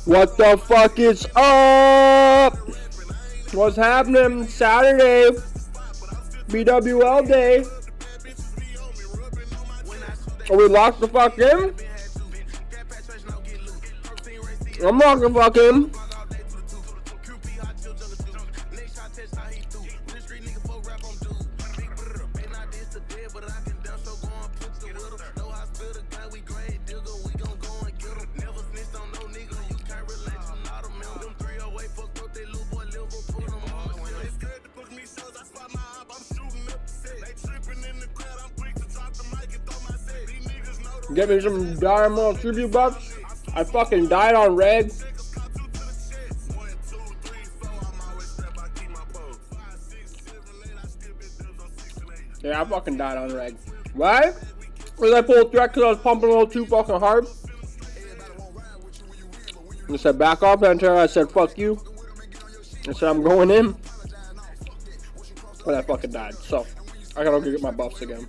What the fuck is up? What's happening? Saturday, BWL day. Are we locked the fuck in? I'm locked the fuck in. Get me some Diamond tribute bucks. I fucking died on reg. Yeah, I fucking died on reg. Why? Because I pulled threat because I was pumping a little too fucking hard. I said back off enter. I said fuck you. I said I'm going in. And I fucking died. So I gotta go get my buffs again.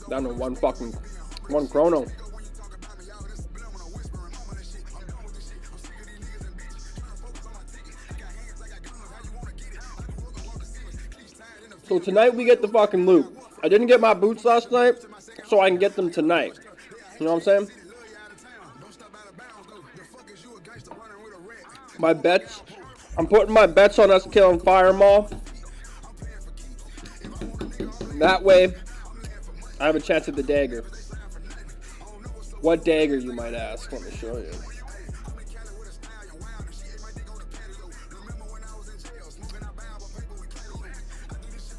Down to one chrono. So tonight we get the fucking loot. I didn't get my boots last night, so I can get them tonight. You know what I'm saying? My bets. I'm putting my bets on us killing Fire Maw. That way, I have a chance at the dagger. What dagger, you might ask? Let me show you.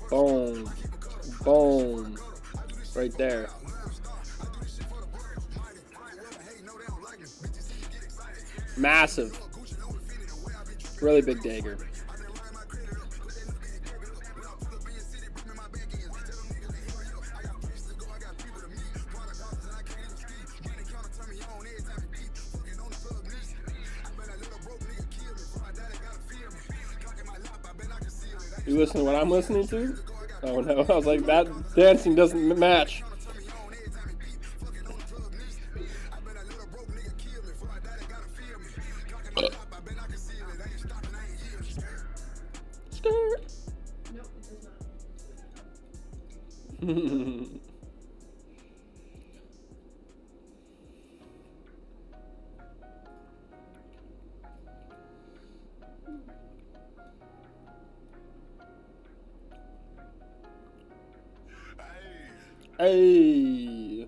Boom. Boom. Right there. Massive. Really big dagger. You listen to what I'm listening to? Oh no, I was like, that dancing doesn't match. Hey.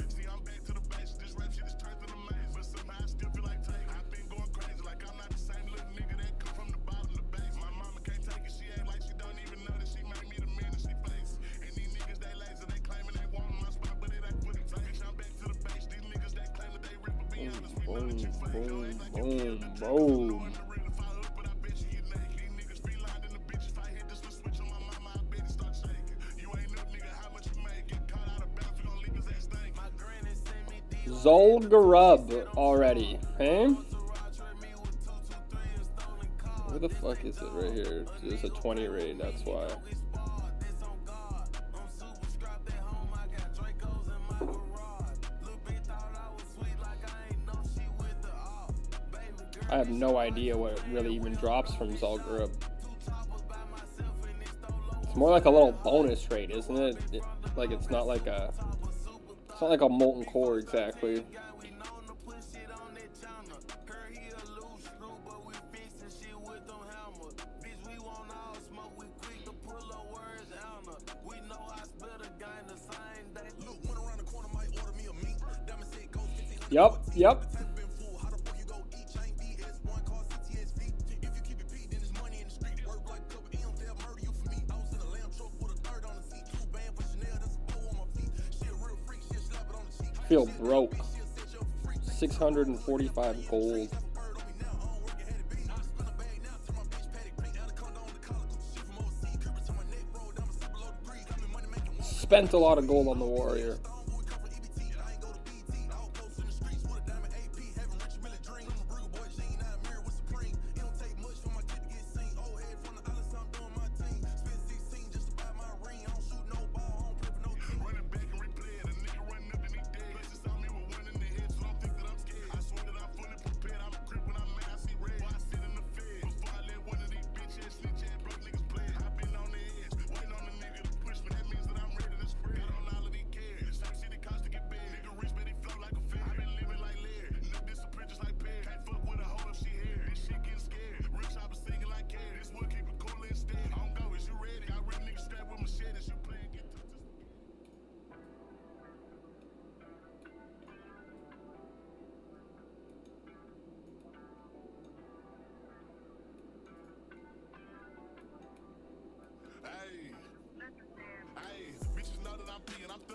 See, I'm back to the base. This rap shit is turned to the maze. But somehow I still feel like Take. I've been going crazy like I'm not the same little nigga that come from the bottom of the base. My mama can't take it. She act like she don't even know that she made me the man that she face. And these niggas, they lazy. They claiming they want my spot, but it ain't what it takes. I'm back to the base. These niggas, they claim that they rip, but be honest, we know that you fake. Don't act like you killed the truth. Knowing the real if I hook, but I bet you naked. These niggas be lying in the bitch. If I hit this little switch on my mama, I bet it start shaking. You ain't up, nigga. How much you make? Get caught out of bounds. We gon' leave his ass thinking. My granny sent me Zolgarub already, hey? Where the fuck is it right here? It's a 20 raid, that's why. I have no idea what it really even drops from Zolgarub. It's more like a little bonus raid, isn't it? Like it's not like a molten core exactly. Yep. Feel broke. 645 gold. Spent a lot of gold on the warrior.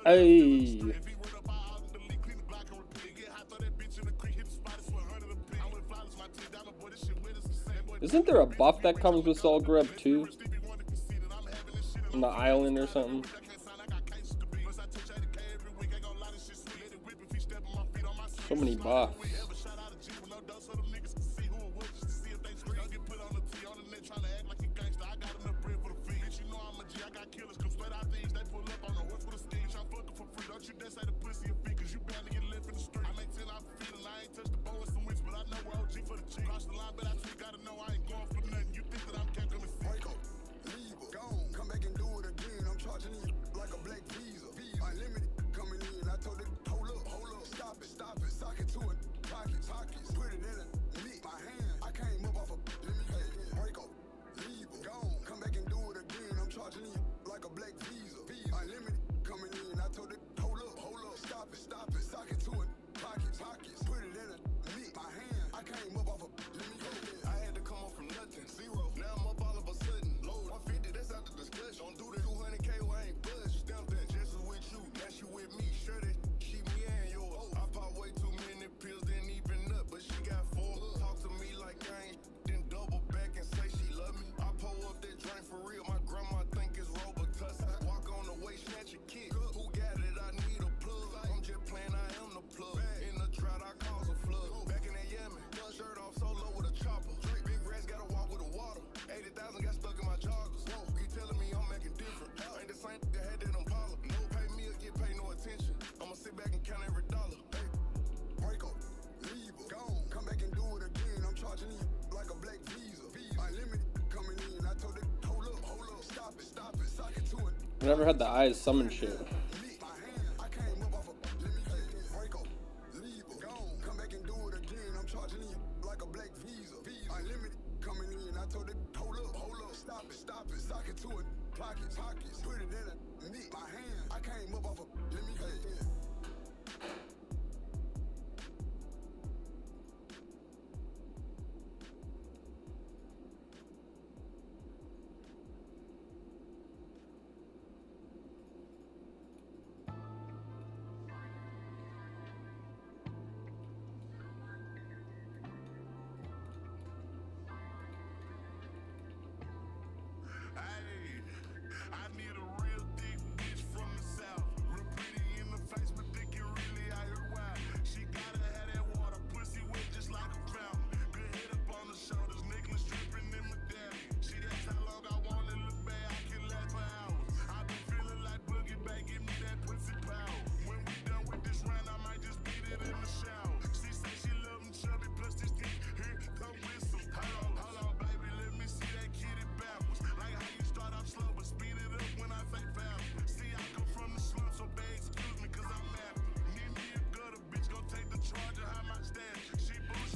Hey. Isn't there a buff that comes with Soul Grub too? On the island or something? So many buffs. I never had the eyes summon shit.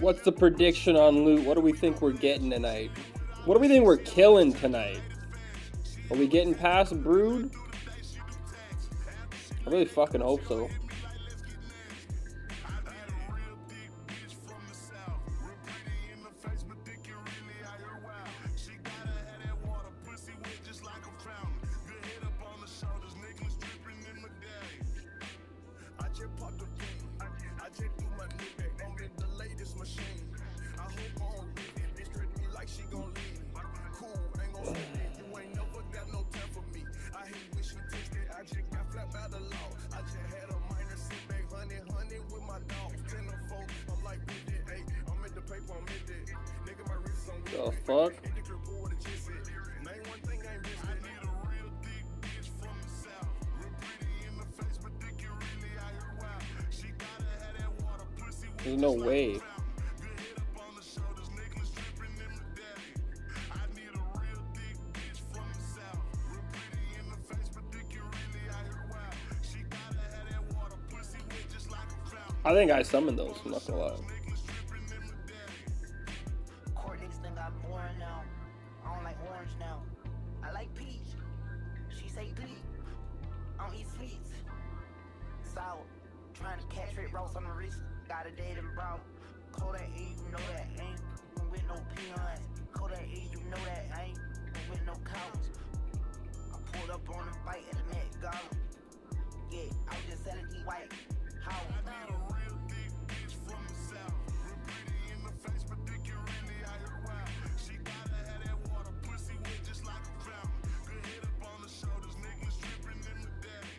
What's the prediction on loot? What do we think we're getting tonight? What do we think we're killing tonight? Are we getting past Brood? I really fucking hope so. The fuck? There's no way. I think I summoned those, I'm not gonna lie. Trying to catch red rocks on the wrist, got a dead and brown. Kodak E, you know that ain't with no peons. Kodak E, you know that ain't with no cows. I pulled up on a fight at the Met Gala. just sell it to white. How? I need a real thick bitch from the south. Real pretty in the face, but thick and really out here wild. She gotta have that water, pussy wet just like a fountain. Good head up on the shoulders, niggas dripping in the daddy.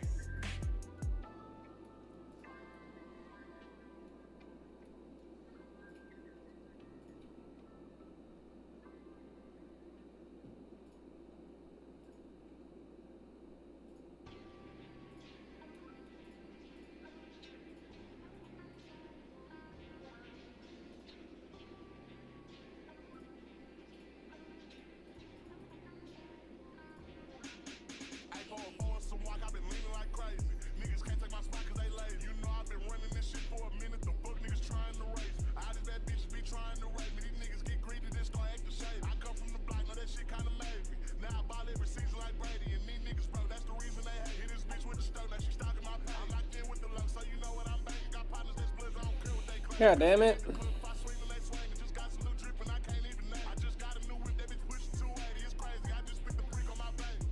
I've been leaning like crazy. Niggas can't take my spot cause they lazy. You know I've been running this shit for a minute. The fuck niggas trying to race. I just that bitch be trying to rape me. These niggas get greedy, this gon' act the shade. I come from the block, know that shit kinda made me. Now I ball every season like Brady. And these niggas broke, that's the reason they hate. Hit this bitch with the stove, now she stalking my pay. I'm locked in with the luck, so you know what I'm banging. Got partners that's blitz, I don't care what they claim. God damn it. If I swing and they swing, just got some new drip and I can't even name. I just got a new whip, that bitch pushing 280. It's crazy, I just picked the freak on my baby.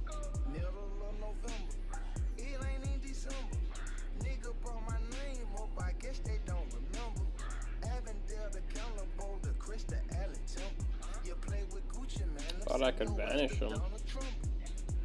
Middle of November. It ain't in December. Nigga brought my name up, I guess they don't remember. Avondale, the Cannibal, the Krista Allen Temple. You play with Gucci, man. Thought I could vanish him.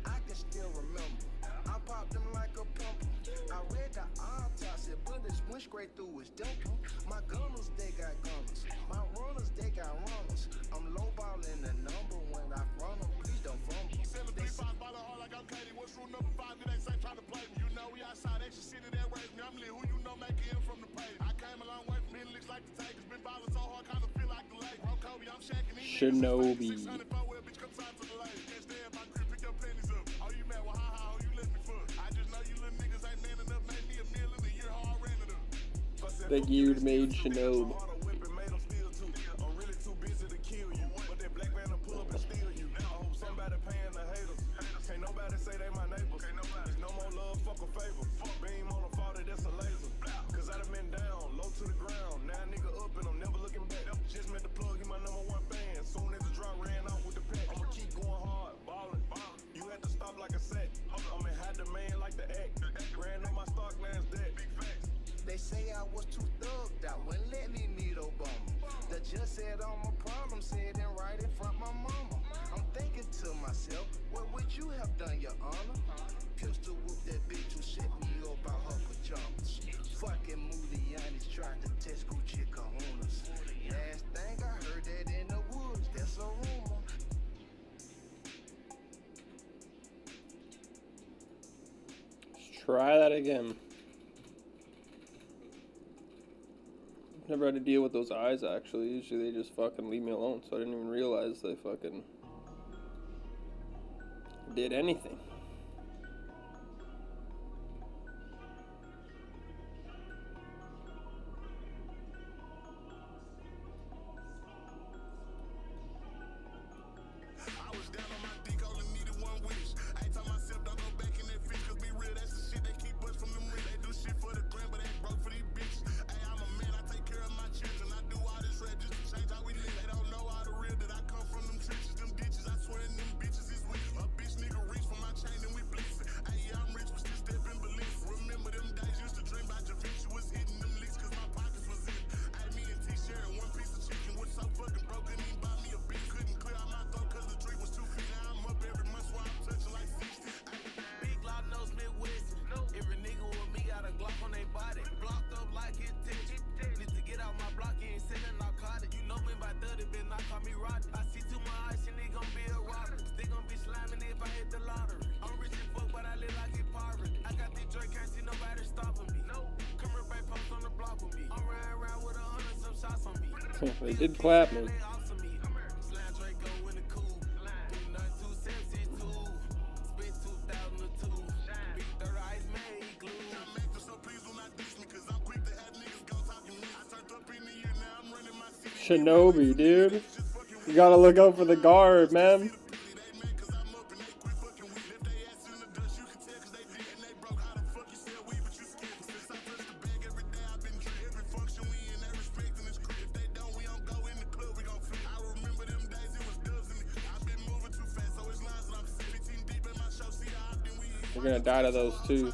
I can still remember. I popped them like a pimple. I read the autopsy, bullets went straight through his dimple. My gunners, they got gunners. My runners, they got runners. I'm lowballing the number when I run them. Please don't fumble. Selling 3-5 by the heart like I'm Katie. What's rule number 5? It ain't safe trying to play me. You know we outside extra city that raised me. I'm lit. Who you know make it in from the page? I came a long way from hitting licks like the Takers. Been ballin' so hard, kinda feel like the lake. Bro, Kobe, I'm shacking these Shinobi. 600 well, bitch, come side to the lake. Can't stay in my crib, pick your panties up. Oh, you mad? Well, ha, you let me fuck. I just know you little niggas ain't man enough. Made me a meal in a year, how I ran it up. Big you made Shinobi. I'm really too busy to kill you. But that black man will pull up and steal you. I hope somebody paying the haters. Can't nobody say they my neighbors. There's no more love, fuck a favor. Beam on a 40, that's a laser. Cause I done been down, low to the ground. Now nigga up and I'm never looking back. Just met the plug, he my #1 fan. Soon as the drop ran out with the pack. I'ma keep going hard, ballin'. You had to stop like a set. I'm in high demand like the act. Ran on my stock, NASDAQ. Big facts. They say I was too thugged out, wouldn't let me meet Obama. The judge said all my problems, said in right in front my mama. I'm thinking to myself, what would you have done, your honor? Pistol whoop that bitch who set me up by her pajamas. Fucking Muliani's tried to test Gucci Kahunas. Last thing I heard that in the woods, that's a rumor. Let's try that again. Never had to deal with those eyes, actually. Usually they just fucking leave me alone, so I didn't even realize they fucking did anything. I was down on my dick, only needed one wish. I ain't told myself don't go back in that fish, cause be real, that's the shit they keep us from them rich. They do shit for the gram, but they broke for these bitches. Hey, I'm a man, I take care of my children. I do all this rap just to change how we live. They don't know all the real that I come from them trenches, them ditches. I swear them bitches is weak. A bitch nigga reach for my chain and we blitzing. Hey, yeah, I'm rich, but still stepping beliefs. Remember them days used to dream about your bitch, was hitting them licks cause my pockets was in. Hey, me and T sharing one piece of chicken was so fucking broken, he bought me a beat. Couldn't clear out my throat cause the drink was 2 feet. Now I'm up every month, so I'm touching like 60. Big Glock knows Midwest. Every nigga with me got a Glock on their body. Blocked up like his ditch. Need to get out my block, you ain't selling narcotic. You know me by 30, bitch, not call me Roddy. I see too much ice and they gon' be a robber. They gon' be slamming if I hit the lottery. I'm rich as fuck, but I live like a poverty. I got this joint, can't see nobody stopping me. No, come here, back post on the block with me. I'm riding around with 100 some shots on me. They did clap me. Slam Draco in the coupe. Do nothing 2762. Spit 2002. Big 30 ice made glue. I'm acting so pleased when I diss me, cause I'm quick to have niggas go talking me. I turned up in the year, now I'm running my city. Shinobi, dude. You gotta look out for the guard, man. We're gonna die to those too.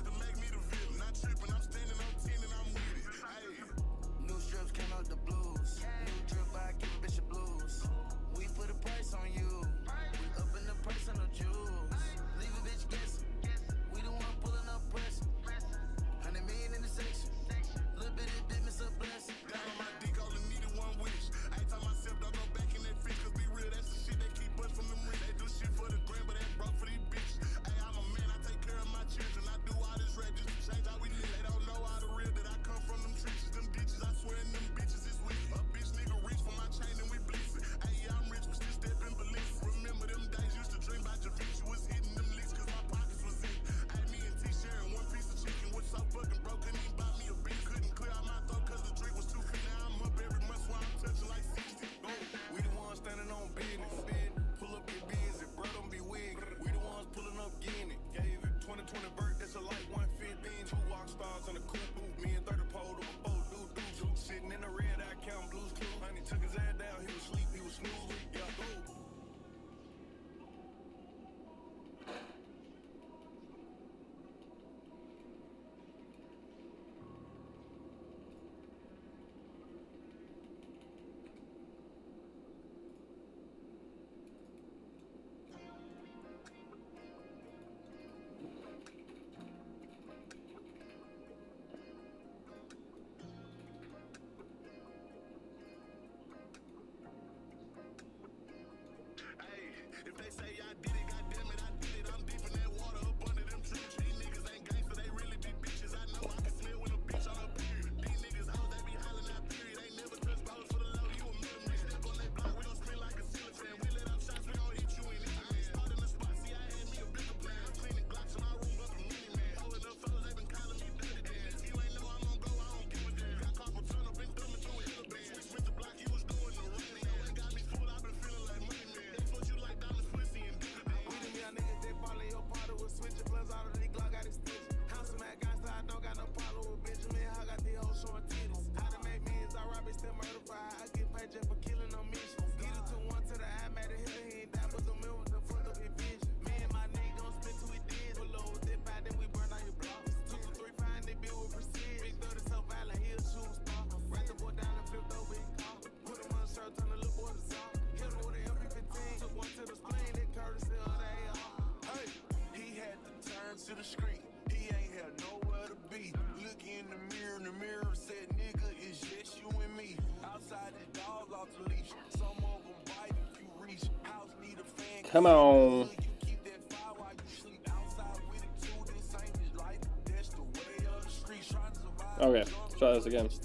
to the street. He ain't had nowhere to be. Look in the mirror said, nigga, it's just you and me. Outside the dogs off the leash. Some of them bite if you reach. House need a fan. Come on. You keep that fire while you sleep. Outside with it too, this ain't his life. That's the way of the streets. Trying to survive. Okay, try this again. It's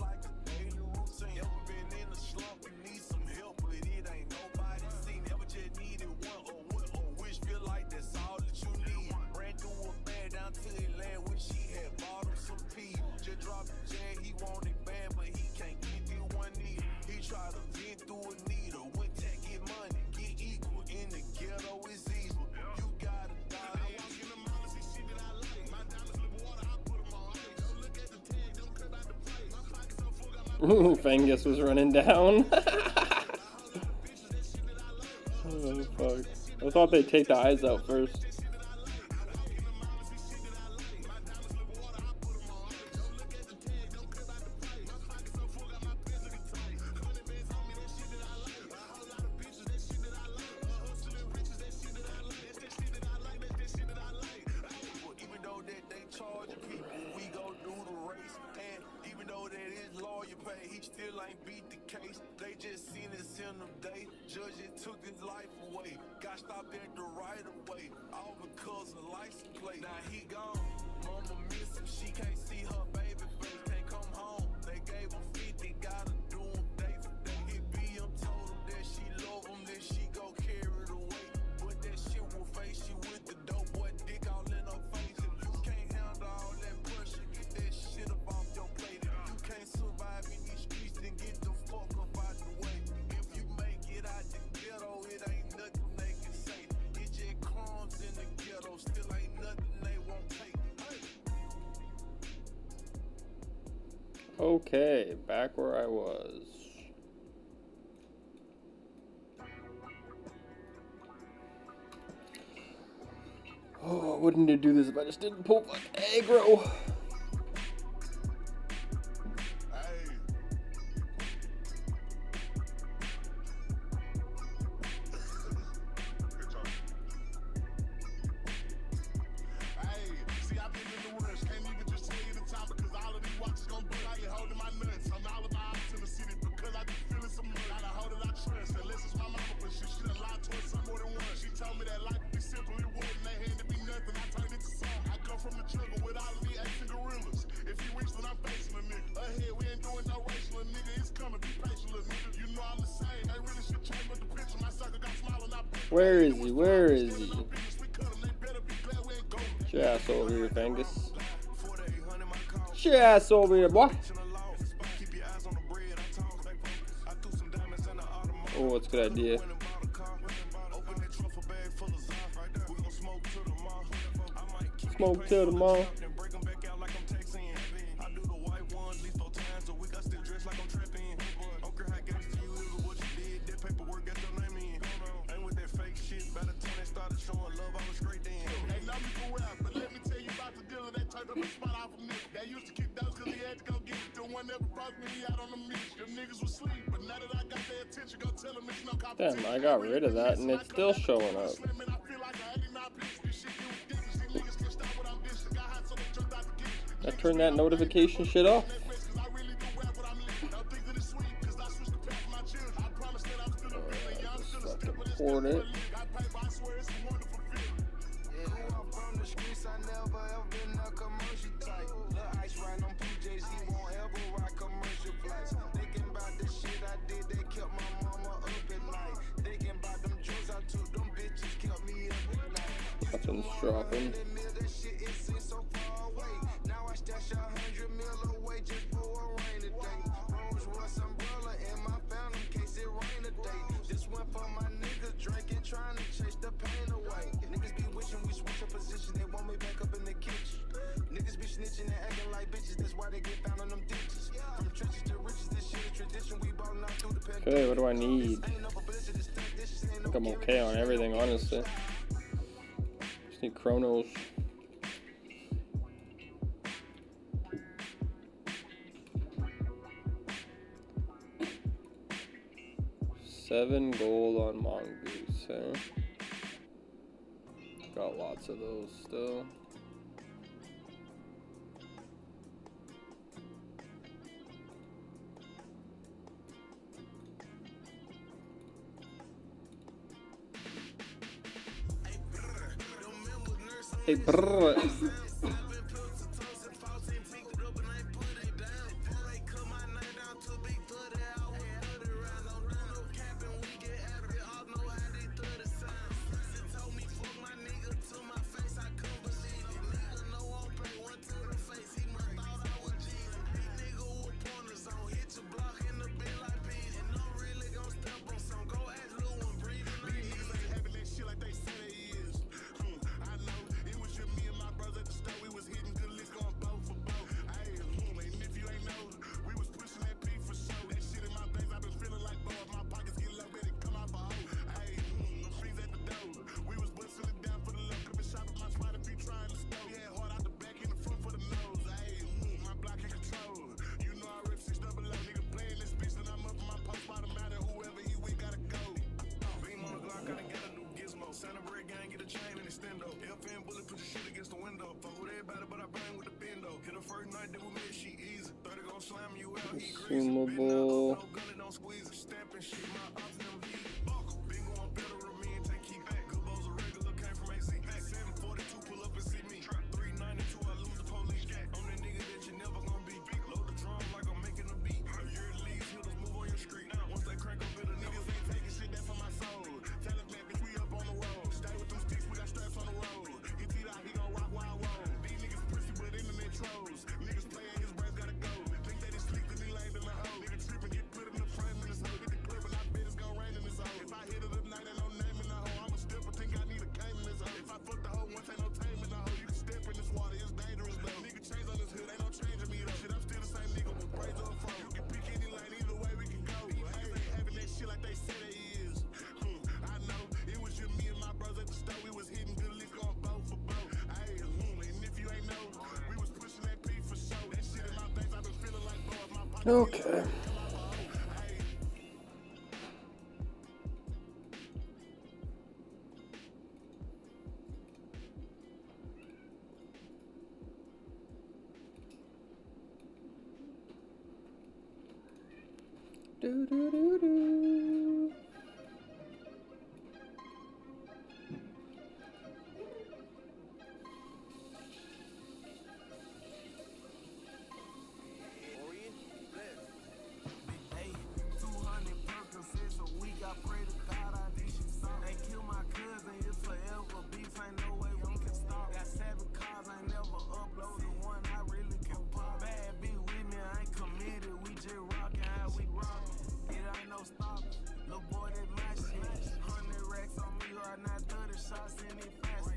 like a daily routine. Ever been in a slump and need some help, but it ain't nobody seen. Never just needed one or wish feel like that's all that you need. Ran through a band down to Atlanta when she had bought him some pee. Just dropped the jet, he wanted bad, but he can't get through one knee. He tried to vent through a needle. Went to get money, get equal. In the ghetto is evil. You gotta die. I walk in the mall and see shit that I like. My diamonds live water, I put them on ice. Don't look at the tag, don't cut out the price. My pockets so full, got my Fangus was running down. Oh, fuck. I thought they'd take the eyes out first. Even though that they charge people, we go do the race. And even though that his lawyer pay, he still ain't beat the case. They just seen us in the day. Judges took his life away. Got stopped at the right of way. All because of license plate. Now he gone. Mama miss him. She can't see her baby face. Can't come home. They gave him 50. Gotta do him day for day. He be him, told him that she love him. That she go carry it away. But that shit will face you with the dope boy dick all in her face. If you can't handle all that pressure, get that shit up off your plate. If you can't survive in these streets, then get the fuck up out the way. If you make it out the ghetto, it ain't nothing they can say. It's just crumbs in the ghetto, still ain't nothing they won't take. Hey. Okay, back where I was. Oh, I wouldn't need to do this if I just didn't pull my aggro. Hey. Good talk. Hey, see, I've been in the rush. Can't even just tell you the time because all of these watches gon' burn out. You holding my nuts. I'm all about out in the city because I be feeling some money. Gotta hold it, I trust. Unless it's my mama, but she done lied to us some more than once. She told me that life would be simple, it wouldn't. They hand to be nothing. I turned it to song. I come from the jungle with all of these apes and gorillas. If you wish, then I'm facing a nigga. Ahead, we ain't doing no racial, nigga. It's coming, be patient, little nigga. You know I'm the same. They really should change, but the picture, my sucker got smiling. Where is he? Where is he? Get your ass over here, Fangus. Get your ass over here, boy. Oh, that's a good idea. Smoke till the mall. Damn, I got rid of that and it's still showing up. I turned that notification shit off. Just fucking poured it. Nothing's dropping. Okay, what do I need? I think I'm okay on everything, honestly. Just need chronos. $7 gold on Mongoose, huh? Got lots of those still. Hey, brr. Consumable. Okay. Do do do do. Hey, 200 Percocets a week. I pray to God I need you some. They kill my cousin, it's forever beef. Ain't no way we can stop. Got 7 cars, ain't never uploaded one. I really can pop. Bad bitch with me, I ain't committed. We just rockin' how we rockin'. It ain't no stopping. Little boy, that my shit. 100 racks on me right now, 30 shots in it fast.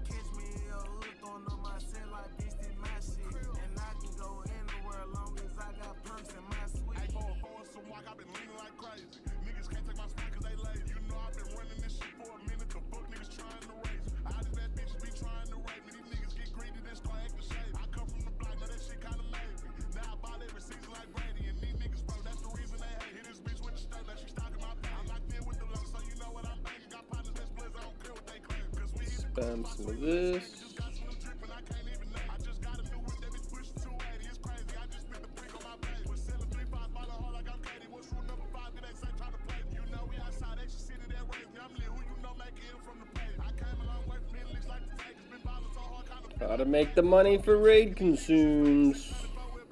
Catch me in a hood, throwing up my set like this is my shit. And I can go anywhere long as I got perks in my suite. Hey, for some walk, I've been leaning like crazy. Niggas can't take my spot cause they lazy. You know I've been running this shit for a minute. The fuck niggas trying to race. All these bad bitches be trying to rape me. These niggas get greedy, then start acting shady. I come from the block, know that shit kinda made me. Now I ball every season like Brady. And these niggas, bro, that's the reason they hate. Hit this bitch with the stuff that she stalking my page. I'm locked in with the low, so you know what I'm banging. Got partners that's blizz, I don't care what they claim. Cause we hit Spam some of this. just got some new drip and I can't even name. I just got a new whip, that bitch pushing 280. It's crazy, I just spit the brick on my page. Was selling 3-5, follow hard like I'm Katie. What's rule number 5? It ain't same time to play. You know we outside, they should see that raise me. I'm lit, who you know make it from the page. I came a long way from here, looks like the take. It's been ballin' so hard, kinda Gotta make the money for raid consumes.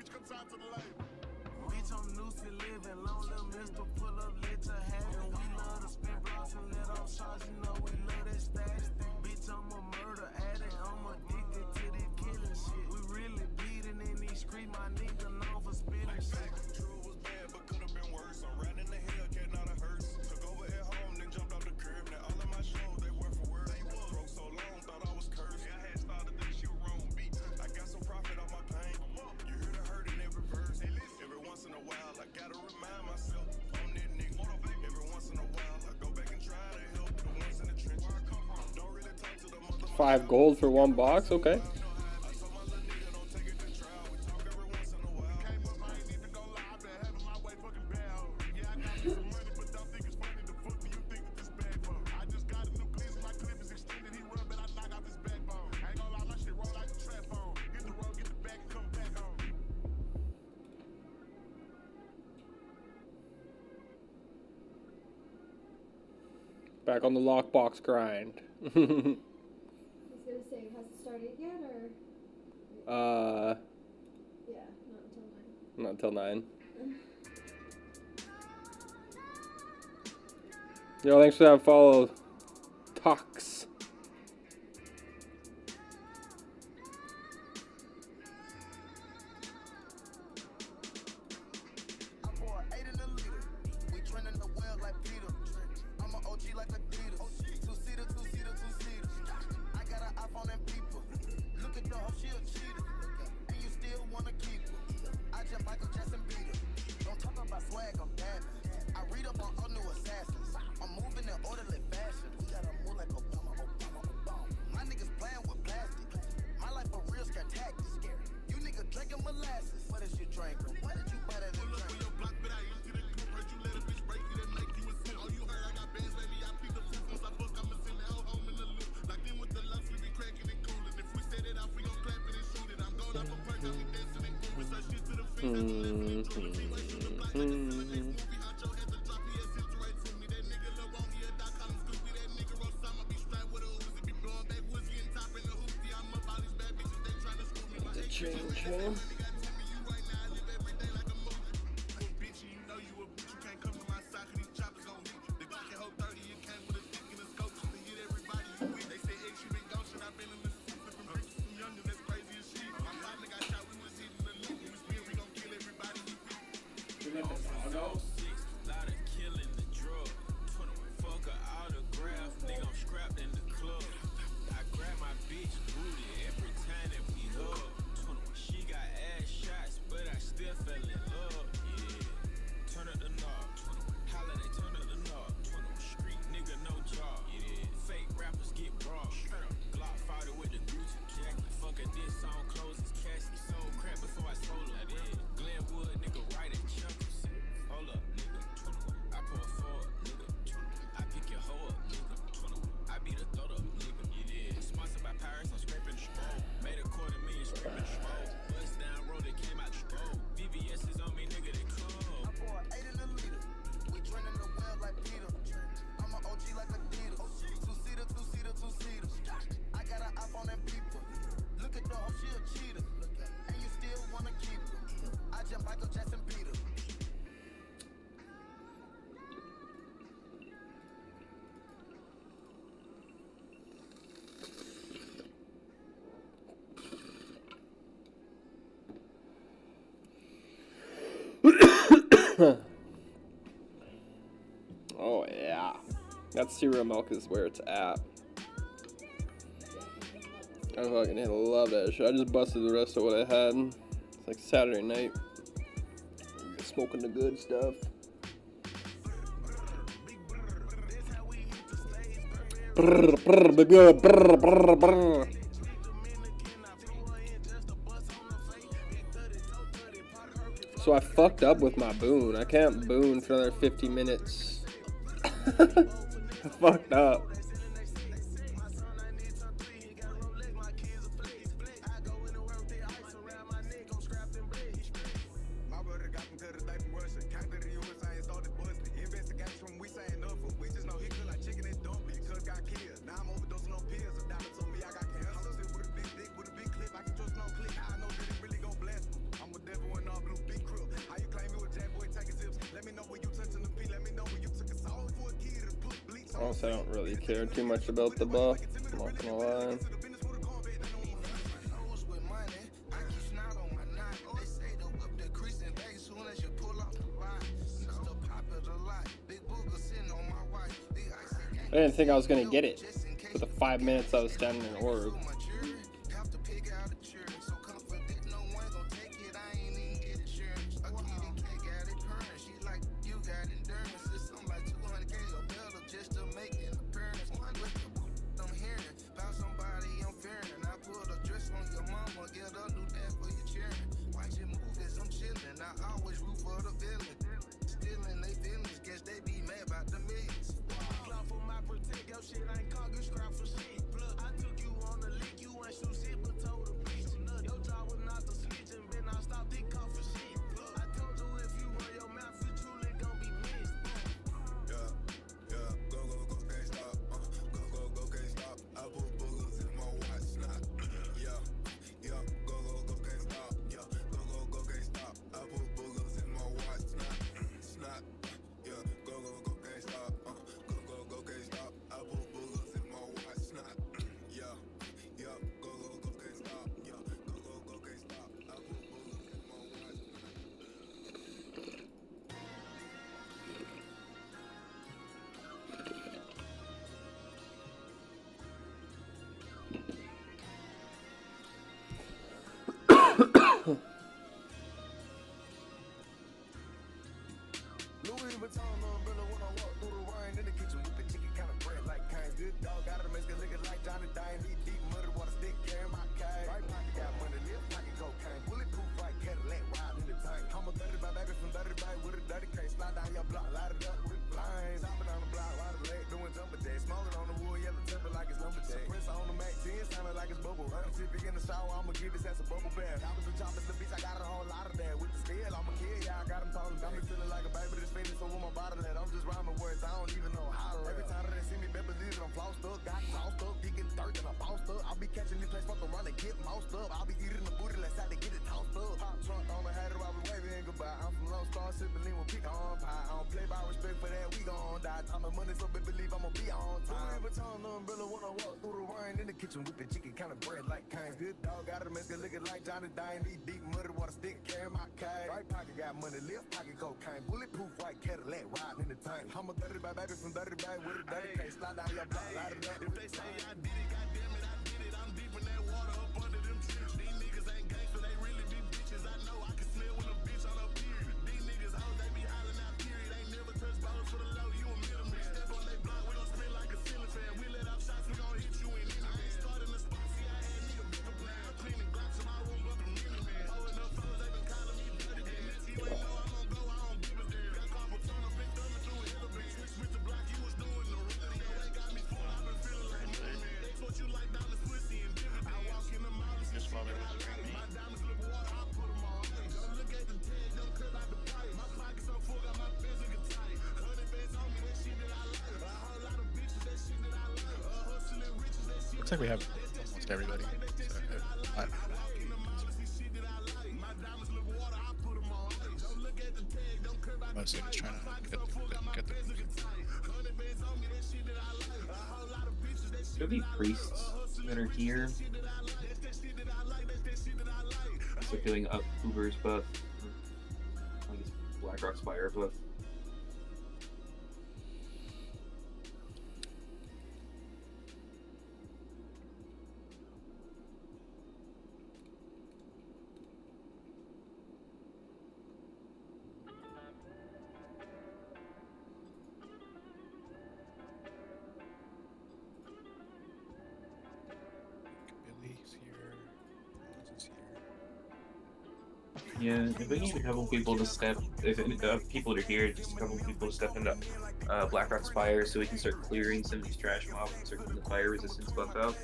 bitch come time to the lake. Bitch, I'm new to living. Long little mister, pull up, let you have it. We love to spin blocks and let off shots. You know we love that stash. Bitch, I'm a murder addict. I'm addicted to this killing shit. We really bleeding in these streets. My nigga known for spitting shit. True was bad, but could have been worse. I'm riding the Hellcat, not a hearse. Took over at home, then jumped off the curb. Now all of my shows, they were for words. Broke so long, thought I was cursed. I had started this shit wrong beat. I got some profit on my pain. You hear the hurt in every verse. Every once in a while, I gotta remind myself I'm that nigga. Every once in a while, I go back and try to help the ones in the trenches. Don't really talk to the mother. 5 gold for 1 box. Okay. I told my little nigga don't take it to trial. We talk every once in a while. Came up, I ain't even gonna lie. I've been having my way fucking bad. Yeah, I got me some money, but don't think it's funny. The fuck do you think that this bad for? I just got a new glitz, my clip is extended. He rub it, I knock, I Back on the lockbox grind. I was gonna say, has it started yet, or? Yeah, not until 9. Not until 9. Yo, thanks for that follow. Tox. I pour 8 in the liter. We trending the well like Peter. I'm an OG like Adidas. Two-seater, two-seater, two-seater. I got an iPhone and people. Look at the hoe, she a cheater. And you still wanna keep her. I jump Michael Jackson beat her. Don't talk about swag, I'm dabbing. I read up on all new assassins. I'm moving in orderly fashion. We gotta move like Obama, Obama, Obama. My niggas playing with plastic. My life a real scare tactic. You niggas drinking molasses. What is you drinking? What did you buy that in drink? Change him. Oh yeah, that cereal milk is where it's at. I fucking love that shit. I just busted the rest of what I had. It's like Saturday night, smoking the good stuff. Brr, brr, be good. Brr, brr, brr. So I fucked up with my boon. I can't boon for another 50 minutes. I fucked up. Also, I don't really care too much about the buff. I'm not gonna lie. I didn't think I was gonna get it for the 5 minutes I was standing in orb. Shit ain't conquered, scrap for shit. Look, I took you on the lead. bubble bath. I was a choppers, the bitch, I got a whole lot of that. With the scale, I'm a kid, yeah, I got him talking. Got me feeling like a baby that's finished, so with my bottle that I'm just rhyming words, I don't even know how to rap. Every time that they see me, better believe that I'm flossed up, got tossed up, digging dirt and I'm bossed up. I'll be catching these plays, fuck around and get moused up. I'll be eating the booty, let's to get it tossed up. Pop trunk on the hat, while we waving goodbye. I'm from Lone Star, sipping lean with pecan pie. I don't play by respect for that, we gon' die. Time and money, so baby, believe I'ma be on time. Every time the umbrella when I walk through the rain in the kitchen, whipping chicken, kind of bread like Cane's. Good dog, got a mess, good looking like Johnny Dane. These deep muddy water stick, carry my cane. Right pocket got money, left pocket cocaine. Bulletproof white Cadillac, riding in the tank. I'm a dirty bad baby from dirty bag with a dirty case. Slide down your block, light it up. If they say I did it, goddamn it, I did it. I'm deep in that water up under them trees. These niggas ain't gangster, they really be bitches. I know I can smell when a bitch on a period. These niggas hoes, they be hollering out period. They never touch balls for the low, you a middleman. Step on they block, we gon' spin like a ceiling fan. We let off shots, we gon' hit you in any man. Starting the spot, see I had nigga make a plan. I'm cleaning glocks in my room, but the mini man. Holding up foes, they been calling me dirty man. You ain't know I'm gon' go, I don't give a damn. Got caught for turn up, been thumbing through a hill of beans. Switch the block, you was doing the real deal. Ain't got me full, I been feeling like money man. That's what you like, dollars, pussy, and dividends. I walk in the mall and see shit that I like. My diamonds look water, I put them on. Don't look at the tag, don't cut out the price. My pockets so full, got my pants looking tight. 100 bands on me, that shit that I like. A whole lot of bitches, that shit that I like. Hustling riches, that shit. Looks like we have almost everybody. So, I walk in the mall and see shit that I like. My diamonds look water, I put them on. Don't look at the tag, don't cut out the mostly just trying to get the Could be priests that are here. So doing up Uber's buff. I guess BlackRock's fire buff. Billy's here. Moses here. Yeah, if we need a couple people to step, if people are here, just a couple people to step into BlackRock's fire so we can start clearing some of these trash mobs and start getting the fire resistance buff out.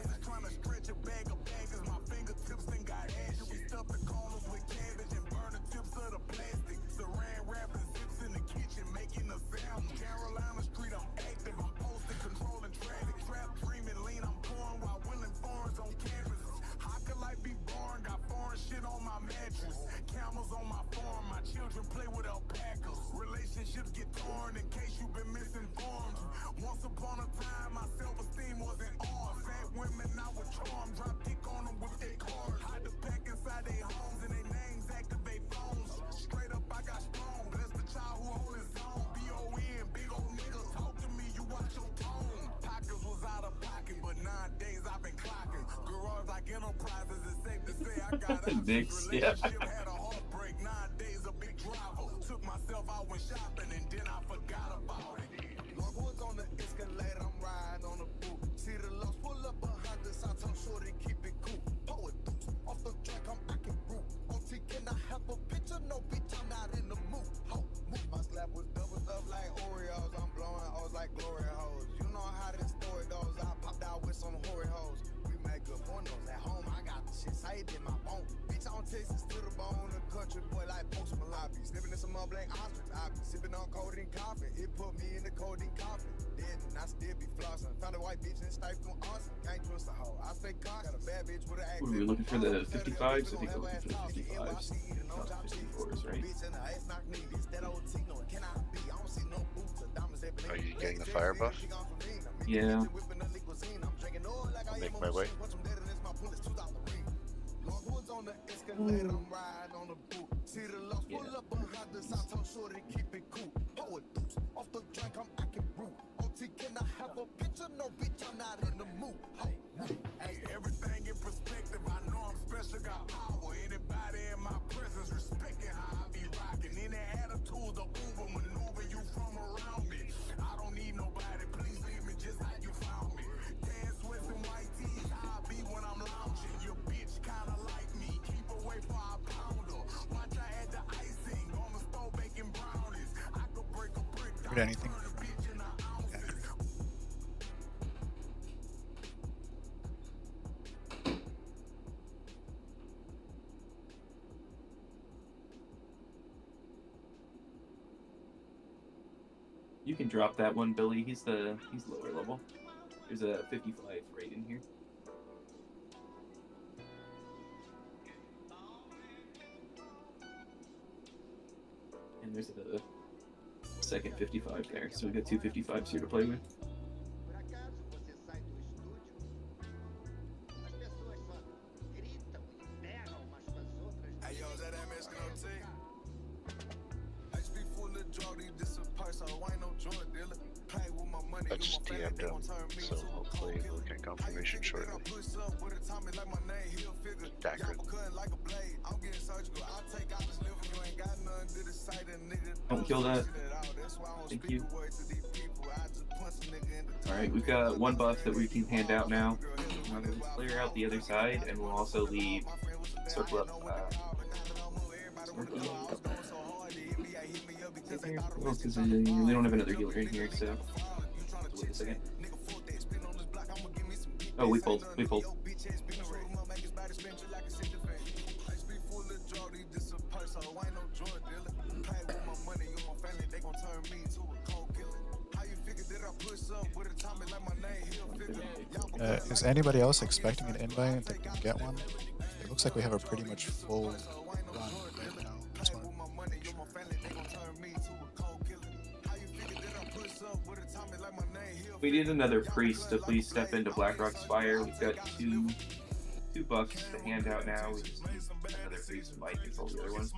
Camels on my farm, my children play with alpacas. Relationships get torn in case you've been misinformed. Once upon a time, my self-esteem wasn't on. Fat women, I was charmed. Drop dick on them with their cars. Hide the pack inside their homes and their names activate phones. Straight up, I got strong. Bless the child who hold his own. B-O-N, big old nigga, talk to me, you watch your tone. Pockets was out of pocket, but nowadays I've been clocking. Garage like enterprises, it's safe to say I got a Dicks, yeah. relationship, had a heartbreak, nowadays a big driver. Took myself out when shopping and then I forgot about it. Longwoods on the escalator, I'm riding on the boot. See the loss, pull up behind the side, I'm sure they keep it cool. Poet boots, off the track, I'm acting rude. OT, can I have a picture? No, bitch, I'm not in the mood. Ho, move. My slap was doubled up like Oreos, I'm blowing O's like glory hoes. You know how this story goes, I popped out with some hoary hoes. We make good pornos at home, I got the shit saved in my phone. Bitch, on Texas to the bone, a country boy like Post Malone. Slipping in some more black ostrich, I be sipping on codeine coffee. It put me in the codeine coffee. Dead and I still be flossing. Found a white bitch and sniped from Austin. Can't trust a hoe. I stay cautious. Got a bad bitch with an accent. Ooh, we're looking for the 55s. I think we're looking for the 55s. Not 54s, right? Are you getting the fire buff? Yeah. I'll make my way. Longwoods on the escalator, I'm riding on the boot. See the loss, pull up behind the side, I'm sure they keep it cool. Poet boots, off the drink, I'm acting rude. OT, can I have a picture? No, bitch, I'm not in the mood. Hey, everything in perspective, I know I'm special, got power. Anybody in my presence, respecting how I be rocking. Any attitude, the Uber maneuver you from around me. I don't need nobody, please leave me just how you found me. Tan sweats and white tees, how I be when I'm lounging. Your bitch kinda like me, keep away for a pounder. Watch I add the icing on the stove baking brownies. I could break a brick, Heard anything? turn a bitch in an ounces. You can drop that one, Billy. He's lower level. There's a 55 right in here. And there's a second 55 there, so we got two 55s here to play with. Por acaso você sai do estúdio, as pessoas só gritam e berram umas com as outras. Hey, yo, is that MS gonna take? HP full of drug, this a purse, so I ain't no joint dealer. Pay with my money, I just DM'd him, so hopefully we'll get confirmation shortly. Dagger. Don't kill that. Thank you. Alright, we've got one buff that we can hand out now. Let's clear out the other side, and we'll also leave circle up. Because we don't have another healer in here, so wait a second. Oh, we pulled. Is anybody else expecting an invite that can get one? It looks like we have a pretty much full run right now. Just wanna make sure. We need another priest to please step into Blackrock's fire. We've got two buffs to hand out now. We just need another priest to might control the other one.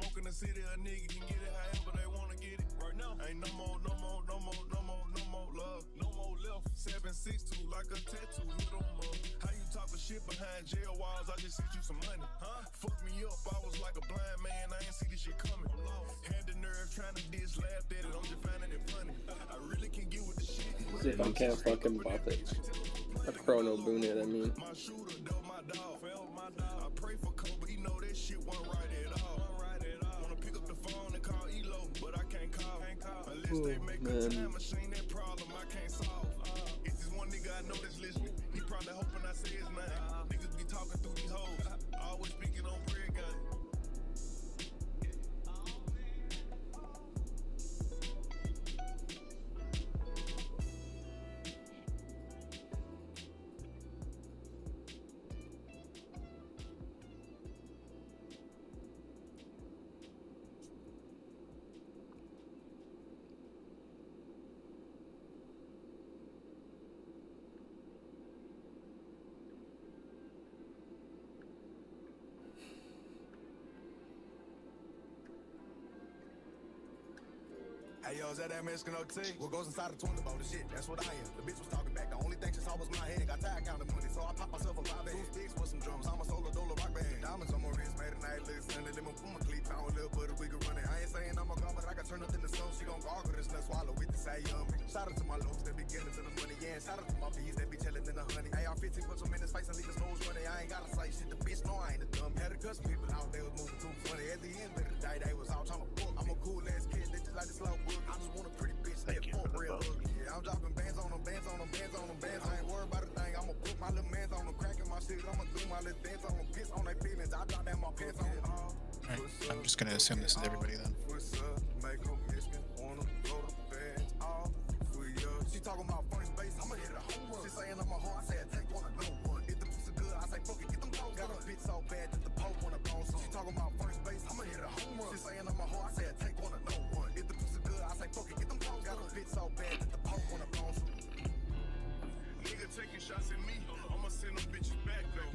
Ain't no more love, no more left. 762 like a tattoo, hit 'em up. How you talking shit behind jail walls? I just sent you some money, huh? Fuck me up, I was like a blind man, I ain't see this shit coming. Had the nerve trying to diss, laughed at it, I'm just finding it funny. I really can get with the shit. See if I can't fucking buff it. A chrono boon it, I mean. My shooter, though, my dog, felt my dog. I pray for Kobe, he know that shit wasn't right at all. Wanna pick up the phone and call Elo, but I can't call. Unless they make a time machine, that problem I can't solve. It's this one nigga I know that's listening. He probably hoping I say his name. Niggas be talking through these hoes. Always speaking on prayer game. Hey yo, is that Mexican OT? What goes inside the 20 boat of shit? That's what I am. The bitch was talking back. The only thing she saw was my head. Got tired counting money, so I popped myself a 5 2 sticks with some drums. I'm a solo dollar rock band. Diamonds on my wrist, made a night look sunny. Let me put my cleats on, little butter, we can run it. I ain't saying I'm a god, but I got turned up in the sun. She gon' gargle this nut, swallow with the say Shout out to my lows that be getting to the money, yeah. Shout out to my bees that be chillin' in the honey. AR-15 put some in his face and leave his nose running. I ain't gotta say shit. The bitch know I ain't a dumb. Had a cuss people out there was moving too funny. At the end of the day, they was all trying to book. I'm a cool ass kid, they just like the slow book. I just want a pretty bitch that fuck real ugly. Yeah, I'm dropping bands on them, bands on them, bands on them, bands. I ain't worried about a thing. I'ma put my little mans on them, cracking my shit. I'ma do my little dance on them, piss on their feelings. I drop down my pants on them. Alright, I'm just gonna assume this is everybody then. She talking about first base, I'ma hit a home run. She saying I'm a hoe, I say I take one, I know one. If the pussy good, I say fuck it, get them toes. Got a bitch so bad that the Pope wanna bone some. She talking about first base, I'ma hit a home run. She saying I'm a hoe, I say I take one, I know one. If the pussy good, I say fuck it, get them toes. Got a bitch so bad that the Pope wanna bone some. Nigga taking shots at me, I'ma send them bitches back though.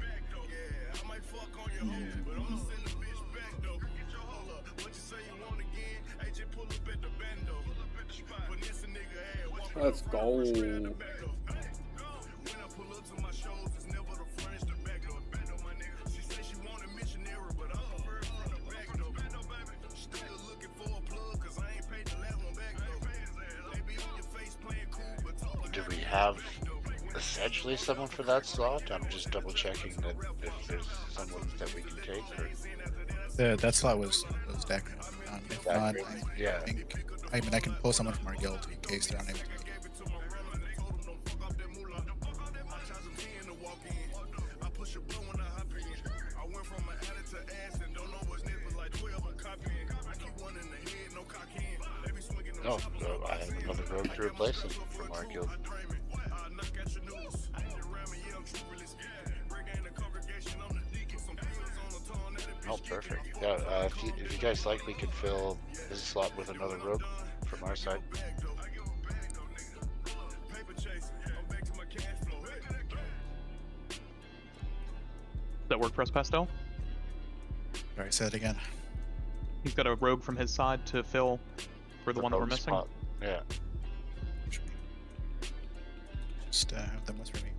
Yeah, I might fuck on your hoe, but I'ma send the bitch back though. Get your hoe up, what you say you want again? AJ pull up at the bando. Vanessa nigga had walk. Let's go. When I pull up to my shows, it's never the front, it's the back door. Back door, my nigga. She say she want a missionary, but I love her from the back door. Back door, baby. Still looking for a plug, cause I ain't paid the last one back though. They be on your face playing cool, but talk. Do we have essentially someone for that slot? I'm just double checking that if there's someone that we can take. Or... That slot was Decker. If not, yeah. I mean, I can pull someone from our guild in case they're unable to make it. No, I have another rogue to replace him from our guild. Oh, perfect. Yeah, if you guys like, we could fill his slot with another rogue from our side. Does that work for us, Pastel? Sorry, say it again. He's got a rogue from his side to fill for the one that we're rogue missing. spot. Yeah. Just have them with me.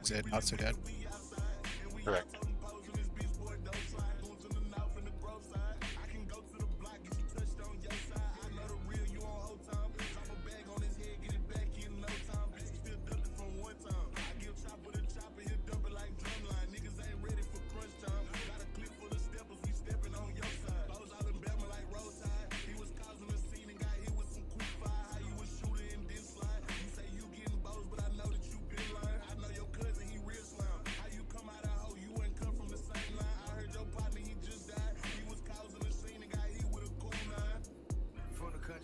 Is it not so dead? Correct.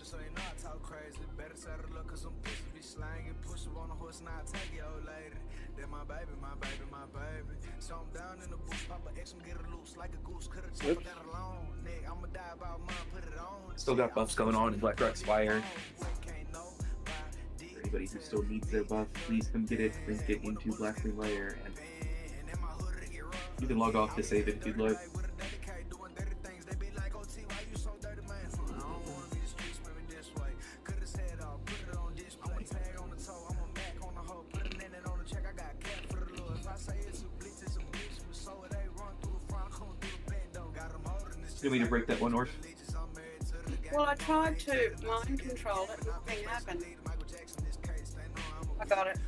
So they know I talk crazy. Better settle up cause some pussy be slanging. Push up on a horse, now I take it, old lady. That my baby, my baby, my baby. So I'm down in the booth, pop a X, get it loose like a goose. Could've chopper got a long neck. I'ma die about mine, put it on. Still got buffs going on in Blackrock Spire. For anybody who still needs their buff, please come get it. Link it into Blackwing Lair, and you can log off to save it if you'd like. You want me to break that one, Orf? Well, I tried to mind control it, nothing happened. I got it.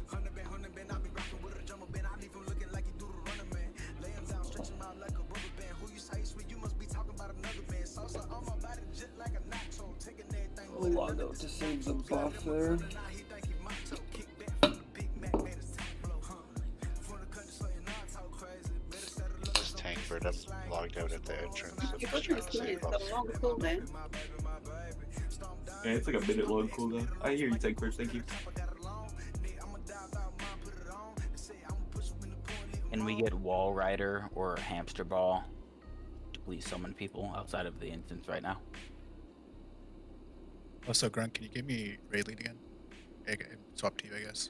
I'll log out to save the buff there. This tank bird up logged out at the entrance. Your goodness me, it's got a long cooldown. Yeah, it's like a minute long cooldown. I hear you, tank bird. Thank you. Can we get Wall Rider or Hamster Ball to please summon people outside of the instance right now? Also, Grunt, can you give me raid lead again? Swap to you, I guess.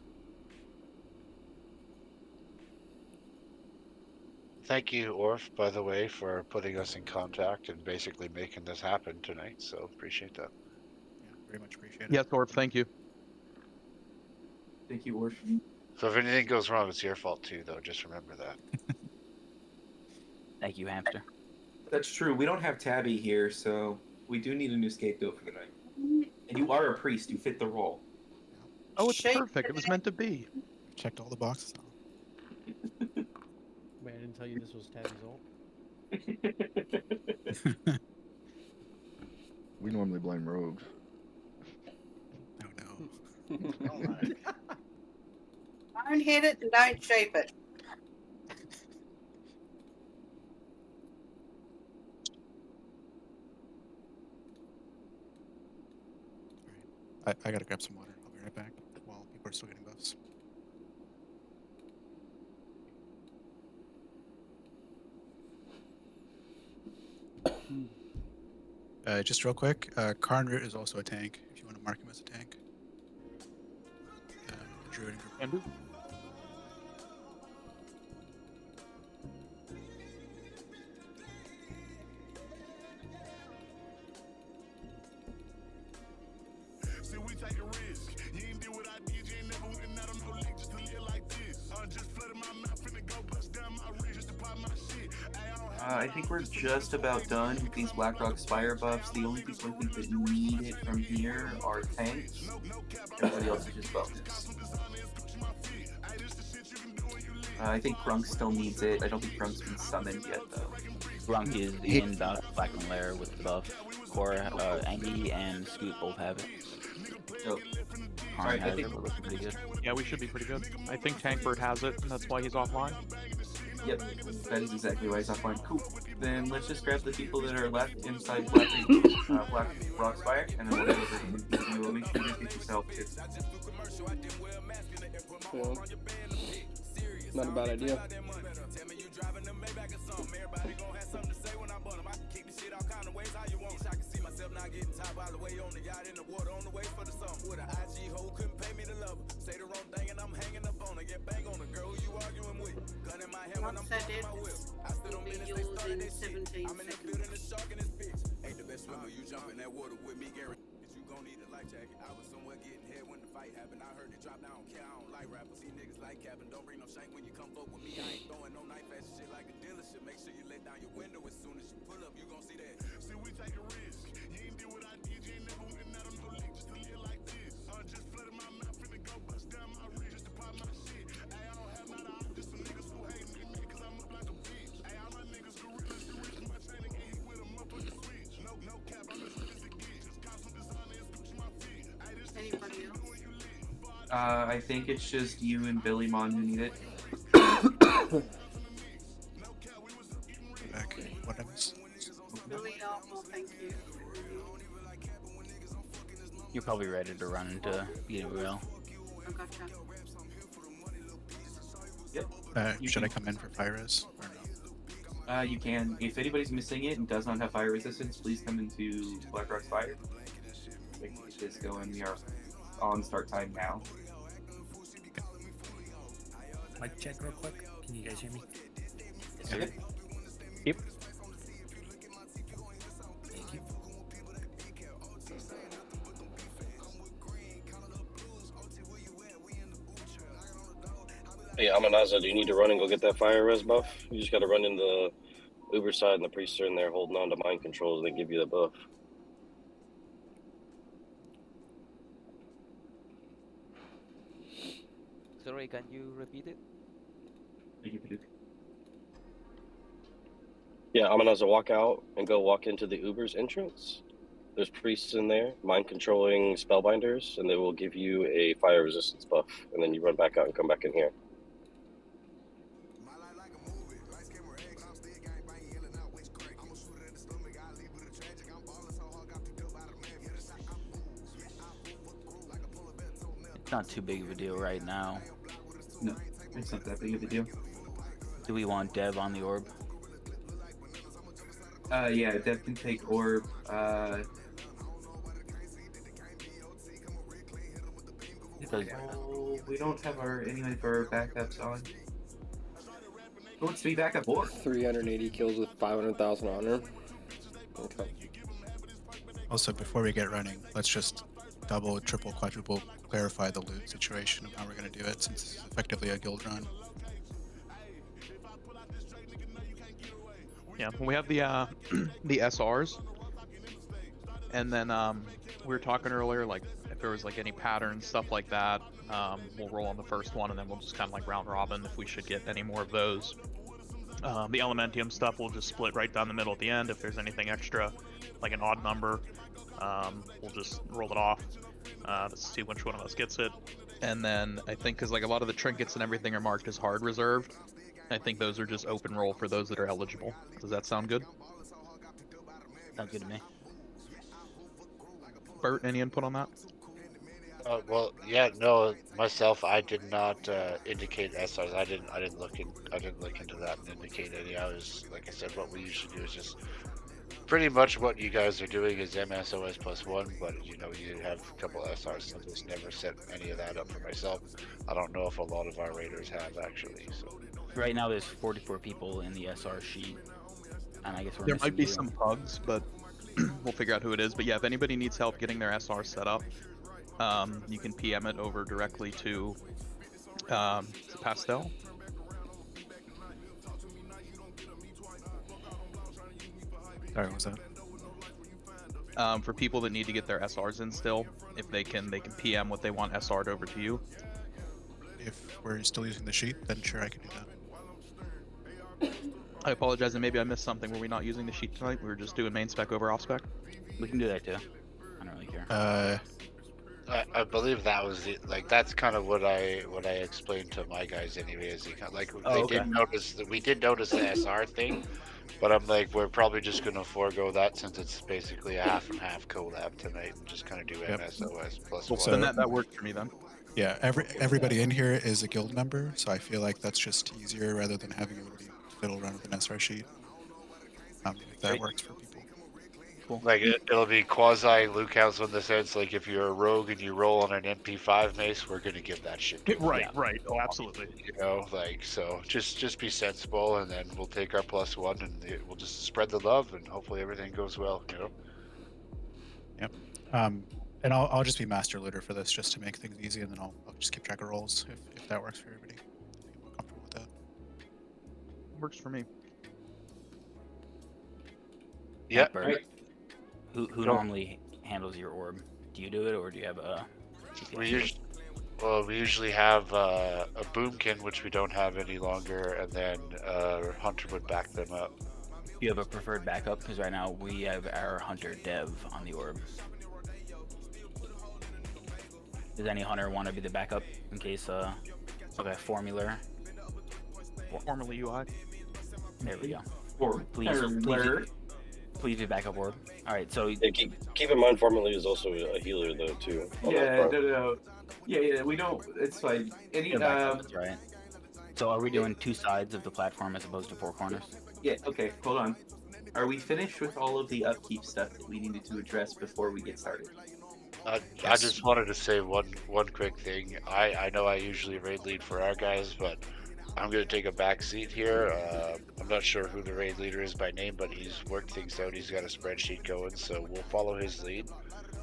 Thank you, Orf, by the way, for putting us in contact and basically making this happen tonight. So appreciate that. Yeah, very much appreciate it. Yes, Orf, thank you. Thank you, Orf. So if anything goes wrong, it's your fault too, though. Just remember that. Thank you, Hamster. That's true. We don't have Tabby here, so we do need a new scapegoat for the night. And you are a priest. You fit the role. Oh, it's perfect. It was meant to be. Checked all the boxes. Wait, I didn't tell you this was Tabby's ult. We normally blame rogues. Oh no. Don't hit it and don't shape it. I gotta grab some water. I'll be right back while people are still getting buffs. Just real quick, Karn Root is also a tank, if you want to mark him as a tank. Druid and group. I think we're just about done with these Blackrock Spire buffs. The only people I think that need it from here are tanks. Everybody else is just bonus. I think Grunk still needs it. I don't think Grunk's been summoned yet, though. Grunk is in Blackland Lair with the buff. Core, Angie and Scoot both have it. Oh. Karn has it, we're looking pretty good. Yeah, we should be pretty good. I think Tankbird has it, and that's why he's offline. Yep, that is exactly why he's offline. Cool. Then let's just grab the people that are left inside Black Rock Spire, and then whatever you will make sure you get yourself to. Yeah. Not a bad idea. Once I did, will be yours in 17 seconds. Ain't the best swimmer, you jump in that water with me, guarantee you gon' need a life jacket. I was somewhere getting head when the fight happened. I heard it drop down, care, I don't like rappers. See niggas like capping, don't bring no shank when you come fuck with me. I ain't throwing no knife ass shit like a dealership. Make sure you let down your window as soon as you pull up, you gon' see that. See, we take a risk. You ain't did what I did, you ain't never went out on no lick just to live like this. Just flooded my mouth, finna go bust down my wrist just to pop my shit. Ay, I don't have not a op, just some niggas who hate me, cause I'm up like a bitch. Ay, all my niggas gorillas, the rich, my chain and get hit with a motherfucking switch. No cap, I'm as slick as it gets. Just cop some designer and scooch my feet. Ay, this Anybody else? I think it's just you and Billy Mon who need it. Back. What I miss? Billy, oh, thank you. You're probably ready to run into Beat It Real. I gotcha. Yep. Should I come in for fire res or no? You can. If anybody's missing it and does not have fire resistance, please come into Blackrock Spire. We can get this going. We are on start time now. Mic check real quick. Can you guys hear me? Yes, sir. Yep. Thank you. Hey, Amanaza, do you need to run and go get that fire res buff? You just gotta run in the Uber side and the priests are in there holding on to mind controls and they give you the buff. Sorry, can you repeat it? Yeah, Amanaza, walk out and go walk into the Uber's entrance. There's priests in there, mind controlling spellbinders, and they will give you a fire resistance buff. And then you run back out and come back in here. It's not too big of a deal right now. No, it's not that big of a deal. Do we want Dev on the orb? Yeah, Dev can take orb. We don't have any of our backups on. Who wants to be backup orb? 380 kills with 500,000 honor. Okay. Also, before we get running, let's just double, triple, quadruple clarify the loot situation of how we're going to do it, since it's effectively a guild run. Yeah, we have the the SRs, and then we were talking earlier, like if there was like any patterns, stuff like that, we'll roll on the first one, and then we'll just kind of like round robin if we should get any more of those. The Elementium stuff we'll just split right down the middle at the end. If there's anything extra, like an odd number, we'll just roll it off. Let's see which one of us gets it. And then I think because like a lot of the trinkets and everything are marked as hard reserved, I think those are just open roll for those that are eligible. Does that sound good? Sounds good to me. Bert, any input on that? Well, yeah, no, myself, I did not indicate SRs. I didn't look into that and indicate any. I was, like I said, what we usually do is just pretty much what you guys are doing is MSOS +1, but you know, you have a couple SRs, so I just never set any of that up for myself. I don't know if a lot of our raiders have actually. So right now there's 44 people in the SR sheet, and I guess we're there might be you. some bugs, but we'll figure out who it is. But yeah, if anybody needs help getting their SR set up, you can PM it over directly to Pastel. Sorry, what was that? For people that need to get their SRs in still, if they can PM what they want SR'd over to you. If we're still using the sheet, then sure, I can do that. I apologize, and maybe I missed something. Were we not using the sheet tonight? We were just doing main spec over off spec. We can do that too. I don't really care. I believe that was that's kind of what I explained to my guys anyway. Is did notice that we did notice the SR thing, but I'm like, we're probably just gonna forego that since it's basically a half and half collab tonight and just kind of do MSOS plus Well, one. then that worked for me then. Yeah, everybody in here is a guild member, so I feel like that's just easier rather than having everybody fiddle around with an SR sheet. If that works for people. Cool. Like it'll be quasi Luke House in the sense like if you're a rogue and you roll on an MP5 mace, we're gonna give that shit to you. Right. Oh, absolutely. You know, so just be sensible, and then we'll take our +1 and we'll just spread the love, and hopefully everything goes well. You know. Yep. And I'll just be master looter for this just to make things easy, and then I'll just keep track of rolls if that works for everybody. I think I'm more comfortable with that. Works for me. Yeah. Who normally handles your orb? Do you do it, or do you have a? We usually have a boomkin, which we don't have any longer, and then Hunter would back them up. Do you have a preferred backup? Because right now we have our Hunter Dev on the orb. Does any hunter want to be the backup in case okay, formula UI. There we go. Please be backup orb. All right, so yeah, keep in mind, Formula is also a healer though too. Yeah, no. Yeah, we don't. It's fine. That's right. So are we doing two sides of the platform as opposed to four corners? Yeah. Okay. Hold on. Are we finished with all of the upkeep stuff that we needed to address before we get started? I just wanted to say one quick thing. I know I usually raid lead for our guys, but I'm going to take a back seat here. I'm not sure who the raid leader is by name, but he's worked things out. He's got a spreadsheet going, so we'll follow his lead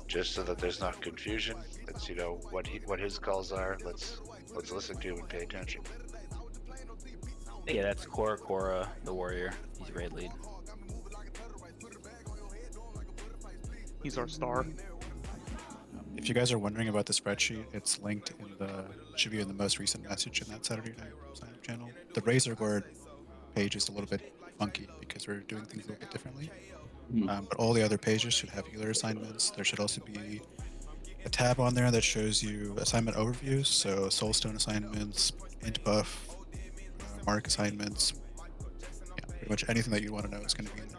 just so that there's not confusion. Let's what his calls are. Let's listen to him and pay attention. Yeah, that's Cora, the warrior. He's raid lead. He's our star. If you guys are wondering about the spreadsheet, it's linked in should be in the most recent message in that Saturday night sign up channel. The Razor Guard page is a little bit funky because we're doing things a little bit differently. But all the other pages should have healer assignments. There should also be a tab on there that shows you assignment overviews, so soulstone assignments, int buff, mark assignments. Yeah, pretty much anything that you want to know is going to be in there.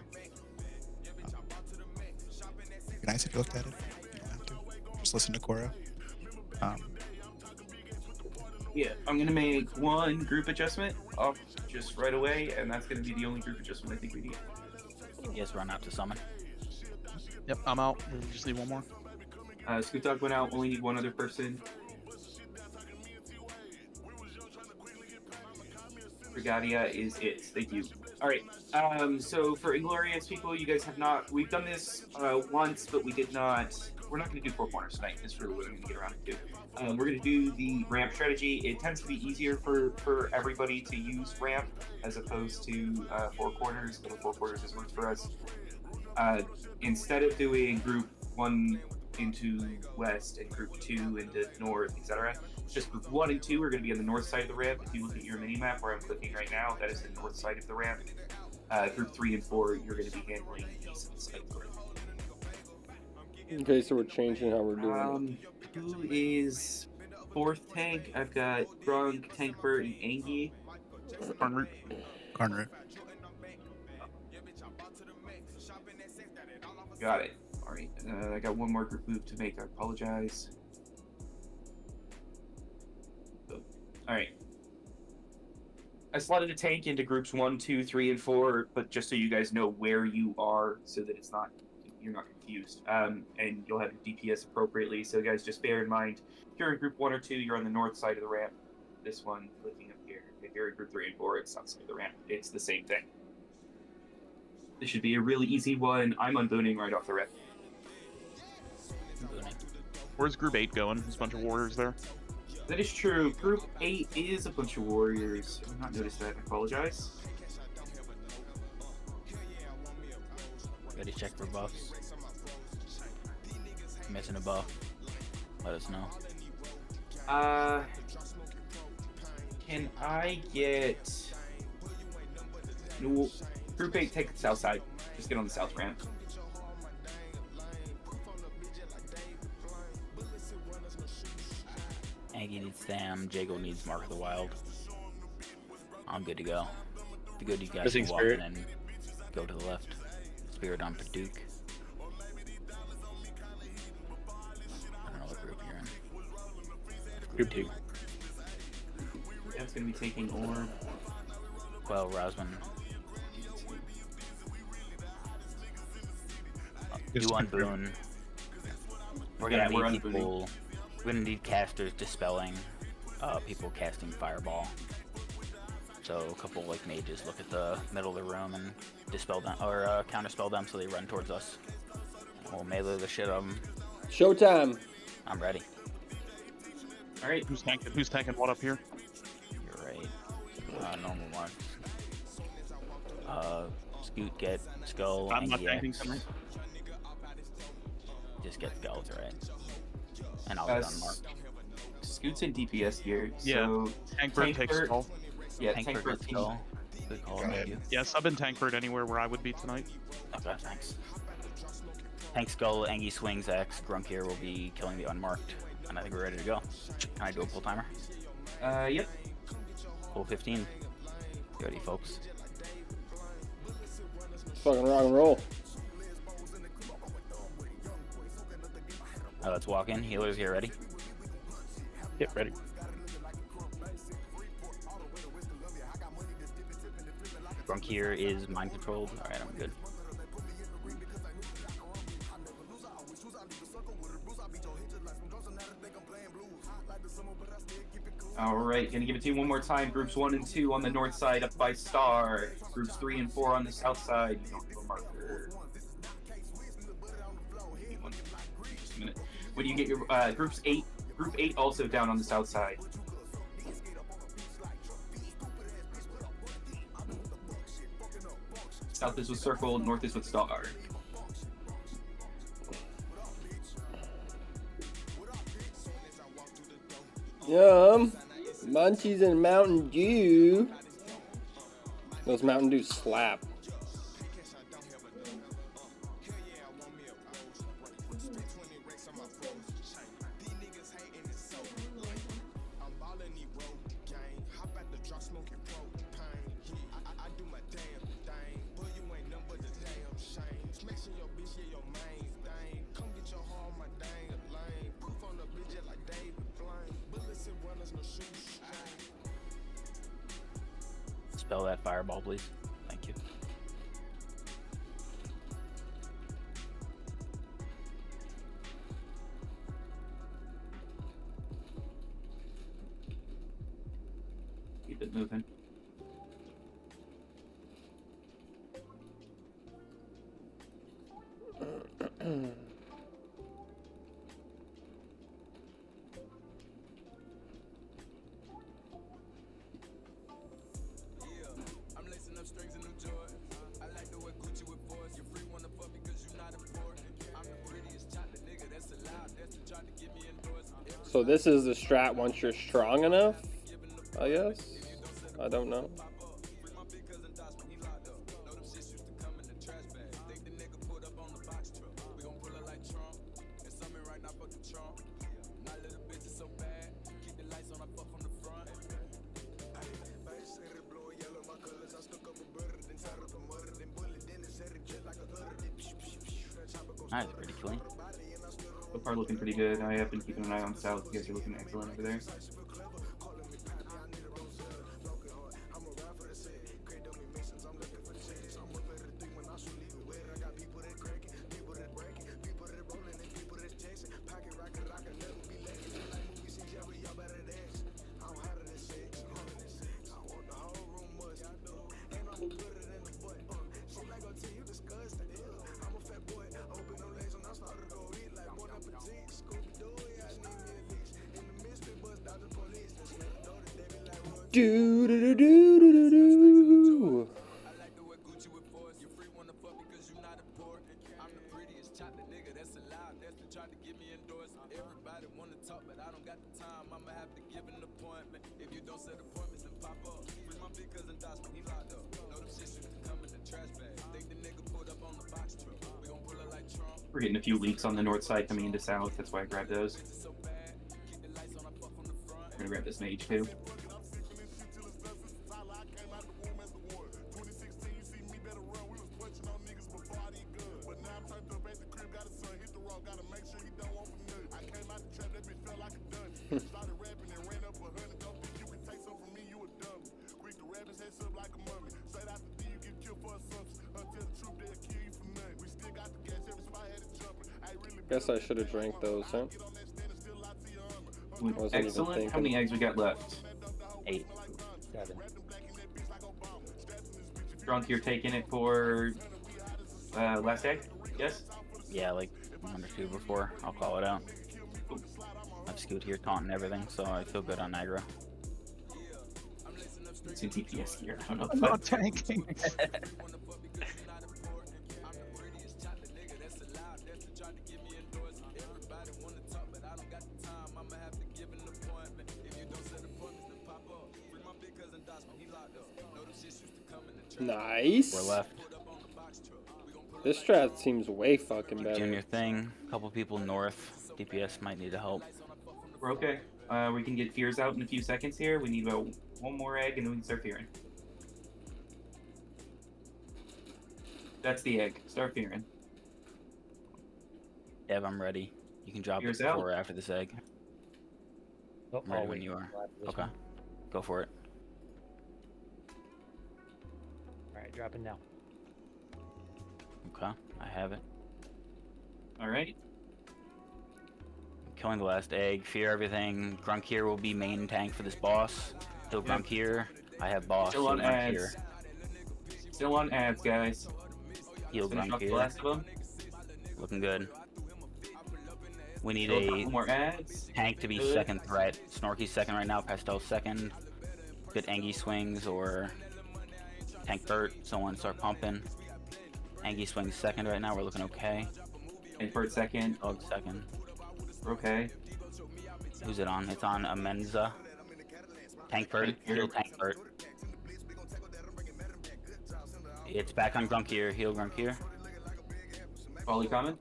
It'd be nice if you looked at it. You don't have to. Just listen to Cora. Yeah, I'm gonna make one group adjustment off just right away, and that's gonna be the only group adjustment I think we need. Yes, run out to summon. Yep, I'm out. We'll just need one more. Scoot Dog went out. Only need one other person. Regalia is it. Thank you. All right. So for Inglorious people, you guys have not. We've done this once, but we did not. We're not going to do four corners tonight. That's really what I'm going to get around to. We're going to do the ramp strategy. It tends to be easier for everybody to use ramp as opposed to four corners. But four corners has worked for us. Instead of doing group 1 into west and group 2 into north, etc., just group 1 and 2 are going to be on the north side of the ramp. If you look at your mini map where I'm clicking right now, that is the north side of the ramp. Group 3 and 4, you're going to be handling the east side of the ramp. Okay, so we're changing how we're doing it. Who is fourth tank? I've got Grunk, Tankbird, and Angie. Carnroot. Got it. All right. I got one more group move to make. I apologize. All right. I slotted a tank into groups 1, 2, 3, and 4, but just so you guys know where you are, so that you're not confused, and you'll have your DPS appropriately. So guys, just bear in mind, if you're in group 1 or 2, you're on the north side of the ramp. This one, looking up here. If you're in group 3 and 4, it's south side of the ramp. It's the same thing. This should be a really easy one. I'm unbooning right off the rip. Where's group 8 going? There's a bunch of warriors there. That is true. Group 8 is a bunch of warriors. I've not noticed that. I apologize. Ready to check for buffs. Missing a buff. Let us know. Can I get... No, Group 8, take the south side. Just get on the south ramp. Aggie needs Sam. Jago needs Mark of the Wild. I'm good to go. Be good, you guys Missing can walk Spirit. in and go to the left. Spirit on Paduke. I don't know what group you're in. Group 2. That's gonna be taking Orb. Well, Rosman. You on Boone. We're gonna we're need on people. We're gonna need casters dispelling. People casting Fireball. So a couple like mages look at the middle of the room and dispel them or counterspell them so they run towards us. And we'll melee the shit out of them. Showtime. I'm ready. All right. Who's tanking what up here? You're right. Normal one. Scoot, get Skull. I'm not NGX. tanking tonight. Just get Skulls, right? And I'll get on Mark. Scoot's in DPS here. Yeah. So Tankbird takes Skull. Yeah, Tankbird gets Skull. Good call, thank you. Yeah, sub in Tankbird anywhere where I would be tonight. Okay, thanks. Tank Skull, Angie swings X. Grunk here will be killing the unmarked. And I think we're ready to go. Can I do a pull timer? Yep. Pull 15. You ready, folks? Fucking rock and roll. Let's walk in. Healers here, ready? Get ready. Grunk here is mind controlled. Alright, I'm good. All right, gonna give it to you one more time. Groups 1 and 2 on the north side, up by Star. Groups 3 and 4 on the south side. You don't have a marker. Just a minute. When you get your groups 8, Group 8 also down on the south side. South is with Circle, north is with Star. Yum. Munchies and Mountain Dew. Those Mountain Dew slap. Spell that fireball, please. Thank you. Keep it moving. So this is the strat once you're strong enough, I guess. I don't know. That's pretty clean. So far looking pretty good. I have been keeping an eye on south. You guys are looking excellent over there. Do do do do do do do. tried to give me endorsement. Everybody wanna talk, but I don't got the time. I'ma have to give an appointment. If you don't set appointments, then pop up. Free my big cousin Dosman, he locked up. Know them shit used to come in the trash bag. Think the nigga put up on the box truck. We gon' pull it like Trump. We're getting a few leaks on the north side coming into south. That's why I grabbed those. We're gonna grab this mage too. Guess I should have drank those, huh? Wasn't even Excellent. thinking. How many eggs we got left? 8. 7. Drunk, you're taking it for last egg? Yes? Yeah, like 1 or 2 before. I'll call it out. I've Scoot here taunting everything, so I feel good on aggro. It's in DPS here. I don't know if I'm not tanking. Nice. We're left. This strat seems way fucking better. Doing your thing. Couple people north. DPS might need help. We're okay. We can get fears out in a few seconds here. We need about 1 more egg and then we can start fearing. That's the egg. Start fearing. Dev, I'm ready. You can drop Fears it out. before or after this egg. Oh, I'm ready I'll when wait you are. until after this Okay. one. Go for it. Alright, dropping now. Okay. I have it. Alright. Killing the last egg. Fear everything. Grunk here will be main tank for this boss. He'll Grunk here. I have boss. Still He'll on Grunk ads. here. Still on ads, guys. He'll Finish Grunk off the here. last of them. Looking good. We need Still a couple a more ads. tank to be Good. second threat. Snorky's second right now. Pastel's second. Good Angie swings or tank Burt. Someone start pumping. Angie swings second right now. We're looking okay. And for a second. Dog second. We're okay. Who's it on? It's on Amenza. Tank Burt. Heal tank Burt. It's back on Grunk here. Heal Grunk here. Volley coming.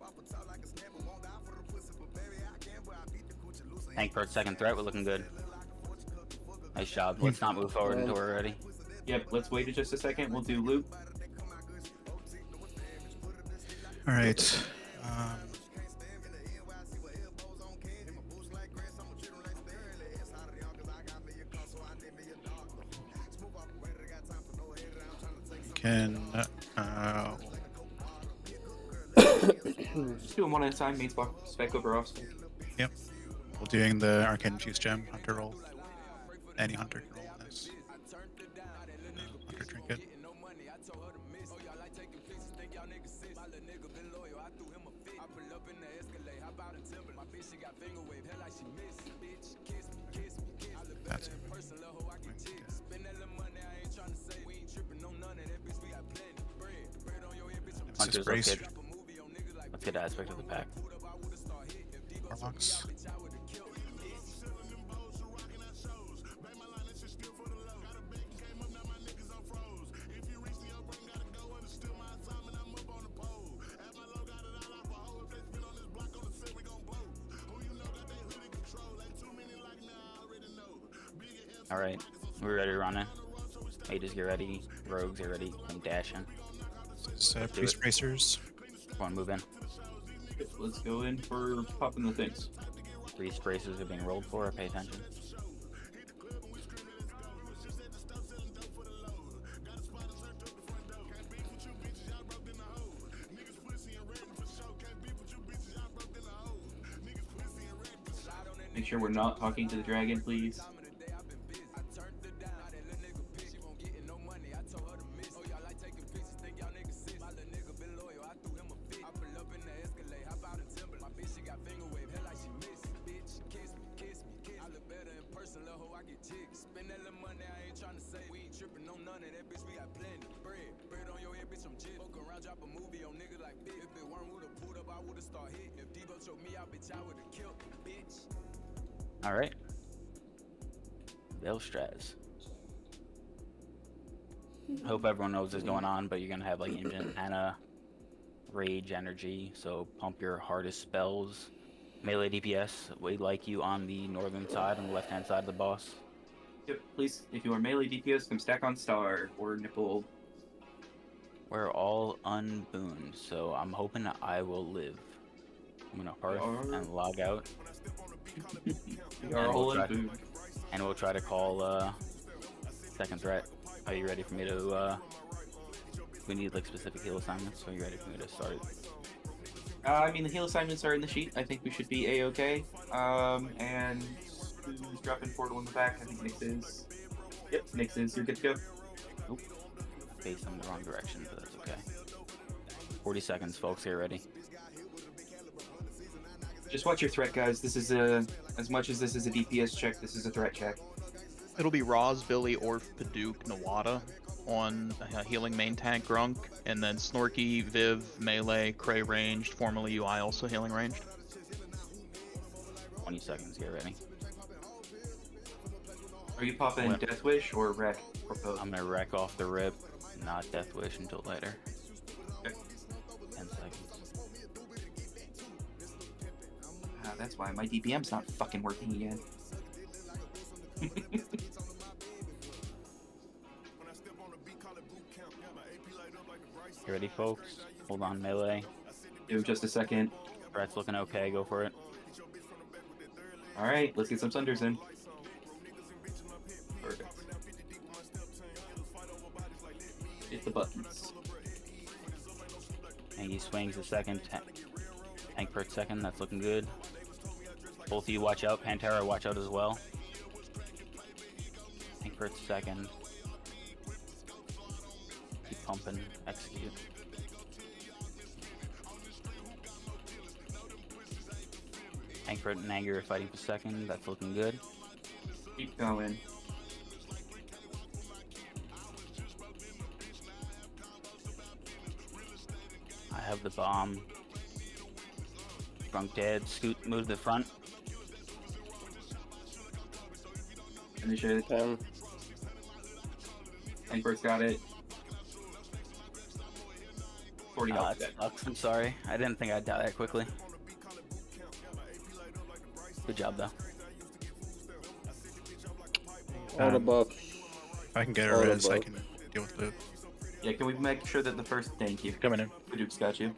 Tank Burt second threat. We're looking good. Nice job. Let's not move forward until we're ready. Yep, let's wait just a second. We'll do loop. All right. Can Just doing one at a time. Main spec over off. Yep. We're doing the Arcane Infused Gem Hunter roll. Any Hunter can roll this. Hunter trinket. That's it. Hunter's brace. located. Let's get aspect of the pack. Warlocks. Alright, we're ready to run in. Mages get ready, rogues get ready, and dash in. Priest bracers. Come on, move in. Let's go in for popping the things. Priest bracers are being rolled for, pay attention. Make sure we're not talking to the dragon, please. All right. Velstraz. Hope everyone knows what's going on, but you're gonna have like Ancient Mana, Rage, Energy. So pump your hardest spells. Melee DPS. We like you on the northern side, on the left-hand side of the boss. Yep, please, if you are melee DPS, come stack on Star or Nipple. We're all unbooned, so I'm hoping that I will live. I'm gonna hearth and log out. We are all unbooned. And we'll try to call second threat. Are you ready for me to we need like specific heal assignments, so are you ready for me to start? I mean, the heal assignments are in the sheet. I think we should be a-okay. And who's dropping portal in the back? I think Nyx is. Yep, Nyx is. You're good to go. Oop. Faced in the wrong direction, but that's okay. 40 seconds, folks. Get ready. Just watch your threat, guys. This is as much as this is a DPS check, this is a threat check. It'll be Roz, Billy, Orf, Paduk, Nawada on healing main tank Grunk, and then Snorky, Viv, Melee, Cray ranged, formerly UI also healing ranged. 20 seconds, get ready. Are you popping Death Wish or Wreck? Or both? I'm gonna wreck off the rip, not Death Wish until later. Okay. 10 seconds. That's why my DPM's not fucking working again. You ready, folks? Hold on, Melee. Give just a second. Threat's looking okay, go for it. Alright, let's get some Sunders in. Perfect. Hit the buttons. And he swings a second. Tank per second, that's looking good. Both of you watch out. Pantera, watch out as well. Tank per second. Keep pumping. Execute. Frankfurt and Anger are fighting for second. That's looking good. Keep going. I have the bomb. Drunk dead. Scoot, move to the front. Finish it. Frankfurt's got it. 40 health dead. Sucks. I'm sorry. I didn't think I'd die that quickly. Good job, though. All the buffs. If I can get a res, I can deal with Luke. Yeah, can we make sure that the first... Thank you. Coming in. Duke's got you.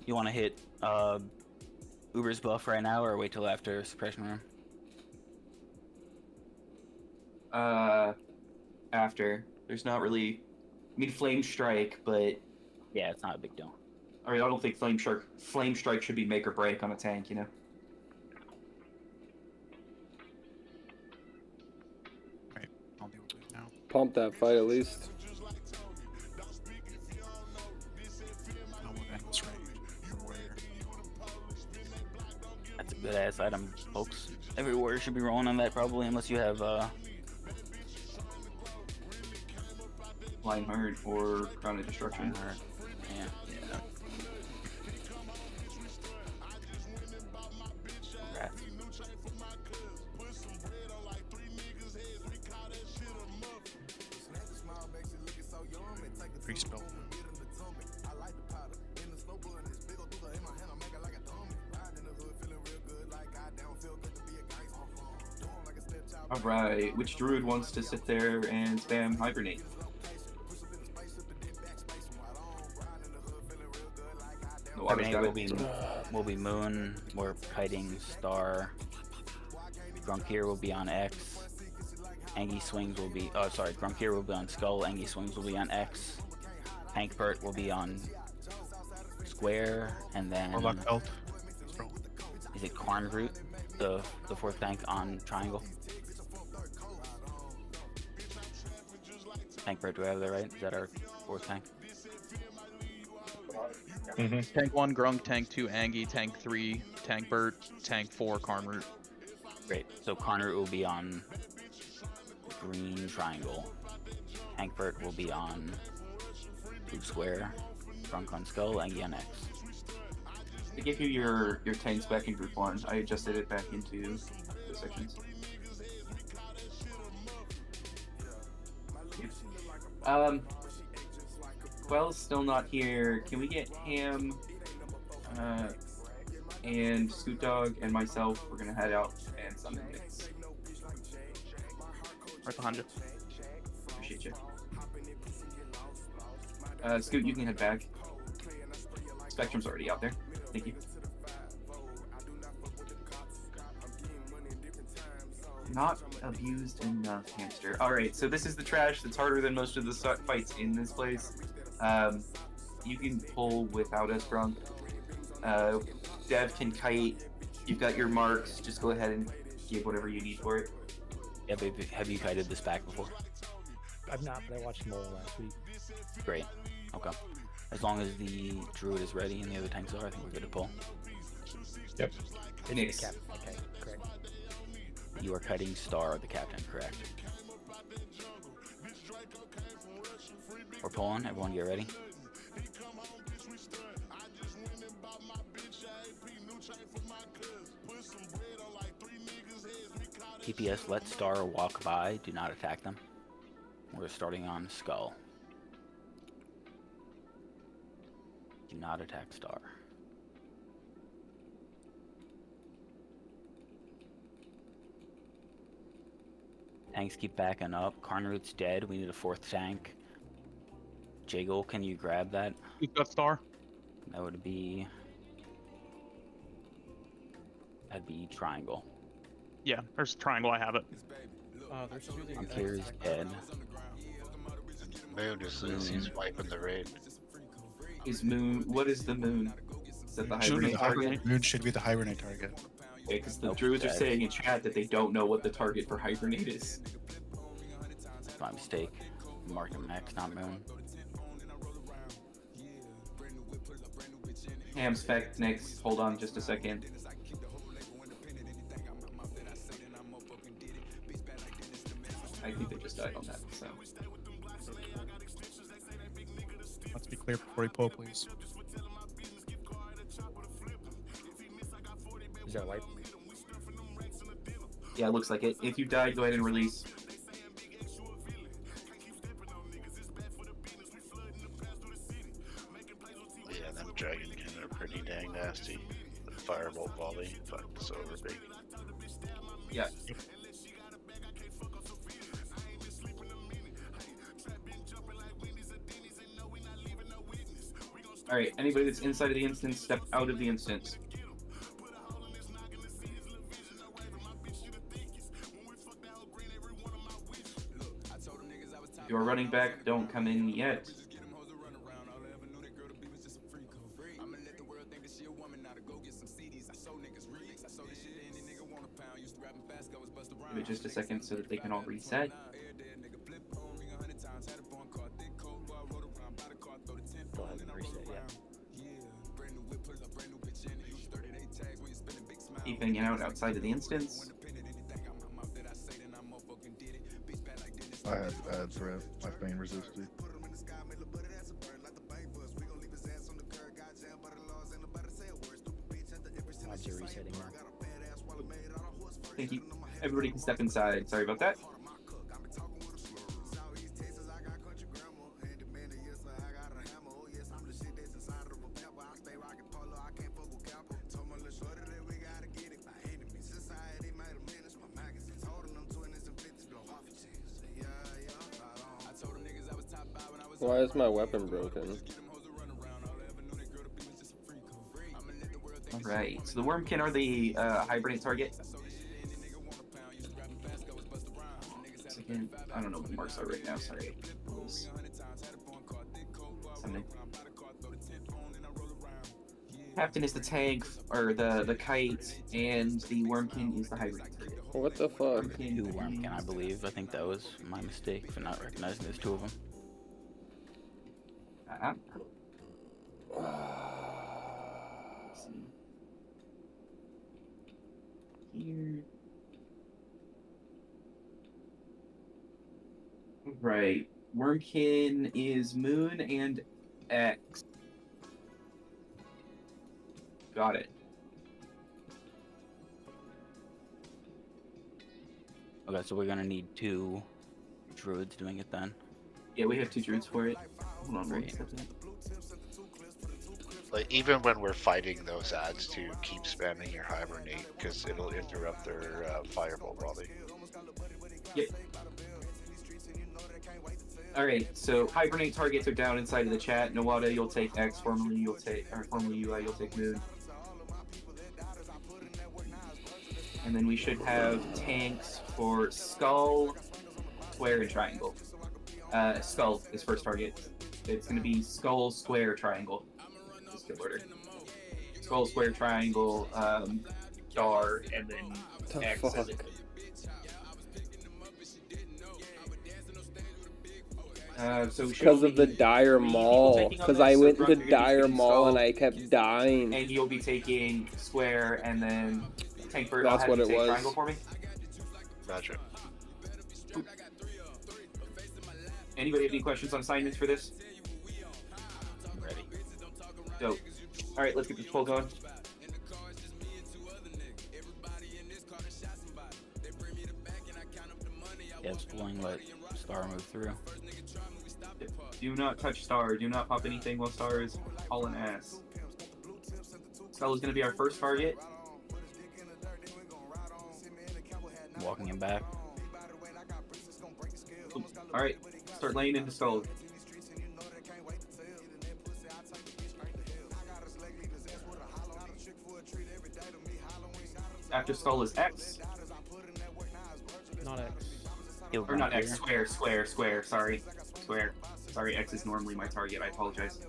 You want to hit Uber's buff right now, or wait till after Suppression Room? After. There's not really... I mean, Flame Strike, but... Yeah, it's not a big deal. I mean, I don't think Flame Strike should be make or break on a tank, you know? Alright, I'll deal with it now. Pump that fight at least. That's a good ass item, folks. Every warrior should be rolling on that probably, unless you have Lionheart or Crown of Destruction. Yeah. Congrats. Free spell. Alright, which druid wants to sit there and spam Hibernate? Hibernate will be Moon, or Kiting, Star. Grunkir will be on X. Angie Swings will be... Oh, sorry. Grunkir will be on Skull. Angie Swings will be on X. Hankbert will be on Square. And then... Warlock Belt. Is it Qarnroot, the fourth tank on Triangle? Hankbert, do I have that right? Is that our fourth tank? Tank 1, Grunk, Tank 2, Angie, Tank 3, Tank Bert, Tank 4, Karnroot. Great. So Connor will be on green triangle. Hankbert will be on blue square. Grunk on skull. Angie on X. I gave you your tanks back in group 1. I adjusted it back into the sections. Quell's still not here. Can we get Ham and Scoot Dog and myself? We're gonna head out and summon Mix. Right behind you. Appreciate you. Scoot, you can head back. Spectrum's already out there. Thank you. Not abused enough, hamster. Alright, so this is the trash that's harder than most of the fights in this place. You can pull without us, Grunk. Dev can kite. You've got your marks. Just go ahead and give whatever you need for it. Yeah, baby. Have you kited this back before? I've not, but I watched Mole last week. Great. Okay. As long as the druid is ready and the other tanks are, I think we're good to pull. Yep. Nix. Okay, correct. You are kiting Star, the captain, correct? We're pulling. Everyone get ready. TPS, let Star walk by. Do not attack them. We're starting on Skull. Do not attack Star. Tanks keep backing up. Karnroot's dead. We need a 4th tank. Jaggle, can you grab that? You've got Star. That would be... That'd be Triangle. Yeah, there's Triangle. I have it. There's 2 there. Unclear's dead. Moon is he's wiping the raid. Is Moon? What is the Moon? Is that the Should be hibernate the target? hibernate. Moon should be the hibernate target. Okay, because the Nope, druids are dead. saying in chat that they don't know what the target for hibernate is. My mistake. Marking Max, not Moon. Ham spec next. Hold on just a second. I think they just died on that, so. Let's be clear before we pull, please. Is that wipe? Yeah, it looks like it. If you died, go ahead and release. Yeah, them dragon kin are pretty dang nasty. The firebolt volley, fuck, so over big. Yeah. Alright, anybody that's inside of the instance, step out of the instance. If you are running back, don't come in yet. Give it just a second so that they can all reset. Go ahead and reset, yeah. Keep hanging out outside of the instance. I had threat. My pain resisted. Watch you resetting now. Thank you. Everybody can step inside. Sorry about that. Why is my weapon broken? Alright, so the Wormkin are the hibernate target. Second, I don't know what the marks are right now, sorry. Something. Captain is the tank, or the kite, and the Wormkin is the hibernate target. What the fuck? Two Wormkin, I believe. I think that was my mistake for not recognizing there's 2 of them. Here. Right. Wormkin is Moon and X. Got it. Okay, so we're gonna need 2 druids doing it then. Yeah, we have 2 druids for it. Hold on, one second. Like even when we're fighting those ads, to keep spamming your hibernate because it'll interrupt their fireball volley. Yep. Alright, so hibernate targets are down inside of the chat. Nawada, you'll take X. Formerly you'll take UI, you'll take Moon. And then we should have tanks for Skull, Square, and Triangle. Skull is first target. It's going to be Skull, Square, Triangle. Skill order. Skull, Square, Triangle, Dar, and then X. Fuck. So because of the dire mall. Because I went into dire mall and I kept dying. And you'll be taking Square and then Tank Bird. That's what it was. Triangle for me. Gotcha. Anybody have any questions on assignments for this? I'm ready. Dope. All right, let's get this poll going. Yeah, it's pulling, let Star move through. Do not touch Star. Do not pop anything while Star is hauling ass. Skull is going to be our first target. Walking him back. All right, start laying into Skull. After Skull is X. Not X. Or not X, Square. Sorry. Square. Sorry, X is normally my target. I apologize.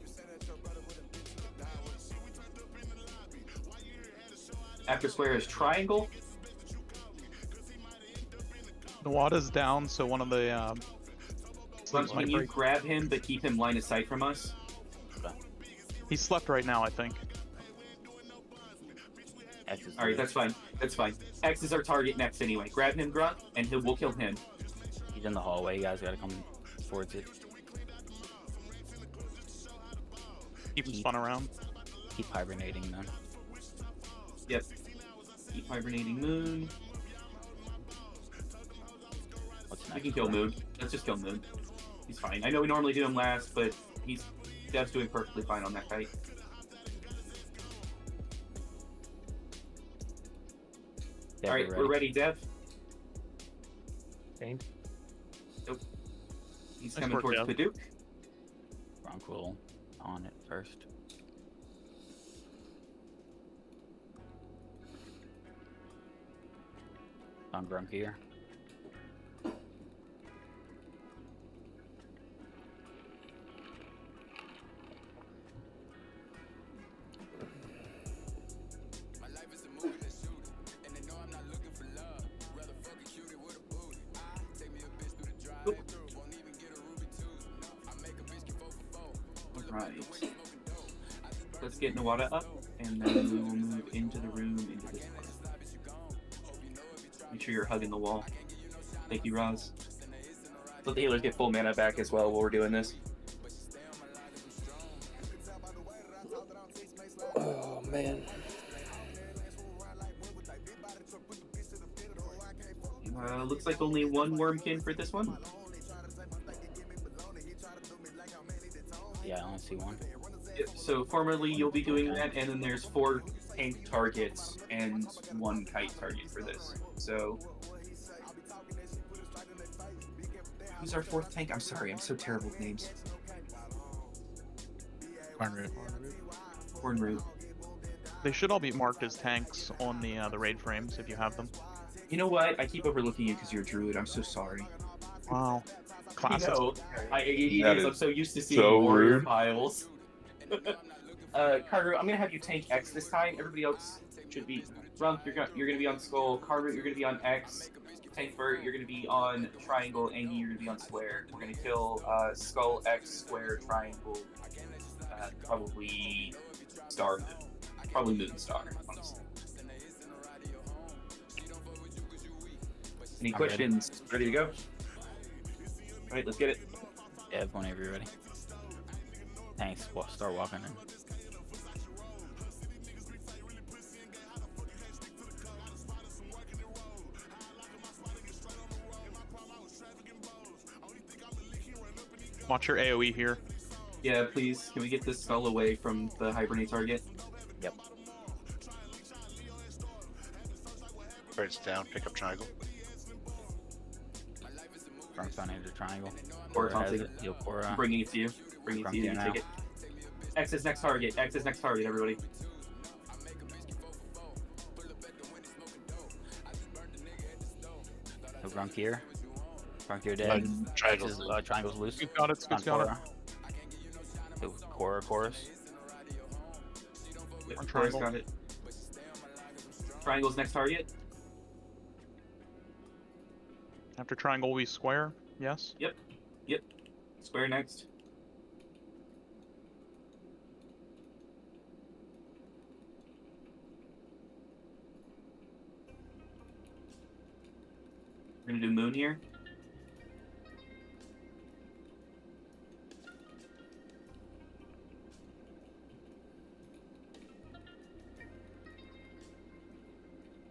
After Square is Triangle. Nawada's down, so one of the Can you grab him but keep him line of sight from us? He's slept right now, I think. Alright, that's fine. That's fine. X is our target next anyway. Grab him, Grunt, and we'll kill him. He's in the hallway, you guys gotta come towards it. Keep him spun around. Keep hibernating then. Yep. Keep hibernating Moon. What's We next? can kill Moon. Let's just kill Moon. He's fine. I know we normally do him last, but Dev's doing perfectly fine on that fight. Dev, Alright, we're ready, Dev. Same. Nope. He's Nice coming work, towards Dev. Paduk. Bronquill on it first. On Grump here. Right. Let's get Nawada up, and then we will move into the room, into this one. Make sure you're hugging the wall. Thank you, Roz. Let the healers get full mana back as well while we're doing this. Oh, man. Looks like only one Wormkin for this one. Yeah, I only see one. Yep, so formerly you'll be doing that, and then there's 4 tank targets and 1 kite target for this. So, who's our 4th tank? I'm sorry, I'm so terrible with names. Cornroot. They should all be marked as tanks on the raid frames if you have them. You know what? I keep overlooking you because you're a druid. I'm so sorry. Wow. Classic. You know, That I'm is so used to seeing so warrior rude. piles. Carter, I'm gonna have you tank X this time. Everybody else should be. Rump, you're gonna be on Skull. Carter, you're gonna be on X. Tank Bert, you're gonna be on Triangle. Angie, you're gonna be on Square. We're gonna kill Skull, X, Square, Triangle, probably Star, probably Moonstar, honestly. Any I'm questions? Ready to go? All right, let's get it. Yeah, whenever you're ready. Thanks. Well, start walking in. Watch your AoE here. Yeah, please. Can we get this spell away from the hibernate target? Yep. Birds down, pick up triangle. Front front into triangle. Or Cora has take it. Heal Cora. I'm bringing it to you. Bringing it to you. You take it. X is next target. X is next target, everybody. So Grunk here. Grunk here dead. Triangle's Triangle's loose. You got it. On Got it. Cora. Chorus. Yep, Cora's triangle. got it. Triangle's next target. After triangle, we square. Yes. Yep. Yep. Square next. We're gonna do moon here.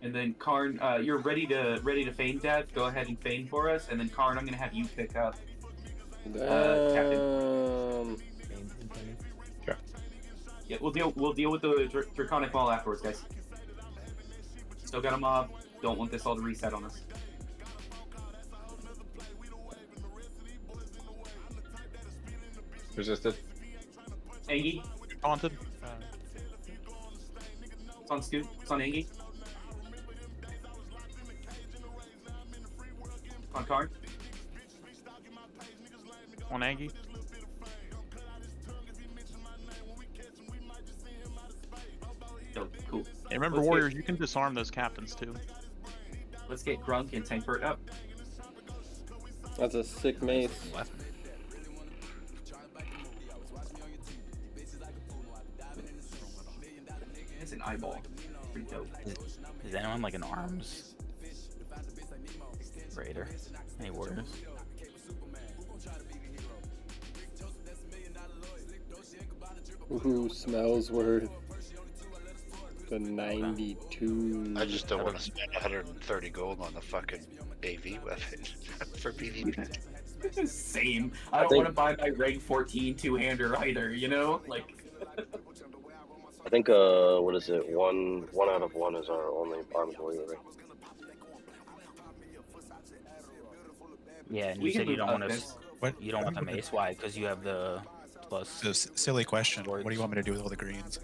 And then Karn, you're ready to feign, Dad. Go ahead and feign for us. And then Karn, I'm gonna have you pick up Captain. Okay. Yeah, we'll deal with the Draconic Ball afterwards, guys. Still got a mob. Don't want this all to reset on us. Resisted. Angie. Haunted. It's on Scoot. It's on Angie. On Karn. On Angie. Oh, cool. Hey, remember, Let's warriors, you can disarm those captains too. Let's get Grunk and Tankbert up. That's a sick mace. It's an eyeball. Pretty dope. Is anyone like an arms raider? Any warriors? Who smells worth the 92? I just don't want to spend 130 gold on the fucking AV weapon for PvP. Same. I don't want to buy my rank 14 two-hander either, you know? Like. I think what is it? One out of one is our only armed warrior. Right? Yeah, and We you can said you move don't up want to. this. What? You don't want the mace. Why? Because you have the plus. So silly question. What do you want me to do with all the greens?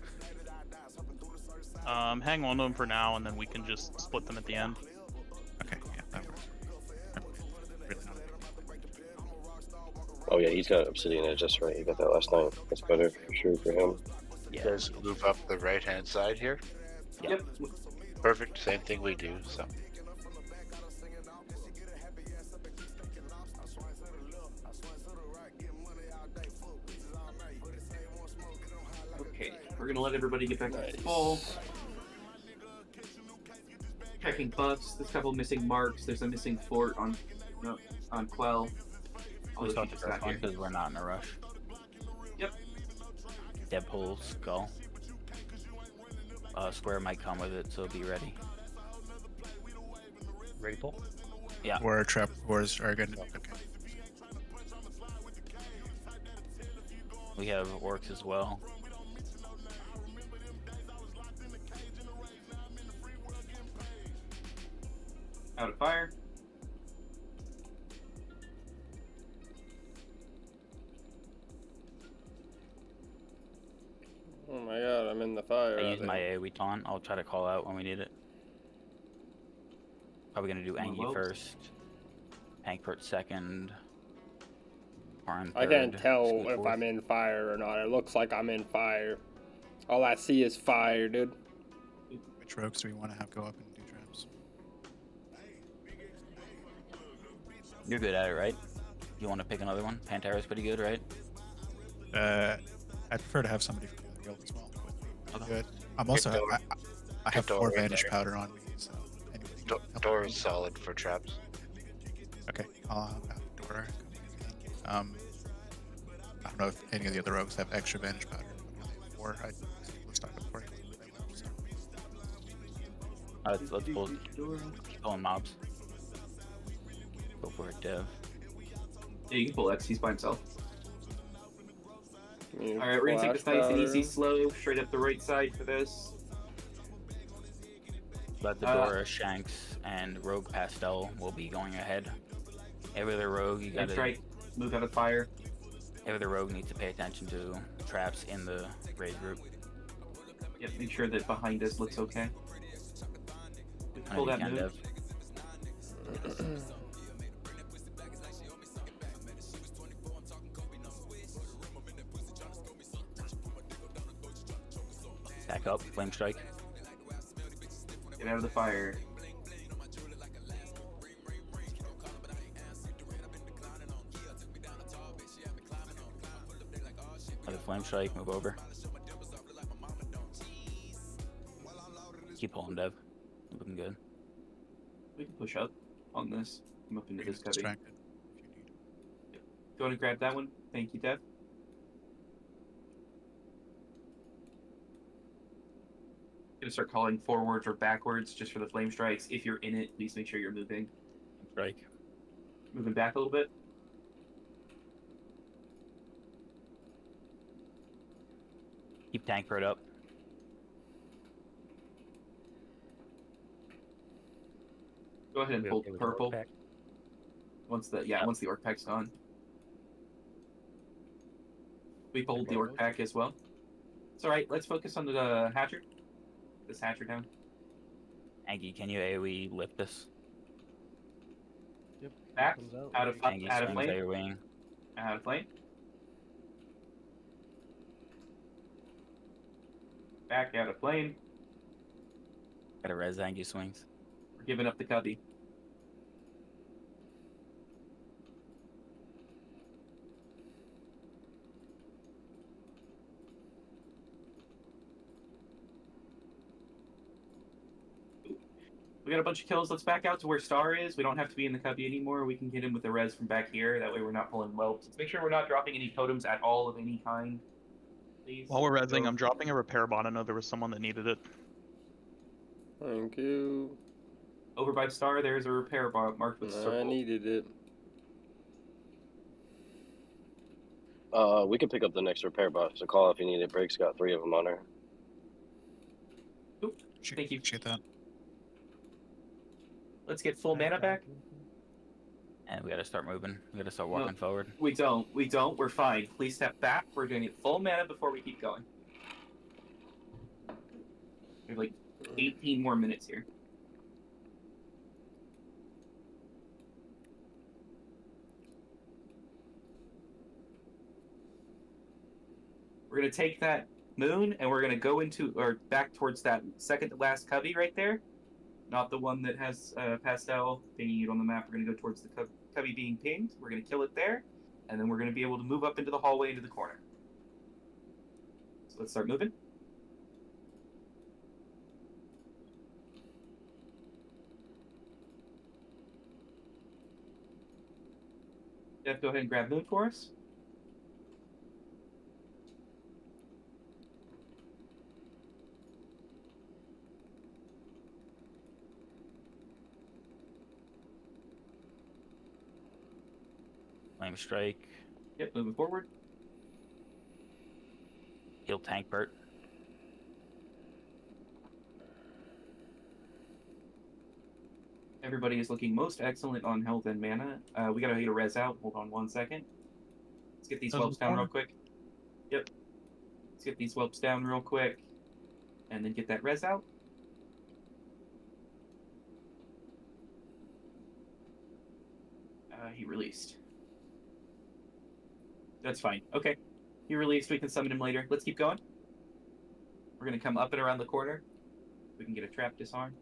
Hang on to them for now, and then we can just split them at the end. Okay, yeah, that works. Oh yeah, he's got Obsidian Edge. That's right. He got that last night. That's better for sure for him. You guys move up the right hand side here. Yep. Perfect. Same thing we do. So. Okay, we're gonna let everybody get back to full. Checking buffs. There's a couple missing marks. There's a missing fort on Quell. We'll start the first one because we're not in a rush. Yep. Deadpool skull. Square might come with it, so be ready. Ready, pull? Yeah. Or trap wars are good. Okay. We have orcs as well. Out of fire. Oh my god, I'm in the fire. I use my AoE taunt. I'll try to call out when we need it. Probably gonna do Angie first. Tankbert second. Karn I can't third, tell Scoot if fourth. I'm in fire or not. It looks like I'm in fire. All I see is fire, dude. Which rogues do we want to have go up and do traps? You're good at it, right? You want to pick another one? Pantera's pretty good, right? I'd prefer to have somebody from the other guild as well. But Okay. good. I'm also Door. I have Door 4 right vanish there. powder on me, so anyway. Door is solid for traps. Okay, I'll have Dora. I don't know if any of the other rogues have extra vanish powder. Or I was talking before they left. So. Let's pull pulling mobs. Go for it, Dev. Yeah, you can pull X. He's by himself. Yeah, All right, we're gonna take this nice and easy, powder. slow, straight up the right side for this. But the Dora, Shanks, and Rogue Pastel will be going ahead. Every other rogue, you gotta try move out of fire. Every other rogue needs to pay attention to traps in the raid group. Yep, make sure that behind us looks okay. Pull that move. Back up, flame strike. Get out of the fire. Another flame strike, move over. Keep pulling, Dev. Looking good. We can push up on this. Come up into this cubby. Yep. Distracted. Do you want to grab that one? Thank you, Dev. Gonna start calling forwards or backwards just for the flame strikes. If you're in it, please make sure you're moving. Strike. Moving back a little bit. Keep tank bird up. Go ahead and pull purple. Once the orc pack's gone. We pulled the orc pack as well. It's alright, let's focus on the hatcher. This hatcher down. Angie, can you AoE lift this? Yep. Back. Out of Angie swings flame. AoE. Out of flame. Back out of flame. Got a res Angie swings. We're giving up the cubby. We got a bunch of kills. Let's back out to where Star is. We don't have to be in the cubby anymore. We can get him with the res from back here. That way we're not pulling whelps. Let's make sure we're not dropping any totems at all of any kind. Please. While we're resing, I'm dropping a repair bot. I know there was someone that needed it. Thank you. Over by Star, there's a repair bot marked with a circle. I needed it. We can pick up the next repair bot. So call if you need it. Break's got 3 of them on her. Oop. Thank you. Appreciate that. Let's get full mana back. And we gotta start moving. We gotta start walking forward. We don't. We're fine. Please step back. We're gonna get full mana before we keep going. We have like 18 more minutes here. We're gonna take that moon and we're gonna go into or back towards that second to last cubby right there. Not the one that has pastel pinging it on the map. We're going to go towards the cubby being pinged. We're going to kill it there. And then we're going to be able to move up into the hallway into the corner. So let's start moving. Jeff, go ahead and grab moon for us. Flame strike. Yep, moving forward. Heal tank Bert. Everybody is looking most excellent on health and mana. We gotta get a res out. Hold on 1 second. Let's get these whelps down real quick. Yep. Let's get these whelps down real quick. And then get that res out. He released. That's fine. Okay. He released. We can summon him later. Let's keep going. We're going to come up and around the corner. We can get a trap disarm.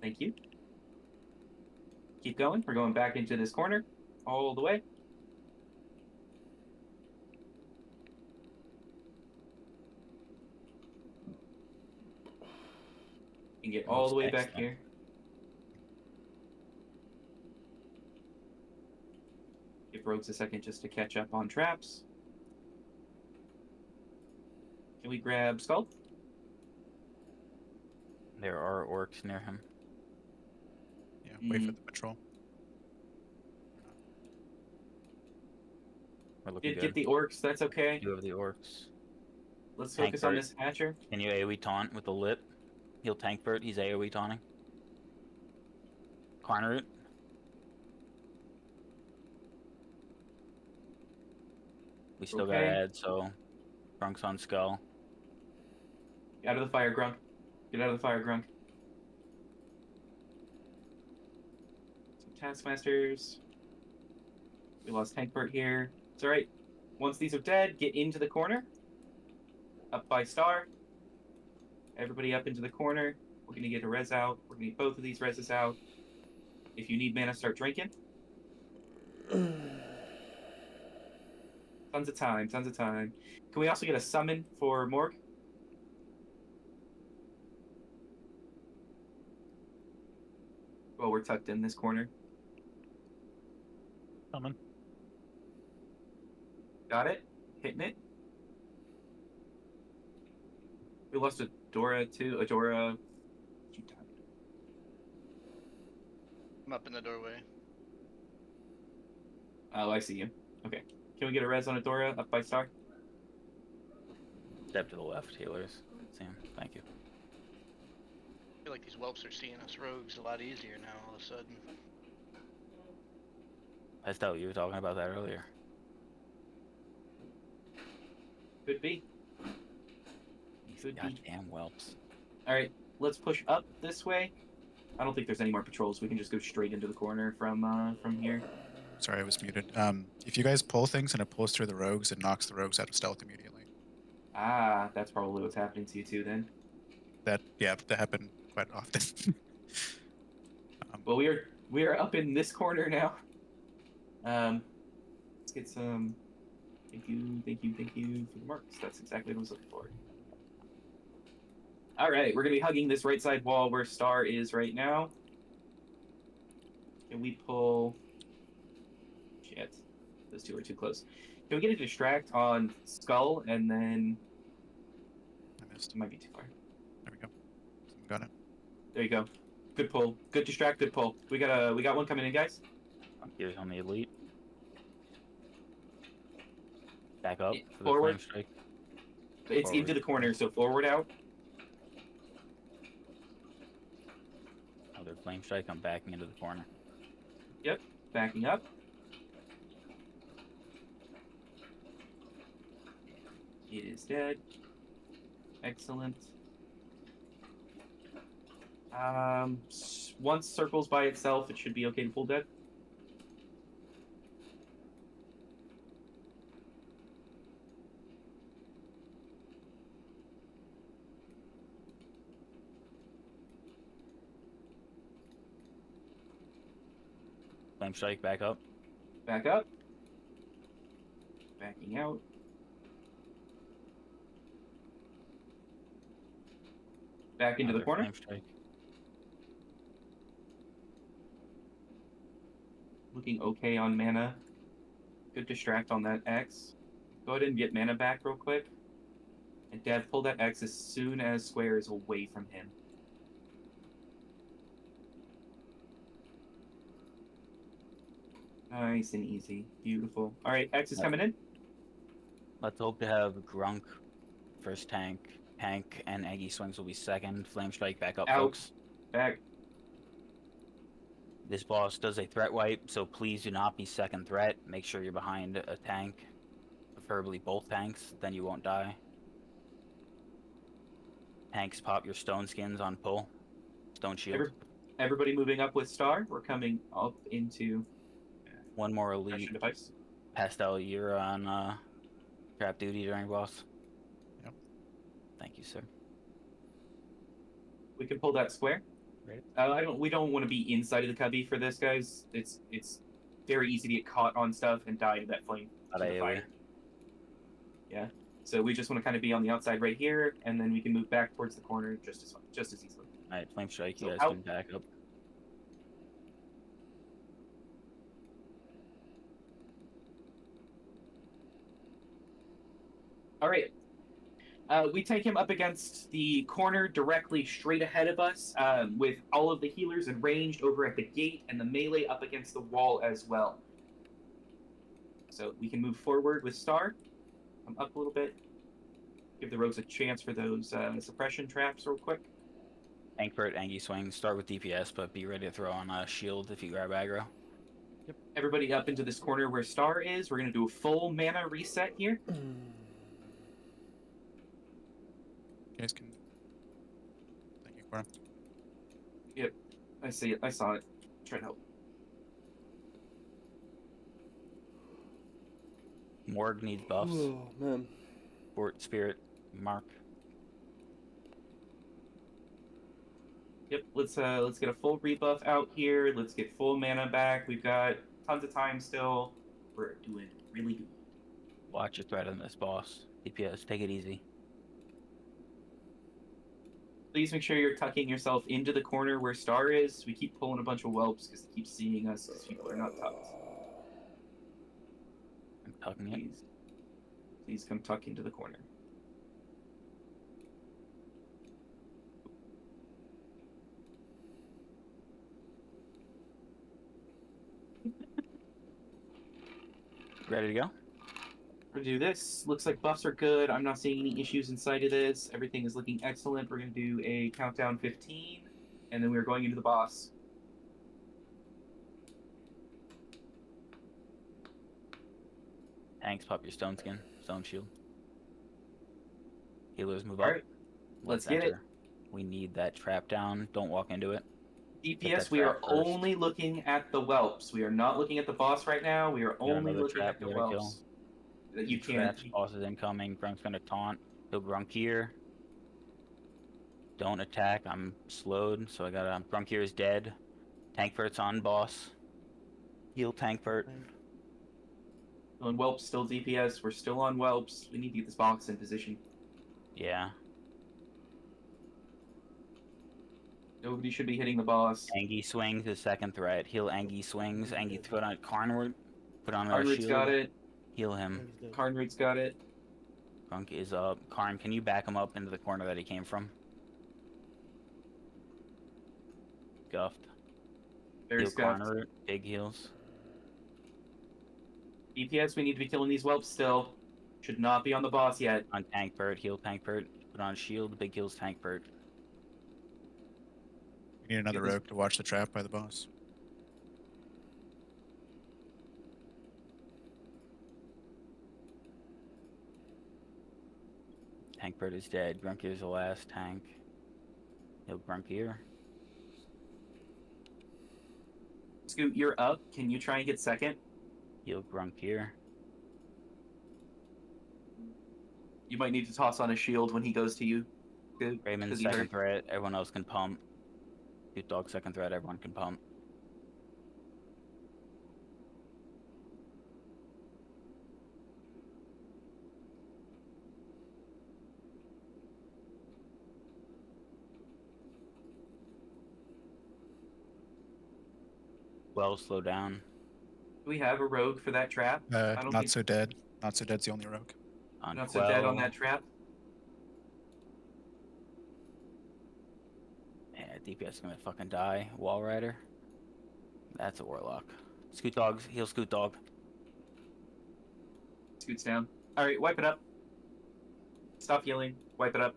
Thank you. Keep going. We're going back into this corner. all the way. And get all the way back here. Give rogues a second just to catch up on traps. Can we grab Skull? There are orcs near him. Yeah, wait for the patrol. We're looking Did good. get the orcs, that's okay. You have the orcs. Let's Tank focus on Bert. this Hatcher. Can you AoE taunt with the lip? He'll tank Bert, he's AoE taunting. Corner it. We still gotta Okay. add, so Grunk's on Skull. Get out of the fire, Grunk. Get out of the fire, Grunk. Some Taskmasters. We lost Tank Bert here. It's alright. Once these are dead, get into the corner. Up by Star. Everybody up into the corner. We're gonna get a res out. We're gonna get both of these reses out. If you need mana, start drinking. Tons of time, tons of time. Can we also get a summon for Morg? Well, we're tucked in this corner. Coming. Got it. Hitting it. We lost Adora too. Adora. I'm up in the doorway. Oh, I see you. Okay. Can we get a res on Adora up by Star? Step to the left, healers. See him. Thank you. I feel like these whelps are seeing us rogues a lot easier now all of a sudden. Pastel, you were talking about that earlier. Could be. Could be. Goddamn whelps. Alright, let's push up this way. I don't think there's any more patrols. We can just go straight into the corner from here. Sorry, I was muted. If you guys pull things and it pulls through the rogues, it knocks the rogues out of stealth immediately. Ah, that's probably what's happening to you too then. That happened quite often. Well, we are up in this corner now. Let's get some. Thank you for the marks. That's exactly what I was looking for. All right, we're gonna be hugging this right side wall where Star is right now. Can we pull? Shit, those two are too close. Can we get a distract on Skull and then? I missed. It might be too far. There we go. Got it. There you go. Good pull. Good distract. Good pull. We got one coming in, guys. Here's on the elite. Back up for the Forward. flame strike. It's Forward. into the corner, so forward out. Another flame strike. I'm backing into the corner. Yep, backing up. It is dead. Excellent. Once circles by itself, it should be okay to pull dead. Flame strike. Back up. Back up. Backing out. Back into the Another corner. flame strike. Looking okay on mana. Good distract on that X. Go ahead and get mana back real quick. And Dev, pull that X as soon as Square is away from him. Nice and easy. Beautiful. Alright, X is coming in. Let's hope to have Grunk first tank. Tank and Aggie Swings will be second. Flame strike. Back up, Out. folks. Back. This boss does a threat wipe, so please do not be second threat. Make sure you're behind a tank, preferably both tanks, then you won't die. Tanks pop your stone skins on pull. Stone shield. Everybody moving up with Star. We're coming up into One more elite. pressure device. Pastel, you're on trap duty during boss. Yep. Thank you, sir. We can pull that square. Right. We don't want to be inside of the cubby for this, guys. It's very easy to get caught on stuff and die to that flame, to the AoE. fire. Yeah. So we just want to kind of be on the outside right here, and then we can move back towards the corner just as easily. Alright, flame strike, you So guys out. can back up. All right. We take him up against the corner directly straight ahead of us, with all of the healers arranged over at the gate and the melee up against the wall as well. So we can move forward with Star. Come up a little bit. Give the rogues a chance for those suppression traps real quick. Tankbert, Angie swing. Start with DPS, but be ready to throw on a shield if you grab aggro. Yep. Everybody up into this corner where Star is. We're going to do a full mana reset here. You guys can. Thank you, Cora. Yep. I see it. I saw it. Try to help. Morg needs buffs. Oh, man. Fort Spirit, Mark. Yep, let's get a full rebuff out here. Let's get full mana back. We've got tons of time still. We're doing really good. Watch your threat on this boss. DPS, take it easy. Please make sure you're tucking yourself into the corner where Star is. We keep pulling a bunch of whelps because they keep seeing us because people are not tucked. I'm tucking it. Please come tuck into the corner. Ready to go? We're gonna do this. Looks like buffs are good. I'm not seeing any issues inside of this. Everything is looking excellent. We're gonna do a countdown 15, and then we're going into the boss. Tanks, pop your stone skin, stone shield. Healers move up. Alright, let's get it. We need that trap down. Don't walk into it. DPS, we are only looking at the whelps. We are not looking at the boss right now. We are only looking at the whelps. You can't. Boss is incoming. Grunk's gonna taunt. He'll Grunk here. Don't attack. I'm slowed, so I gotta. Grunk here is dead. Tankvert's on boss. Heal Tankvert. On whelps, still DPS. We're still on whelps. We need to get this box in position. Yeah. Nobody should be hitting the boss. Angie swings his second threat. Heal Angie swings. Angie throw on Carnwood. Put on a Carnwood's shield. got it. Heal him. Carnwood's got it. Grunk is up. Karn, can you back him up into the corner that he came from? Guffed. There's Heal Guffed. Carnroot. Big heals. DPS, we need to be killing these whelps still. Should not be on the boss yet. On Tankbird. Heal Tankbird. Put on shield. Big heals Tankbird. We need another rogue to watch the trap by the boss. Tankbird is dead. Grunk is the last tank. Heal Grunk here. Scoot, you're up. Can you try and get second? Heal Grunk here. You might need to toss on a shield when he goes to you. Good. Raymond's second threat. Everyone else can pump. Shoot Dog second threat. Everyone can pump. Well, slow down. Do we have a rogue for that trap? I don't Not think... so dead. Not so dead's the only rogue. On Not so dead on that trap. Yeah, DPS is gonna fucking die. Wall Rider. That's a warlock. Scoot dogs. Heal Scoot dog. Scoots down. Alright, wipe it up. Stop healing. Wipe it up.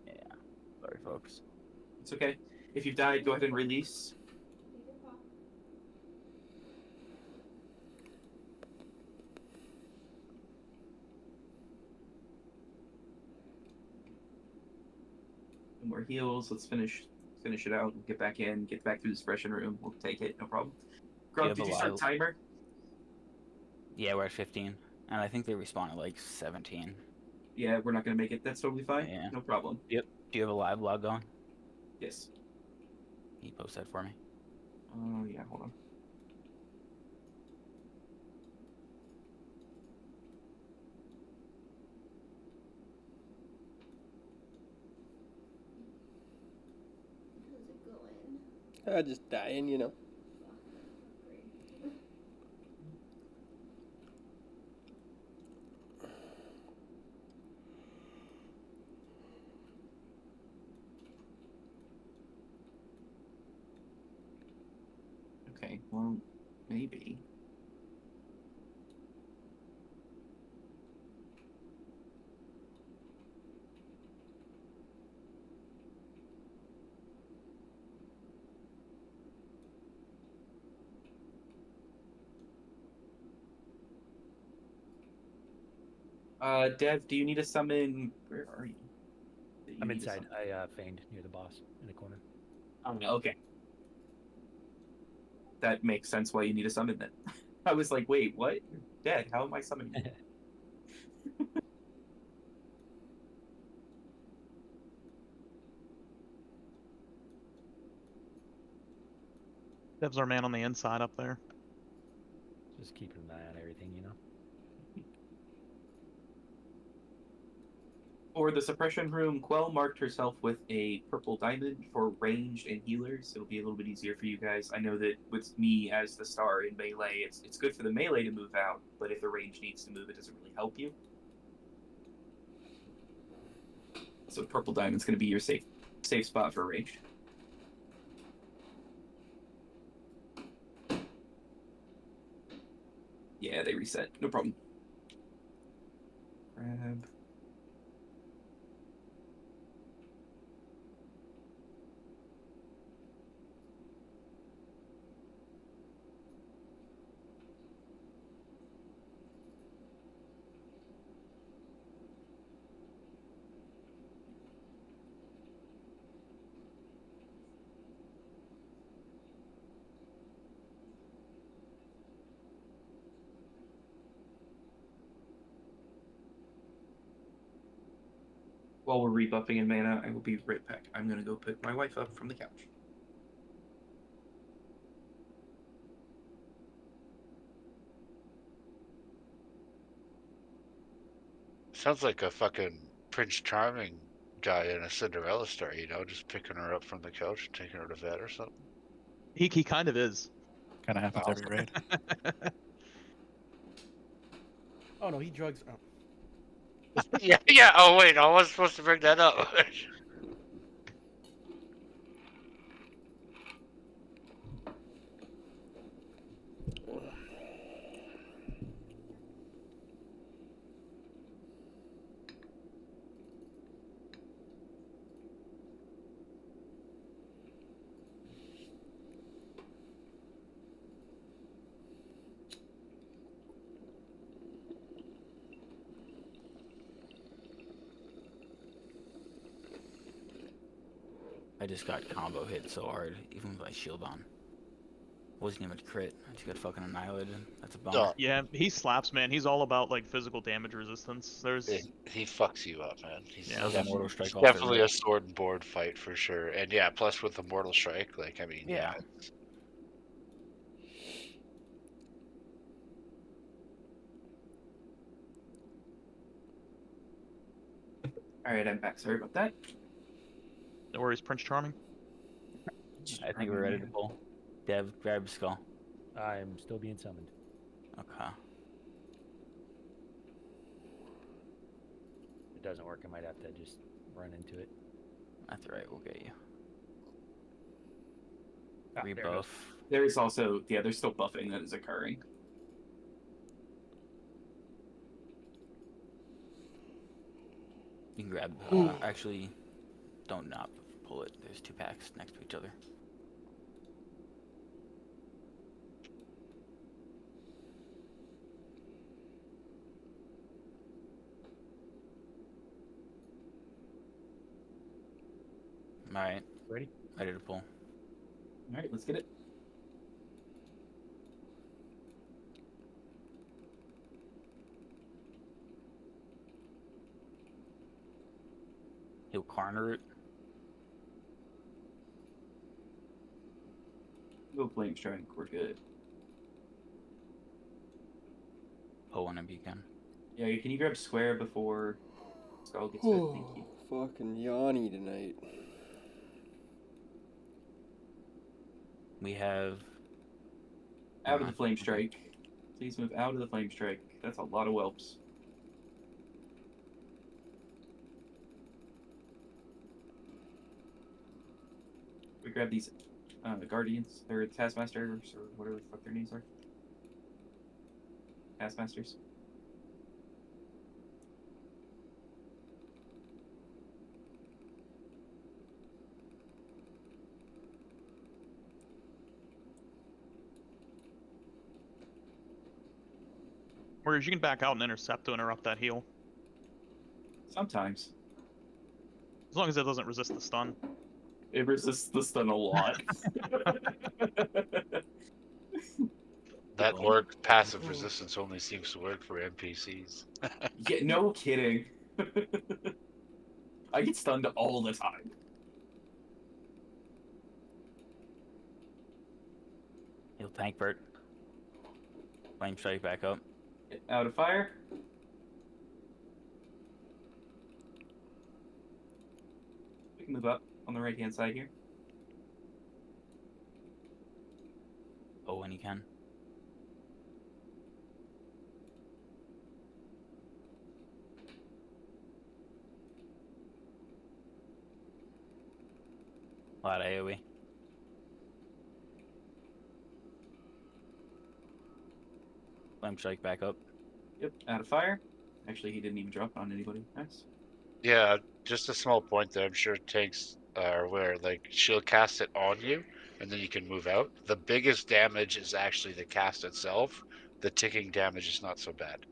Yeah. Sorry, folks. It's okay. If you've died, go ahead and release. No more heals. Let's finish it out. We'll get back in. Get back through the suppression room. We'll take it. No problem. Grunk, did you start timer? Yeah, we're at 15. And I think they respawn at like 17. Yeah, we're not going to make it. That's totally fine. Yeah. No problem. Yep. Do you have a live log going? Yes. Can you post that for me? Oh, yeah, hold on. Just dying, you know. Okay, well, maybe. Dev, do you need to summon? Where are you? I'm inside. I feigned near the boss in the corner. Oh, okay. That makes sense why you need to summon then. I was like, wait, what? You're dead. How am I summoning you? Dev's our man on the inside up there. Just keeping an eye on everything, you know. For the suppression room, Quell marked herself with a purple diamond for ranged and healers. It'll be a little bit easier for you guys. I know that with me as the star in melee, it's good for the melee to move out, but if the range needs to move, it doesn't really help you. So purple diamond's going to be your safe spot for range. Yeah, they reset. No problem. Grab. While we're rebuffing in mana, I will be right back. I'm going to go pick my wife up from the couch. Sounds like a fucking Prince Charming guy in a Cinderella story, you know, just picking her up from the couch and taking her to bed or something. He kind of is. Kind of happens every raid. Oh no, he drugs. Oh. yeah. Oh wait, I was supposed to bring that up. I just got combo hit so hard, even with my shield on. Wasn't even a crit. I just got fucking annihilated. That's a bummer. Yeah, he slaps, man. He's all about like physical damage resistance. He fucks you up, man. He's Yeah. it's definitely a sword and board fight for sure. And yeah, plus with the Mortal Strike, like I mean, yeah. Alright, I'm back. Sorry about that. No worries, Prince Charming. I think we're ready to pull. Dev, grab skull. I'm still being summoned. Okay. If it doesn't work, I might have to just run into it. That's alright, we'll get you. Rebuff. There is also, there's still buffing that is occurring. You can grab, actually, don't not pull it. There's 2 packs next to each other. Alright. Ready? Ready to pull. Alright, let's get it. He'll corner it. Go flame strike, we're good. Pull one if you can. Yeah, can you grab square before Skull gets hit? Thank you. Fucking Yanni tonight. We have. Out of the flame strike. Please move out of the flame strike. That's a lot of whelps. We grab these guardians, or taskmasters, or whatever the fuck their names are. Taskmasters. Whereas you can back out and intercept to interrupt that heal. Sometimes. As long as it doesn't resist the stun. It resists the stun a lot. That orc passive resistance only seems to work for NPCs. Yeah, no kidding. I get stunned all the time. He'll tank Bert. Flame strike back up. Get out of fire. We can move up on the right hand side here. Oh, when you can. A lot of AoE. Flame strike back up. Yep, out of fire. Actually, he didn't even drop on anybody. Nice. Yeah, just a small point there. I'm sure tanks are aware. Like, she'll cast it on you, and then you can move out. The biggest damage is actually the cast itself. The ticking damage is not so bad.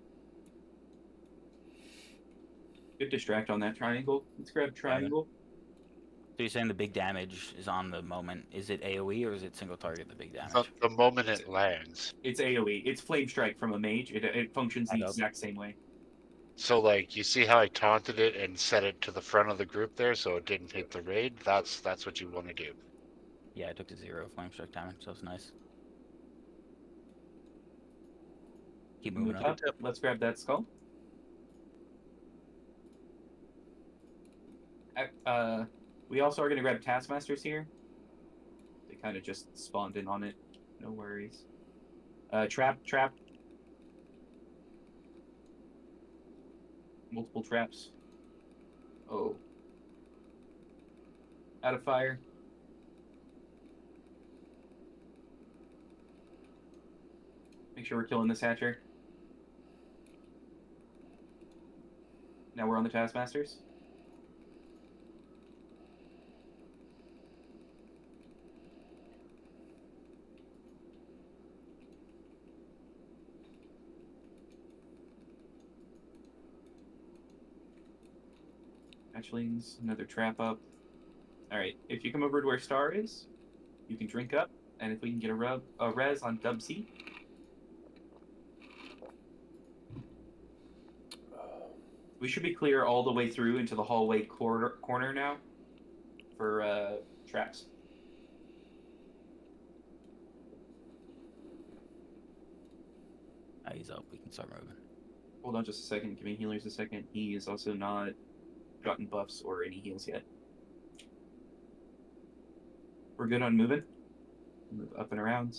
Good distract on that triangle. Let's grab triangle. So you're saying the big damage is on the moment. Is it AoE or is it single target, the big damage? The moment it lands. It's AoE. It's flame strike from a mage. It functions the exact same way. So, like, you see how I taunted it and set it to the front of the group there so it didn't hit the raid? That's what you want to do. Yeah, I took to 0 flame strike damage, so it's nice. Keep moving up. Let's grab that skull. We also are going to grab taskmasters here. They kind of just spawned in on it. No worries. Trap. Multiple traps. Oh. Out of fire. Make sure we're killing this hatcher. Now we're on the taskmasters. Hatchlings, another trap up. Alright, if you come over to where Star is, you can drink up, and if we can get a res on Dub C. We should be clear all the way through into the hallway corner now for traps. He's up. We can start moving. Hold on just a second. Give me healers a second. He is also not gotten buffs or any heals yet. We're good on moving. Move up and around.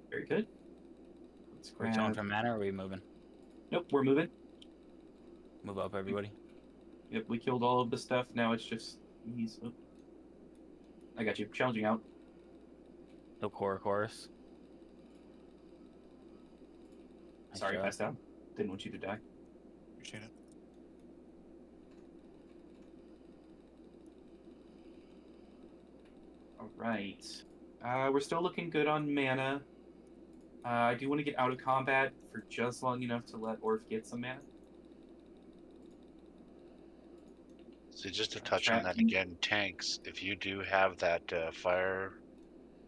Very good. Let's We're chilling for mana, or are we moving? Nope, we're moving. Move up, everybody. Yep, we killed all of the stuff. Now it's just he's. Oh. I got you. Challenging out. No chorus. Sorry, passed out. Didn't want you to die. Appreciate it. All right. We're still looking good on mana. I do want to get out of combat for just long enough to let Orf get some mana. So just to touch on that again, tanks, if you do have that fire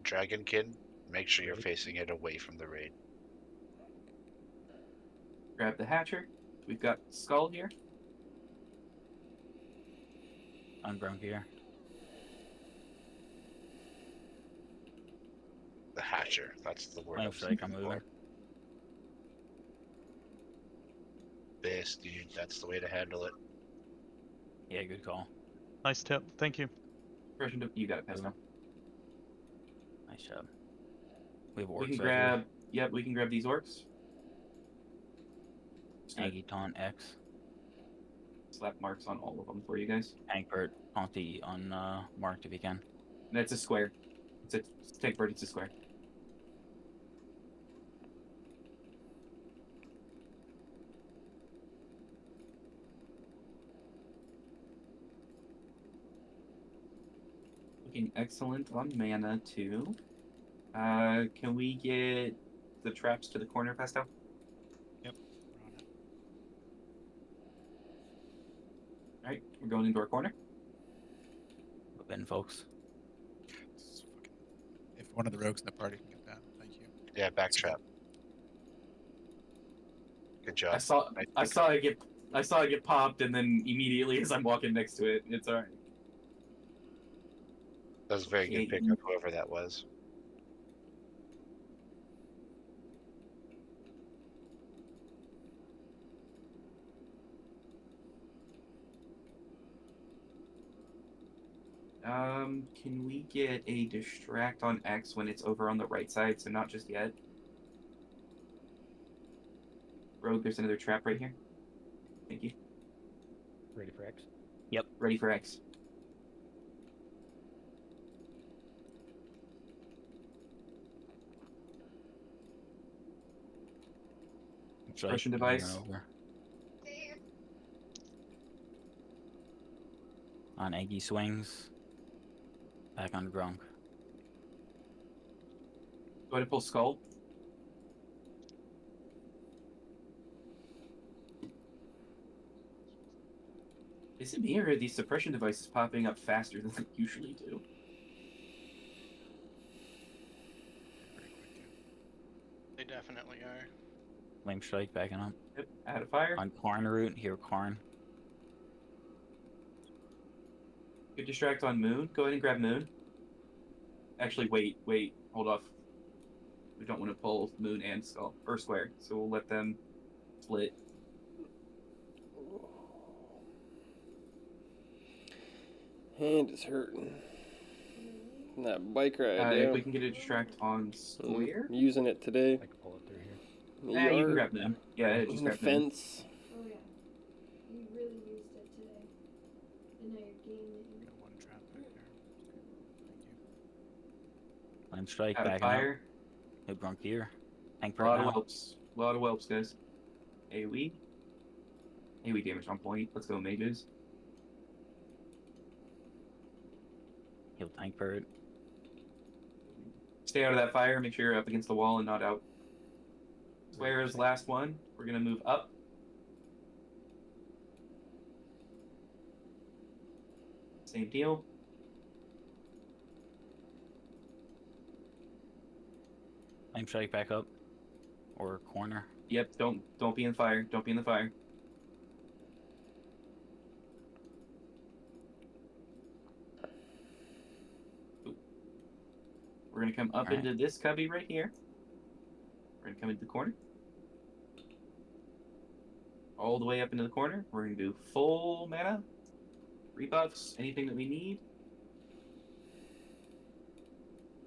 dragonkin, make sure you're facing it away from the raid. Grab the hatcher. We've got Skull here. Ungrown gear. posture. That's the word I was Strike, I'm looking moving. for. This, dude, that's the way to handle it. Yeah, good call. Nice tip. Thank you. You got it, Pesto. Nice job. We have orcs We can out grab. here. Yep, we can grab these orcs. Aggie taunt X. Slap marks on all of them for you guys. Tankbird, taunt the unmarked if you can. That's a square. It's a take bird. It's a square. Looking excellent on mana too. Can we get the traps to the corner, Pesto? Yep. All right, we're going into our corner. Move in, folks. If one of the rogues in the party can get that, thank you. Yeah, backtrap. Good job. I saw it get popped, and then immediately as I'm walking next to it, it's all right. That was a very good pick of whoever that was. Can we get a distract on X when it's over on the right side, so not just yet? Rogue, there's another trap right here. Thank you. Ready for X? Yep. Ready for X. Suppression device. On Aggie swings. Back on Grunk. Go ahead and pull Skull. Is it me, or are these suppression devices popping up faster than they usually do? They definitely are. Flame strike backing up. Yep, add a fire. On Karn route, here Karn. Good distract on Moon. Go ahead and grab Moon. Actually, wait, hold off. We don't want to pull Moon and Skull or Square, so we'll let them split. Hand is hurting. That bike ride. If we can get a distract on Square. I'm using it today. I can pull it through here. Yeah, you can grab Moon. Yeah, just the grab Moon. fence. Oh yeah. You really used it today. And now you're gaming. Got one trap back there. Flame strike Add a backing fire. up. Hit Grunk here. Tank A lot now. of whelps. A lot of whelps, guys. AoE. AoE damage on point. Let's go, mages. Heal tank bird. Stay out of that fire. Make sure you're up against the wall and not out. Square is the last one. We're gonna move up. Same deal. Flame strike back up. Or corner. Yep. Don't be in fire. Don't be in the fire. We're gonna come up into this cubby right here. We're gonna come into the corner. All the way up into the corner. We're gonna do full mana, rebuffs, anything that we need.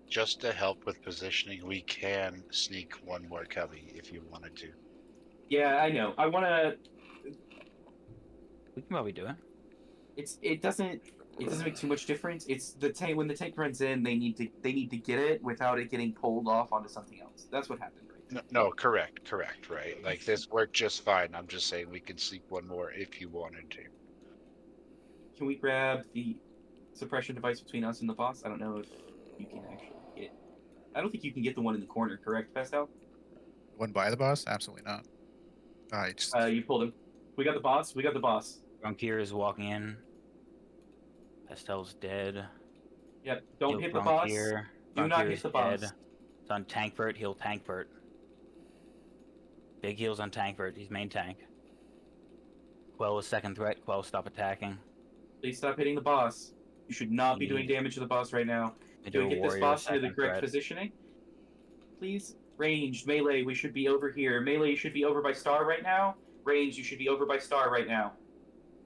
Just to help with positioning, we can sneak one more cubby if you wanted to. Yeah, I know. I wanna. We can probably do it. It doesn't make too much difference. It's the tank when the tank runs in, they need to get it without it getting pulled off onto something else. That's what happened, right? No, correct, right. Like this worked just fine. I'm just saying we can sneak one more if you wanted to. Can we grab the suppression device between us and the boss? I don't know if you can actually get. I don't think you can get the one in the corner, correct, Pastel? The one by the boss? Absolutely not. I just. You pulled him. We got the boss. We got the boss. Grunk here is walking in. Pastel's dead. Yep. Don't Heal hit the Grunk boss. here. Do Grunk not here hit is the boss. dead. It's on Tankbert. Heal Tankbert. Big heals on Tankbert. He's main tank. Quell is second threat. Quell, stop attacking. Please stop hitting the boss. You should not be doing damage to the boss right now. We Do do we a get this warrior boss into the second correct threat. positioning? please. Ranged, melee, we should be over here. Melee, you should be over by star right now. Ranged, you should be over by star right now.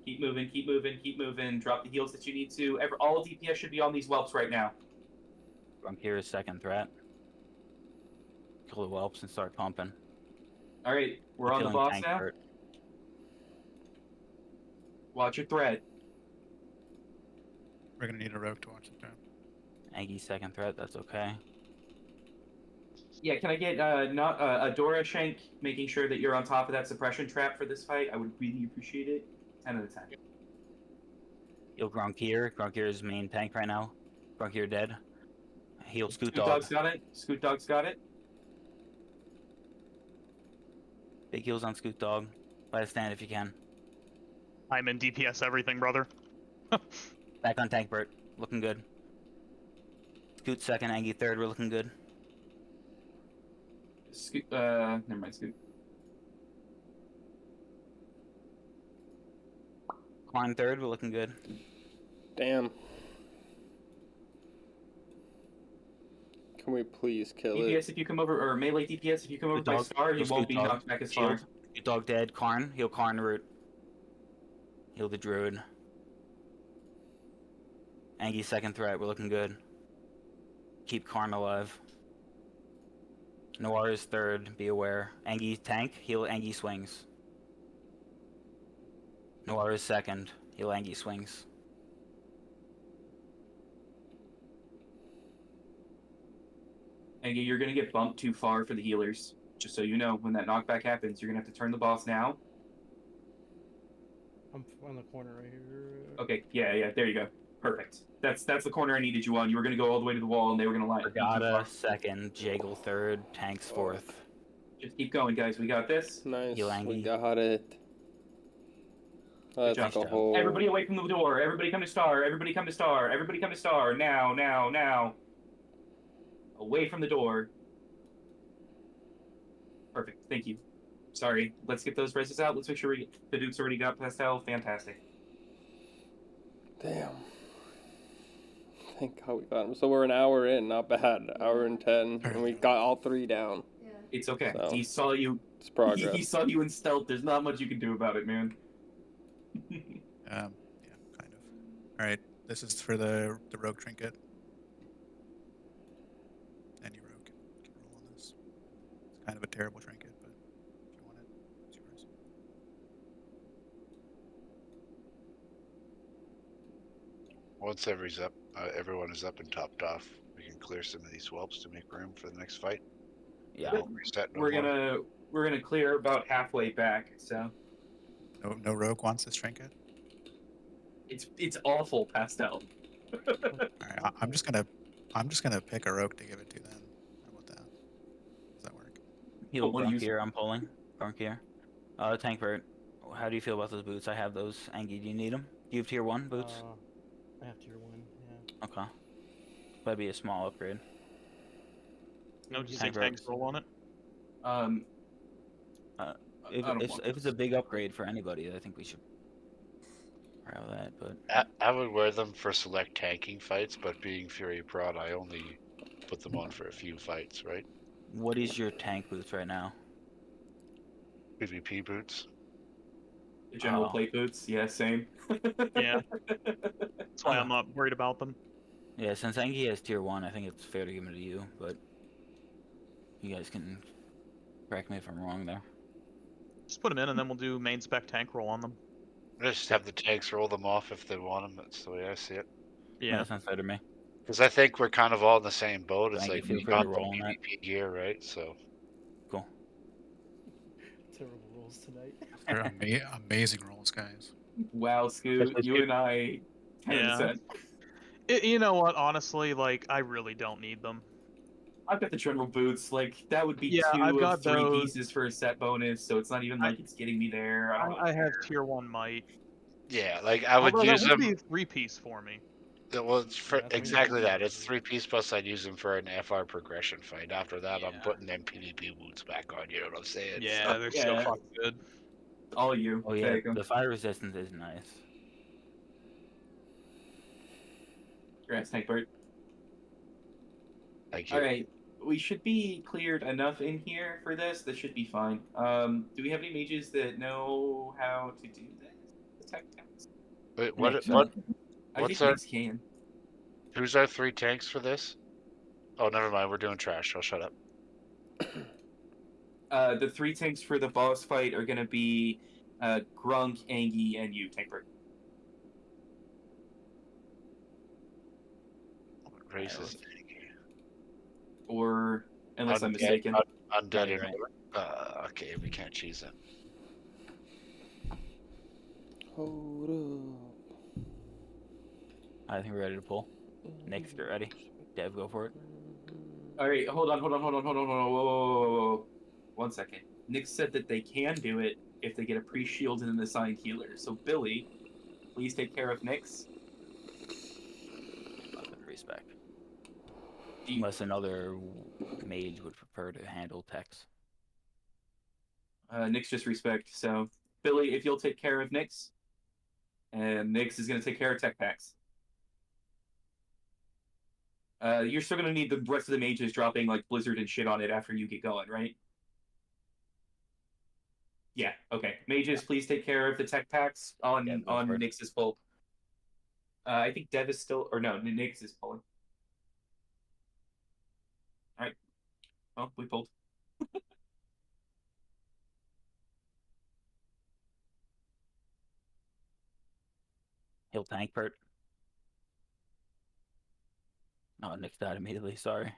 Keep moving, keep moving, keep moving. Drop the heals that you need to. All DPS should be on these whelps right now. Frontier is second threat. Kill the whelps and start pumping. Alright, we're on the boss now. Hurt. Watch your threat. We're gonna need a rogue to watch the threat. Aggie second threat, that's okay. Yeah, can I get not a Dora Shank making sure that you're on top of that suppression trap for this fight? I would really appreciate it. 10 out of 10. Heal Gronkier. Gronkier is main tank right now. Gronkier dead. Heal Scoot Scoot Dog. Dog's got it. Scoot Dog's got it. Big heals on Scoot Dog. Let us stand if you can. I'm in DPS everything, brother. Back on tank, Bert. Looking good. Scoot second, Angie third. We're looking good. Scoot, never mind, Scoot. Climb third. We're looking good. Damn. Can we please kill DPS it? if you come over, or melee DPS if you come over by star, you won't be knocked back as far. Scoot Dog dead. Karn. Heal Karn root. Heal the druid. Angie second threat. We're looking good. Keep Karn alive. Noir is third. Be aware. Angie tank. Heal Angie swings. Noir is second. Heal Angie swings. Angie, you're gonna get bumped too far for the healers. Just so you know, when that knockback happens, you're gonna have to turn the boss now. I'm on the corner right here. Okay, yeah, there you go. Perfect. That's the corner I needed you on. You were gonna go all the way to the wall, and they were gonna line. Vergata second. Jaggle third. Tanks fourth. Just keep going, guys. We got this. Nice. Heal Angie. We got it. Let's go. Everybody away from the door. Everybody come to star. Everybody come to star. Everybody come to star. Now. Away from the door. Perfect. Thank you. Sorry. Let's get those reses out. Let's make sure the Duke's already got Pastel. Fantastic. Damn. Thank God we got him. So we're an hour in. Not bad. Hour and 10. And we got all three down. Yeah. It's okay. So, He saw you. It's progress. He saw you in stealth. There's not much you can do about it, man. Yeah, kind of. All right, this is for the rogue trinket. Any rogue can roll on this. It's kind of a terrible trinket, but if you want it, it's yours. Once everyone is up and topped off, we can clear some of these whelps to make room for the next fight. Yeah. Reset no We're more. gonna clear about halfway back. So No rogue wants this trinket. it's awful, Pastel. All right, I'm just gonna pick a rogue to give it to then. How about that? Does that work? Heal Gronkier. I'm pulling. Gronkier. Tank Bert. How do you feel about those boots? I have those. Angie, do you need them? Do you have tier 1 boots? I have tier 1, yeah. Okay. That'd be a small upgrade. No, just say tanks roll on it. If it's a big upgrade for anybody, I think we should grab that. But I would wear them for select tanking fights, but being Fury Prod, I only put them on for a few fights, right? what is your tank boots right now? PvP boots. The general plate boots. Yeah, same. Yeah. That's why I'm not worried about them. Yeah, since Angie has tier 1, I think it's fair to give them to you, but you guys can correct me if I'm wrong there. Just put them in, and then we'll do main spec tank roll on them. Just have the tanks roll them off if they want them. That's the way I see it. Yeah, that sounds fair to me. Because I think we're kind of all in the same boat. It's Thank like you, we feel free got to the roll on that. PvP gear, right? So Cool. Terrible rolls tonight. They're amazing rolls, guys. Wow, Scoot, you and I. 10%. You know what? Honestly, like I really don't need them. I've got the general boots. Like that would be Yeah, 2 I've of got 3 those. pieces for a set bonus, so it's not even like it's getting me there. I have tier 1 might. yeah, like I would Although use that would them. be a 3-piece for me. Well, it's for Yeah, that's exactly what that. It's 3-piece plus I'd use them for an FR progression fight. After that, I'm Yeah. putting them PvP boots back on. You know what I'm saying? Yeah, they're so Yeah. fucking good. All you. Oh yeah, Take 'em. the fire resistance is nice. Congrats, Tank Bird. Thank you. All right, we should be cleared enough in here for this. This should be fine. Do we have any mages that know how to do this? Attack tanks? Wait, Nick, I what's think our? Nix can. Who's our 3 tanks for this? Oh, never mind. We're doing trash. I'll shut up. The 3 tanks for the boss fight are gonna be Grunk, Angie, and you, Tankbird. What race is Or unless I'm Undead- mistaken. Undead. Yeah, you're Okay, we can't cheese it. Hold up. I think we're ready to pull. Nick, you're ready. Dev, go for it. All right, hold on. Whoa. 1 second. Nick said that they can do it if they get a pre-shield and an assigned healer. So Billy, please take care of Nix. Respect. Unless another mage would prefer to handle techs. Nix just respect. So Billy, if you'll take care of Nix, and Nix is going to take care of tech packs. You're still going to need the rest of the mages dropping like blizzard and shit on it after you get going, right? Yeah. Okay. Mages, please take care of the tech packs on Nix's pull. I think Dev is still, or no, Nix is pulling. All right. Well, we pulled. He'll tank Bert. Oh, Nick's died immediately. Sorry.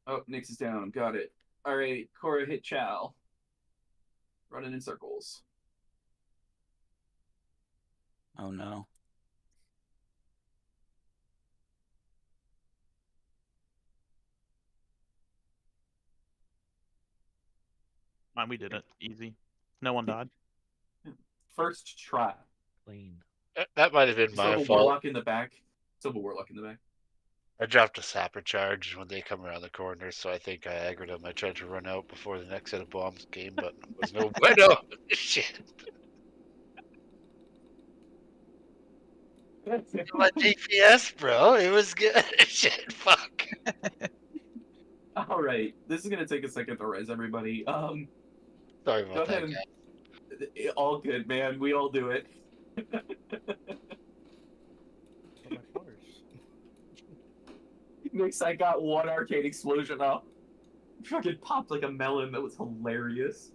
Oh, Nix is down. Got it. All right. Cora hit Chow. Running in circles. Oh no. Mine, we did it. Easy. No one died. First try. Clean. That might have been Still my have a fault. warlock in the back. Still have a warlock in the back. I dropped a sapper charge when they come around the corner, so I think I aggroed them. I tried to run out before the next set of bombs came, but it was no bueno. Shit. My DPS, bro. It was good. Shit, fuck. All right. This is gonna take a second to res everybody. Sorry Go about ahead that, and all good, man. We all do it. Nix, I got one arcade explosion up. Fucking popped like a melon. That was hilarious.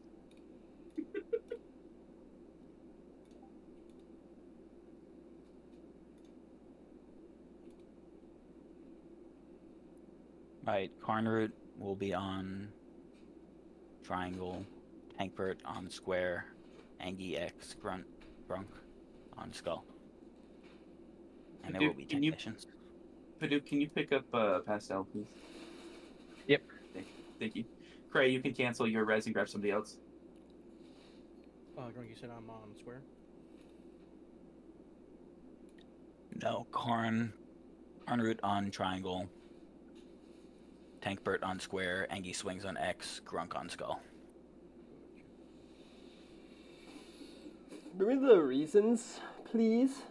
Right, Carnroot will be on triangle, Tankbert on square, Angie X, Grunk on skull. And there will be technicians. Paduk, can you pick up Pastel, please? Yep. Thank you. Cray, you can cancel your res and grab somebody else. Grunk, you said I'm on square? No, Carnroot on triangle, Tankbert on square, Angie swings on X, Grunk on skull. Give me the reasons, please.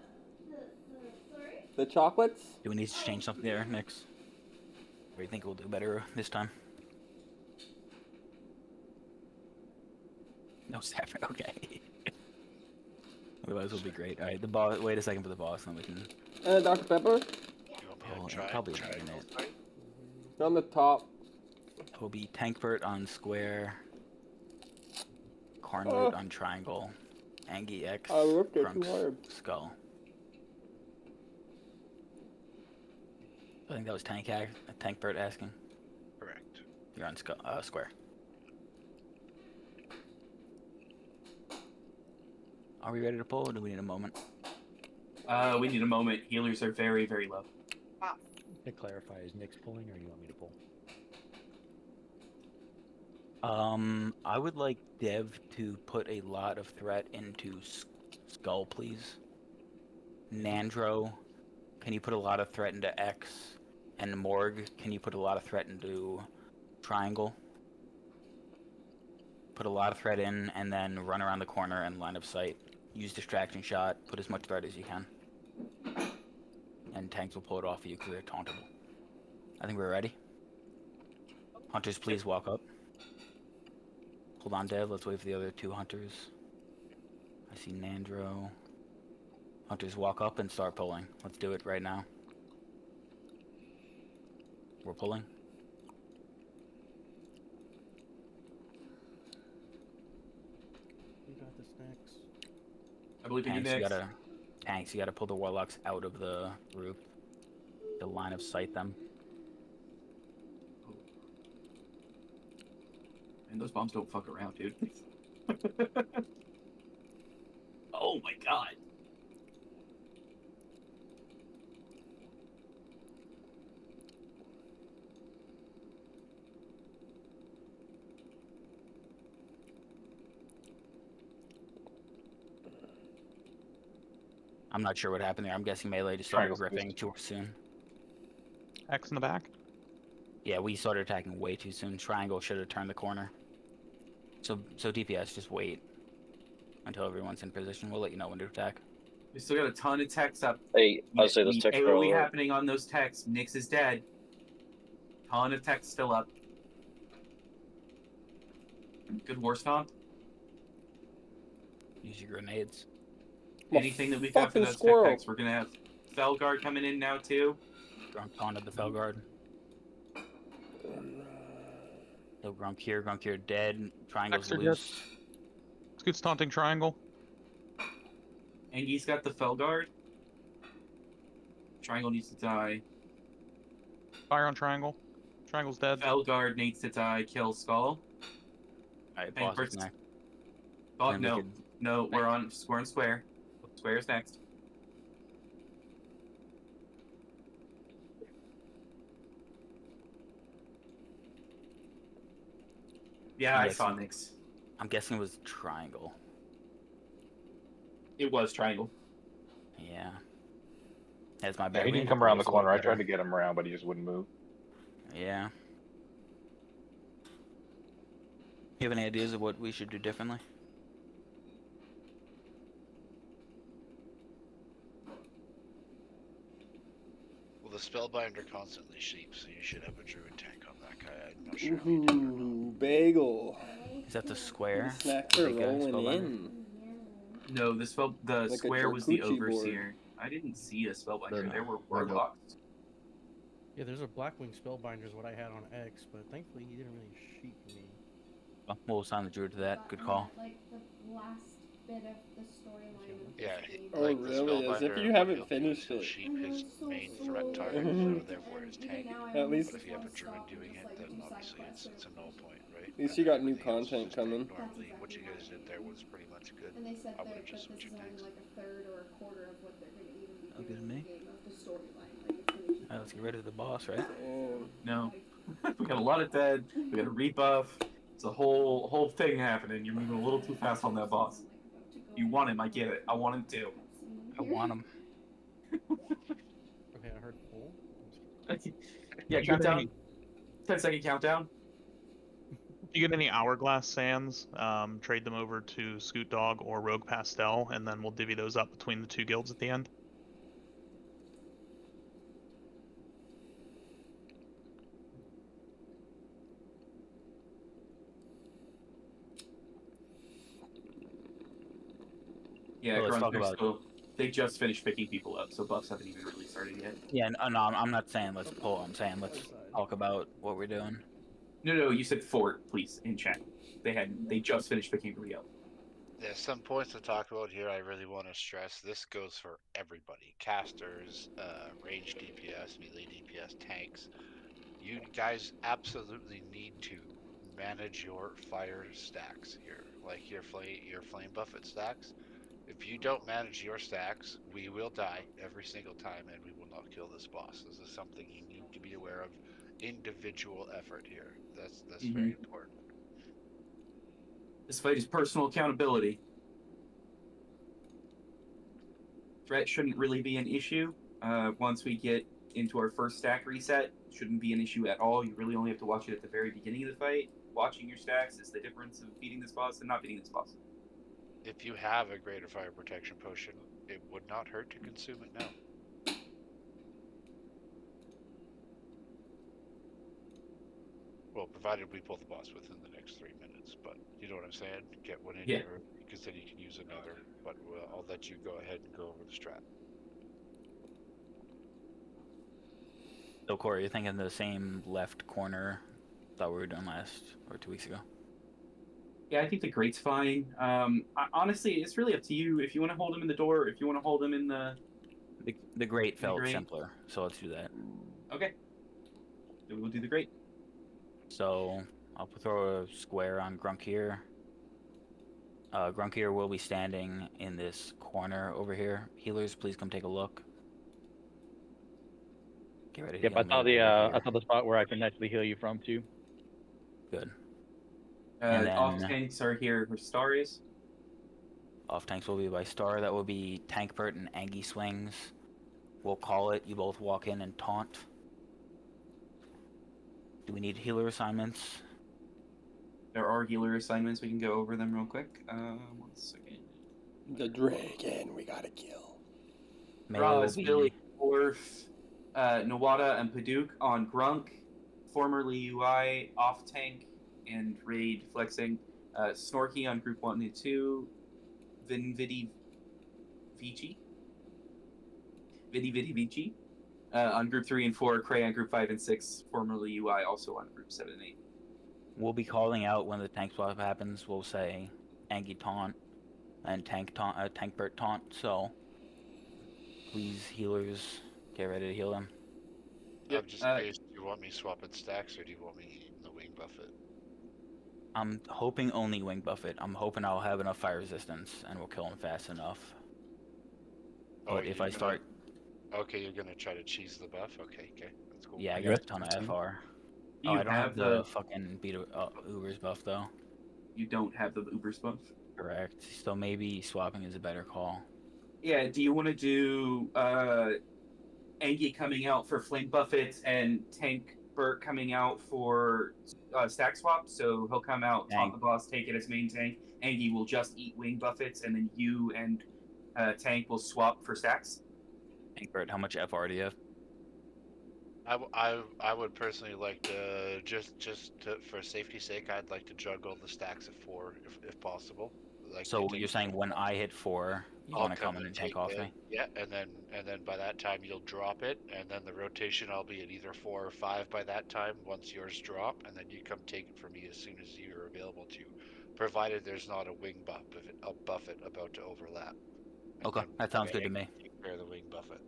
The chocolates? Do we need to change something there, Nix? Or do you think we'll do better this time? No sapper, okay. Otherwise, it'll be great. All right, the boss. Wait a second for the boss, then we can. Dr. Pepper? Oh, probably a minute. On the top. It will be Tankbert on square, Carnroot on triangle, Angie X, I ripped it too Grunk's hard. skull. I think that was Tankbert asking. Correct. You're on square. Are we ready to pull, or do we need a moment? We need a moment. Healers are very, very low. To clarify, is Nick's pulling, or you want me to pull? I would like Dev to put a lot of threat into skull, please. Nandro, can you put a lot of threat into X? And Morg, can you put a lot of threat into triangle? Put a lot of threat in, and then run around the corner and line of sight. Use distraction shot. Put as much threat as you can. And tanks will pull it off of you because they're tauntable. I think we're ready. Hunters, please walk up. Hold on, Dev. Let's wait for the other 2 hunters. I see Nandro. Hunters, walk up and start pulling. Let's do it right now. We're pulling. You got this next. I believe in you Tanks, next. Tanks, you gotta pull the warlocks out of the group. The line of sight them. And those bombs don't fuck around, dude. Oh my god. I'm not sure what happened there. I'm guessing melee just started Triangle's ripping too soon. X in the back. Yeah, we started attacking way too soon. Triangle should have turned the corner. So DPS, just wait until everyone's in position. We'll let you know when to attack. We still got a ton of techs up. Hey, I'll say those techs AoE are happening on those techs. Nyx is dead. Ton of techs still up. Good war stomp. Use your grenades. Anything that we've got for those tech techs. We're gonna have Felguard coming in now too. Grunk taunted the Felguard. No Grunk here dead. Triangle's Extra loose. Scoot's taunting Triangle. Angi's got the Felguard. Triangle needs to die. Fire on Triangle. Triangle's dead. Felguard needs to die. Kill Skull. Alright, boss is next. Oh, no. No, we're on square. Square is next. Yeah, I saw Nyx. I'm guessing it was Triangle. It was Triangle. Yeah. That's my Yeah, bad. he didn't come around the corner. I tried to get him around, but he just wouldn't move. Yeah. You have any ideas of what we should do differently? Well, the Spellbinder constantly sheeps, so you should have a Druid tank on that guy. I'm not sure how you do it or not. Ooh, bagel. Is that the square? Snacks are Big guy, rolling Spellbinder? in. No, the Like a square was the charcuterie board. Overseer. I didn't see a Spellbinder. There were warlocks. Yeah, there's a Blackwing Spellbinder is what I had on X, but thankfully he didn't really sheep me. Well, we'll assign the Druid to that. Good call. Like the last bit of the storyline. Of Yeah, Oh, like the really? As if Spellbinder, you what haven't he'll do finished is he'll it. sheep his main threat target, so therefore his tank. At least- But if you have a Druid doing it, then obviously it's a null point, right? At least you got new content coming. Normally, what you guys did there was pretty much good. And they said I that, would have that just this switched is your only tanks. like a third or a quarter of what they're going to even be Good doing to in me. the game of the storyline. Like it's going to keep. Alright, let's get rid of the boss, right? No. We got a lot of dead. We got a rebuff. It's a whole thing happening. You're moving a little too fast on that boss. You want him, I get it. I want him too. I want him. Okay, I heard pull. Yeah, countdown. 10-second countdown. If you get any Hourglass Sands, trade them over to Scoot Dog or Rogue Pastel, and then we'll divvy those up between the 2 guilds at the end. Yeah, Well, let's talk Grunter's about- still, they just finished picking people up, so buffs haven't even really started yet. Yeah, no, I'm not saying let's pull. I'm saying let's talk about what we're doing. No, you said fort, please, in chat. They just finished picking everybody up. Yeah, some points to talk about here I really want to stress. This goes for everybody. Casters, range DPS, melee DPS, tanks. You guys absolutely need to manage your fire stacks here. Like your flame buffet stacks. If you don't manage your stacks, we will die every single time and we will not kill this boss. This is something you need to be aware of. Individual effort here. That's very important. This fight is personal accountability. Threat shouldn't really be an issue. Once we get into our first stack reset, shouldn't be an issue at all. You really only have to watch it at the very beginning of the fight. Watching your stacks is the difference of beating this boss and not beating this boss. If you have a greater fire protection potion, it would not hurt to consume it now. Well, provided we pull the boss within the next 3 minutes, but you know what I'm saying? Get one in Yeah. here, because then you can use another. But I'll let you go ahead and go over the strat. So Corey, you're thinking the same left corner that we were doing last or 2 weeks ago? Yeah, I think the grate's fine. Honestly, it's really up to you. If you want to hold him in the door, if you want to hold him in the grate felt grate. simpler, so let's do that. Okay. Then we'll do the grate. So I'll throw a square on Grunkier. Grunkier will be standing in this corner over here. Healers, please come take a look. Get ready to Yep, heal I me saw the over I saw the spot where I can actually heal you from too. Good. And then Off tanks are here where Star is. off tanks will be by Star. That will be Tankbert and Angie swings. We'll call it. You both walk in and taunt. Do we need healer assignments? There are healer assignments. We can go over them real quick. 1 second. The dragon we gotta kill. Raz, Billy, Orf, Nawada, and Paduk on Grunk, formerly UI, off tank, and raid flexing. Snorky on group 1 and 2. Vidi Vici on group 3 and 4. Cray on group 5 and 6. Formerly UI, also on group 7 and 8. We'll be calling out when the tank swap happens. We'll say Angie taunt and Tankbert taunt. So please, healers, get ready to heal them. Yep, I'm just curious, do you want me swapping stacks or do you want me eating the wing buffet? I'm hoping only wing buffet. I'm hoping I'll have enough fire resistance and we'll kill him fast enough. But if I start... Okay, you're gonna try to cheese the buff? Okay, that's cool. Yeah, I got a ton of FR. Oh, I don't have the fucking Uber's buff, though. You don't have the Uber's buff? Correct. So maybe swapping is a better call. Yeah, do you want to do Angie coming out for Flame Buffet and Tank Burt coming out for stack swap? So he'll come out, taunt the boss, take it as main tank. Angie will just eat Wing Buffets, and then you and Tank will swap for stacks. Tank Burt, how much FR do you have? I would personally like to for safety's sake, I'd like to juggle the stacks at 4 if possible. Like so you're saying when I hit 4, you want to come in and tank off me? Yeah, and then by that time you'll drop it, and then the rotation I'll be at either 4 or 5 by that time. Once yours drop, and then you come take it from me as soon as you're available to, provided there's not a wing buffet about to overlap. And okay, that sounds good to me. Take care of the wing buffet.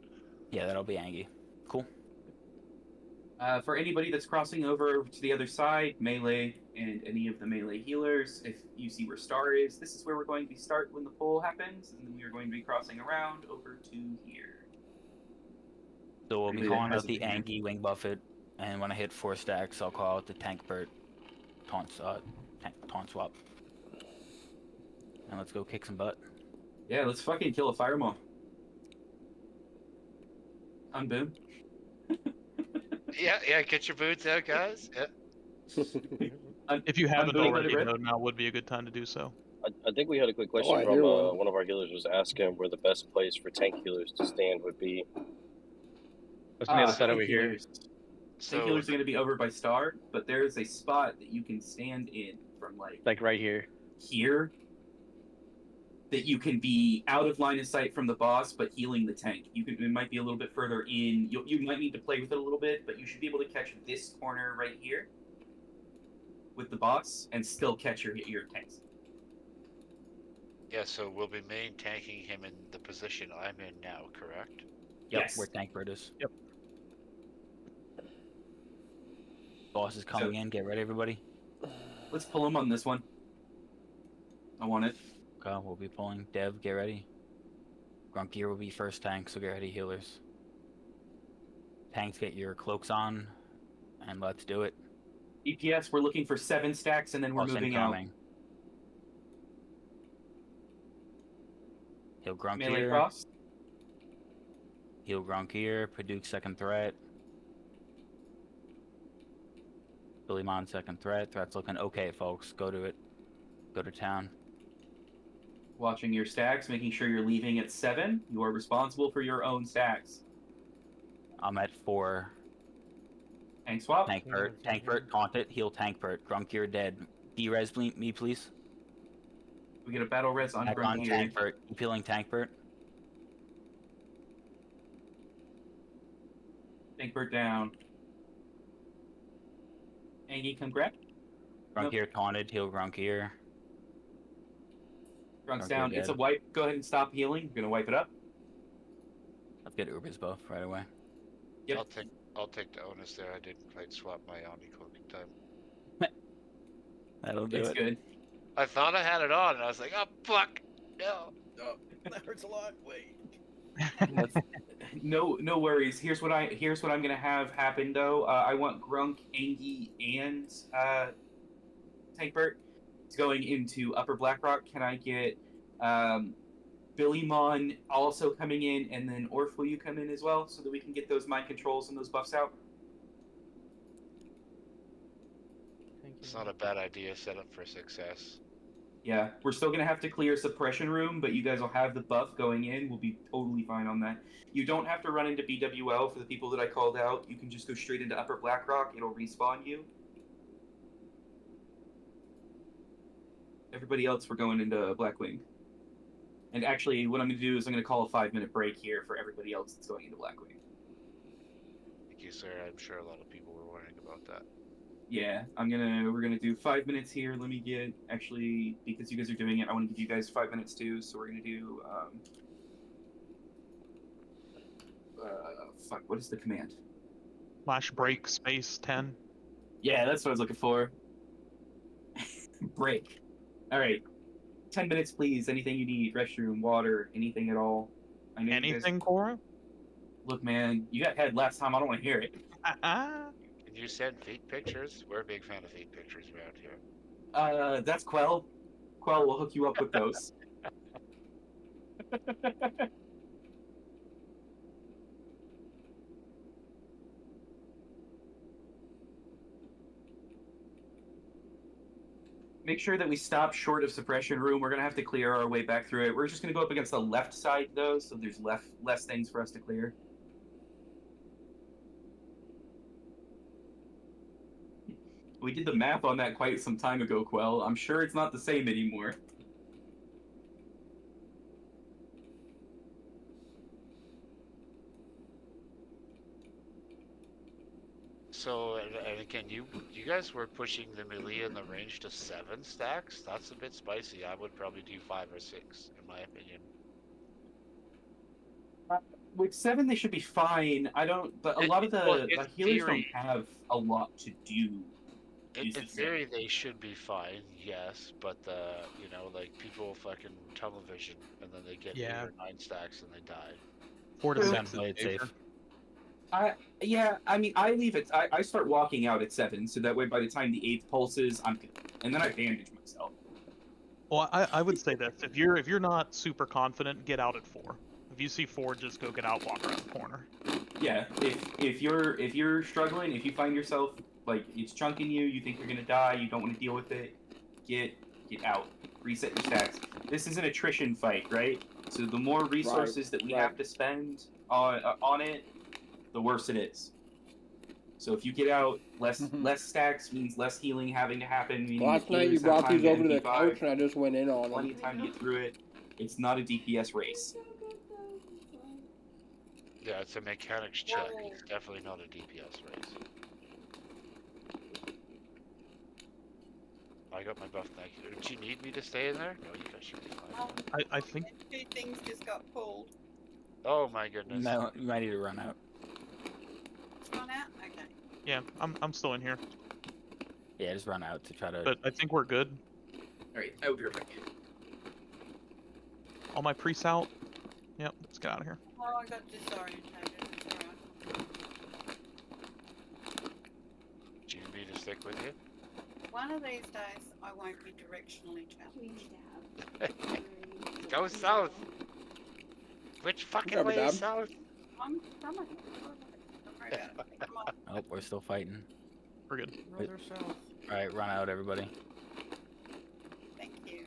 Yeah, that'll be Angie. Cool. For anybody that's crossing over to the other side, melee and any of the melee healers, if you see where Star is, this is where we're going to start when the pull happens, and then we are going to be crossing around over to here. So we'll be calling out the Angie wing buffet, and when I hit 4 stacks, I'll call out the Tankbert taunt swap. And let's go kick some butt. Yeah, let's fucking kill a fireball. I'm Boom. Yeah, get your boots out, guys. Yeah. If you haven't already, though, now would be a good time to do so. I think we had a quick question from one of our healers was asking where the best place for tank healers to stand would be. What's on the other side over here? Tank healers are going to be over by Star, but there is a spot that you can stand in from like right here. Here. That you can be out of line of sight from the boss, but healing the tank. It might be a little bit further in. You might need to play with it a little bit, but you should be able to catch this corner right here with the boss and still catch your tanks. Yeah, so we'll be main tanking him in the position I'm in now, correct? Yep, yes. Where Tankbird is. Yep. Boss is coming in. Get ready, everybody. Let's pull him on this one. I want it. Okay, we'll be pulling. Dev, get ready. Grunkier will be first tank, so get ready, healers. Tanks, get your cloaks on, and let's do it. EPS, we're looking for 7 stacks, and then we're moving out. Heal Grunkier. Melee cross. Heal Grunkier. Paduk second threat. Billy Mon second threat. Threat's looking okay, folks. Go to it. Go to town. Watching your stacks, making sure you're leaving at 7. You are responsible for your own stacks. I'm at 4. Tank swap. Tank Bert, taunt it, heal Tank Bert. Grunk, you're dead. D-res me, please. We get a battle res on Back Grunk on here. Tank Bert. Keep healing Tank Bert. Tank Bert down. Angie, come grab. Grunk Nope. here taunted, heal Grunk here. Grunk's Grunk down. here It's a dead. wipe. Go ahead and stop healing. We're gonna wipe it up. Let's get Uber's buff right away. Yep. I'll take the onus there. I didn't quite swap my Omni cloaking time. That'll do It's it. good. I thought I had it on, and I was like, oh fuck, no. Oh, that hurts a lot. Wait. No worries. Here's what I'm gonna have happen though. I want Grunk, Angie, and Tank Bert going into Upper Blackrock. Can I get Billy Mon also coming in, and then Orf, will you come in as well, so that we can get those mind controls and those buffs out? It's not a bad idea. Set up for success. Yeah, we're still gonna have to clear suppression room, but you guys will have the buff going in. We'll be totally fine on that. You don't have to run into BWL for the people that I called out. You can just go straight into Upper Blackrock. It'll respawn you. Everybody else, we're going into Blackwing. And actually, what I'm gonna do is I'm gonna call a 5-minute break here for everybody else that's going into Blackwing. Thank you, sir. I'm sure a lot of people were wondering about that. Yeah, we're gonna do 5 minutes here. Let me get, actually, because you guys are doing it, I want to give you guys 5 minutes too. So we're gonna do fuck, what is the command? Flash break space 10. Yeah, that's what I was looking for. Break. All right, 10 minutes, please. Anything you need, restroom, water, anything at all. I know Anything, Cora? Look, man, you got head last time. I don't want to hear it. Can you send feet pictures? We're a big fan of feet pictures around here. That's Quell. Quell will hook you up with those. Make sure that we stop short of suppression room. We're gonna have to clear our way back through it. We're just gonna go up against the left side though, so there's less things for us to clear. We did the math on that quite some time ago, Quell. I'm sure it's not the same anymore. So, and again, you guys were pushing the melee and the range to 7 stacks. That's a bit spicy. I would probably do 5 or 6, in my opinion. With 7, they should be fine. But a lot of the healers don't have a lot to do. In theory, they should be fine, yes, but like people fucking tunnel vision and then they get 8 or 9 stacks and they die. 4 to 10 play it safe. Yeah, I mean, I leave it. I start walking out at 7, so that way by the time the 8th pulses, I'm good, and then I bandage myself. Well, I would say this: if you're not super confident, get out at 4. If you see 4, just go get out, walk around the corner. Yeah, if you're struggling, if you find yourself like it's chunking you, you think you're gonna die, you don't want to deal with it, get out, reset your stacks. This is an attrition fight, right? So the more resources that we have to spend on it, the worse it is. So if you get out, less stacks means less healing having to happen. Meaning Last night you brought these over to the couch and I just went in on them. Plenty of time to get through it. It's not a DPS race. Yeah, it's a mechanics check. It's definitely not a DPS race. I got my buff back. Did you need me to stay in there? No, you guys should be fine. I think 2 things just got pulled. Oh my goodness. No, you might need to run out. Run out? Okay. Yeah, I'm still in here. Yeah, just run out to try to. But I think we're good. Alright, I will be right back. All my priests out. Yep, let's get out of here. Oh, I got disorientated. It's alright. Do you need me to stick with you? One of these days, I won't be directionally challenged. Go south! Which fucking way is south? I'm coming. Don't worry about it. Come on. Oh, we're still fighting. We're good. Brother south. Alright, run out, everybody. Thank you.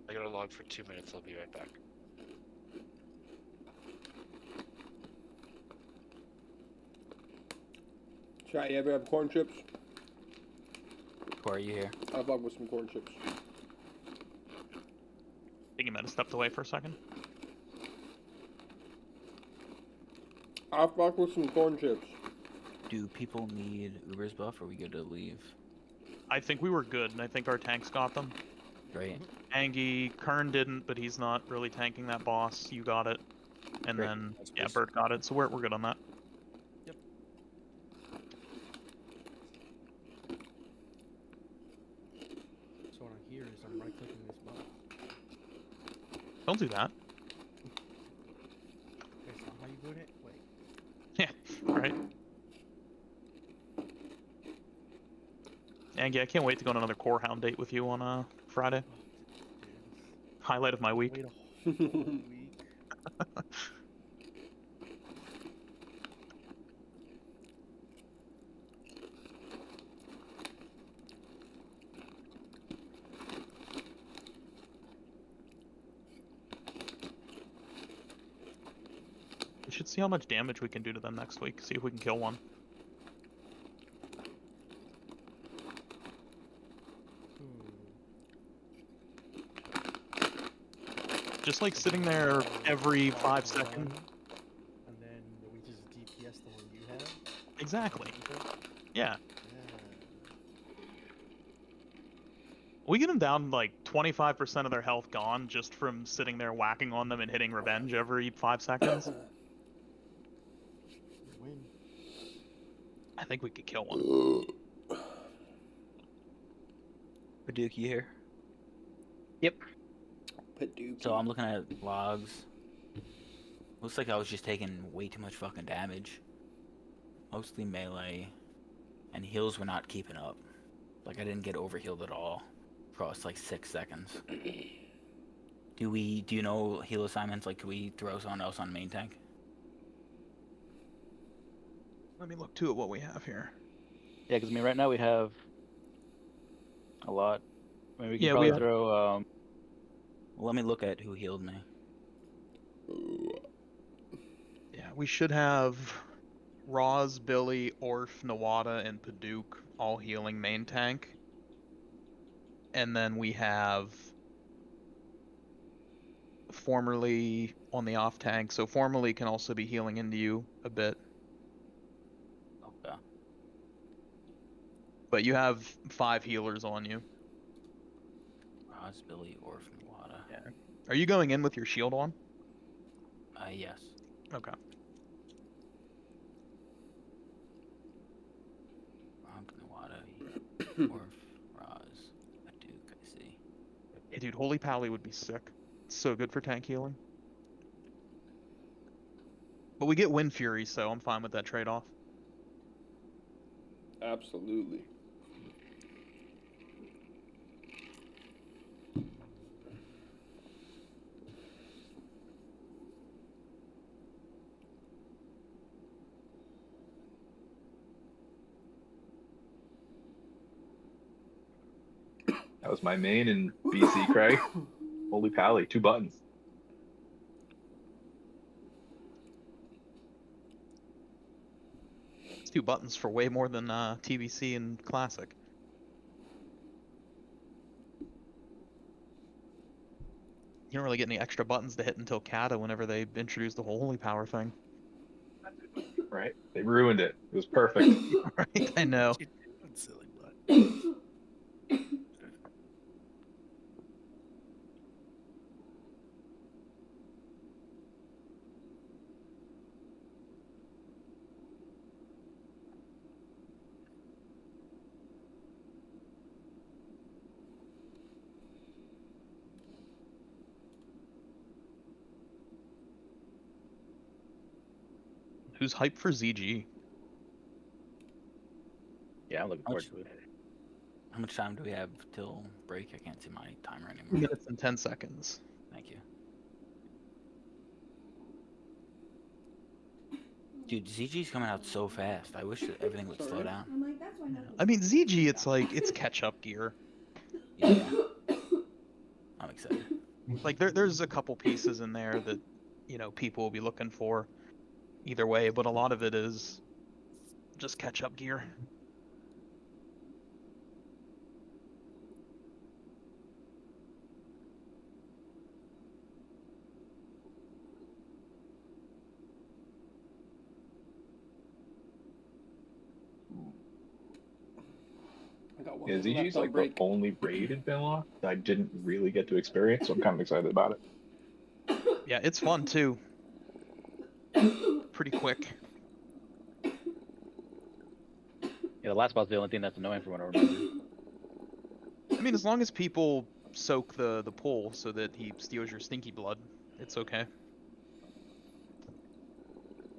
I gotta log for 2 minutes. I'll be right back. Scott, you ever have corn chips? Corey, you here? I fuck with some corn chips. I think you might have stepped away for a second. I fuck with some corn chips. Do people need Uber's buff, or are we good to leave? I think we were good, and I think our tanks got them. Great. Angie, Kern didn't, but he's not really tanking that boss. You got it. And Great. then, Thanks, yeah, Bruce. Bert got it, so we're good on that. Yep. So what I hear is I'm right-clicking this buff. Don't do that. That's not how you do it? Wait. Yeah, right. Angie, I can't wait to go on another Core Hound date with you on Friday. Highlight of my week. Wait a whole week. We should see how much damage we can do to them next week. See if we can kill one. Just like sitting there every 5 seconds. And then we just DPS the one you have? Exactly. Yeah. We get them down like 25% of their health gone just from sitting there whacking on them and hitting revenge every 5 seconds. Win. I think we could kill one. Paduke, you here? Yep. Paduke. So I'm looking at logs. Looks like I was just taking way too much fucking damage. Mostly melee. And heals were not keeping up. Like I didn't get overhealed at all. Across like 6 seconds. Do you know heal assignments? Like, can we throw someone else on main tank? Let me look too at what we have here. Yeah, because I mean, right now we have a lot. I mean, we can Yeah, probably we- throw. Well, let me look at who healed me. Yeah, we should have Roz, Billy, Orf, Nawada, and Paduke all healing main tank. And then we have Formerly on the off tank, so Formerly can also be healing into you a bit. Okay. But you have 5 healers on you. Roz, Billy, Orf, Nawada. Yeah. Are you going in with your shield on? Yes. Okay. Ronk, Nawada, Orf, Roz, Paduke, I see. Hey, dude, Holy Pally would be sick. It's so good for tank healing. But we get Wind Fury, so I'm fine with that trade-off. Absolutely. That was my main in BC, Craig. Holy pally, 2 buttons. It's 2 buttons for way more than TBC and Classic. You don't really get any extra buttons to hit until Kata whenever they introduce the whole Holy Power thing. Right? They ruined it. It was perfect. Right? I know. Silly butt. Who's hyped for ZG? Yeah, I'm looking How forward much, to it. how much time do we have till break? I can't see my timer 2 anymore. minutes and 10 seconds. Thank you. Dude, ZG's coming out so fast. I wish that everything would slow down. I'm like, that's why nothing. I mean, ZG, it's like, it's catch-up gear. Yeah. I'm excited. Like, there's a couple pieces in there that, you know, people will be looking for either way, but a lot of it is just catch up gear. I got one Yeah, left ZG's on like the break. only raid in Finlock that I didn't really get to experience, so I'm kind of excited about it. Yeah, it's fun too. Pretty quick. Yeah, the last boss is the only thing that's annoying from what I remember. I mean, as long as people soak the pool so that he steals your stinky blood, it's okay.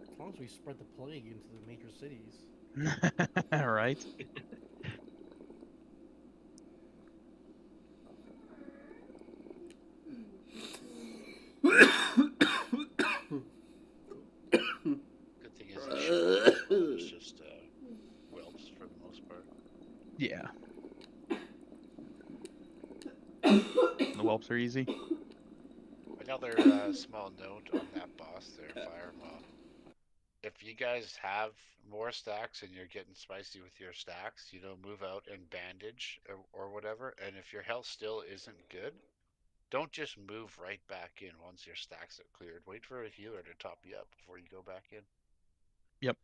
As long as we spread the plague into the major cities. Right? Good thing is it shouldn't respawn. It's just whelps for the most part. Yeah. The whelps are easy. Another small note on that boss there, Fire Moth. If you guys have more stacks and you're getting spicy with your stacks, move out and bandage or whatever. And if your health still isn't good, don't just move right back in once your stacks are cleared. Wait for a healer to top you up before you go back in. Yep.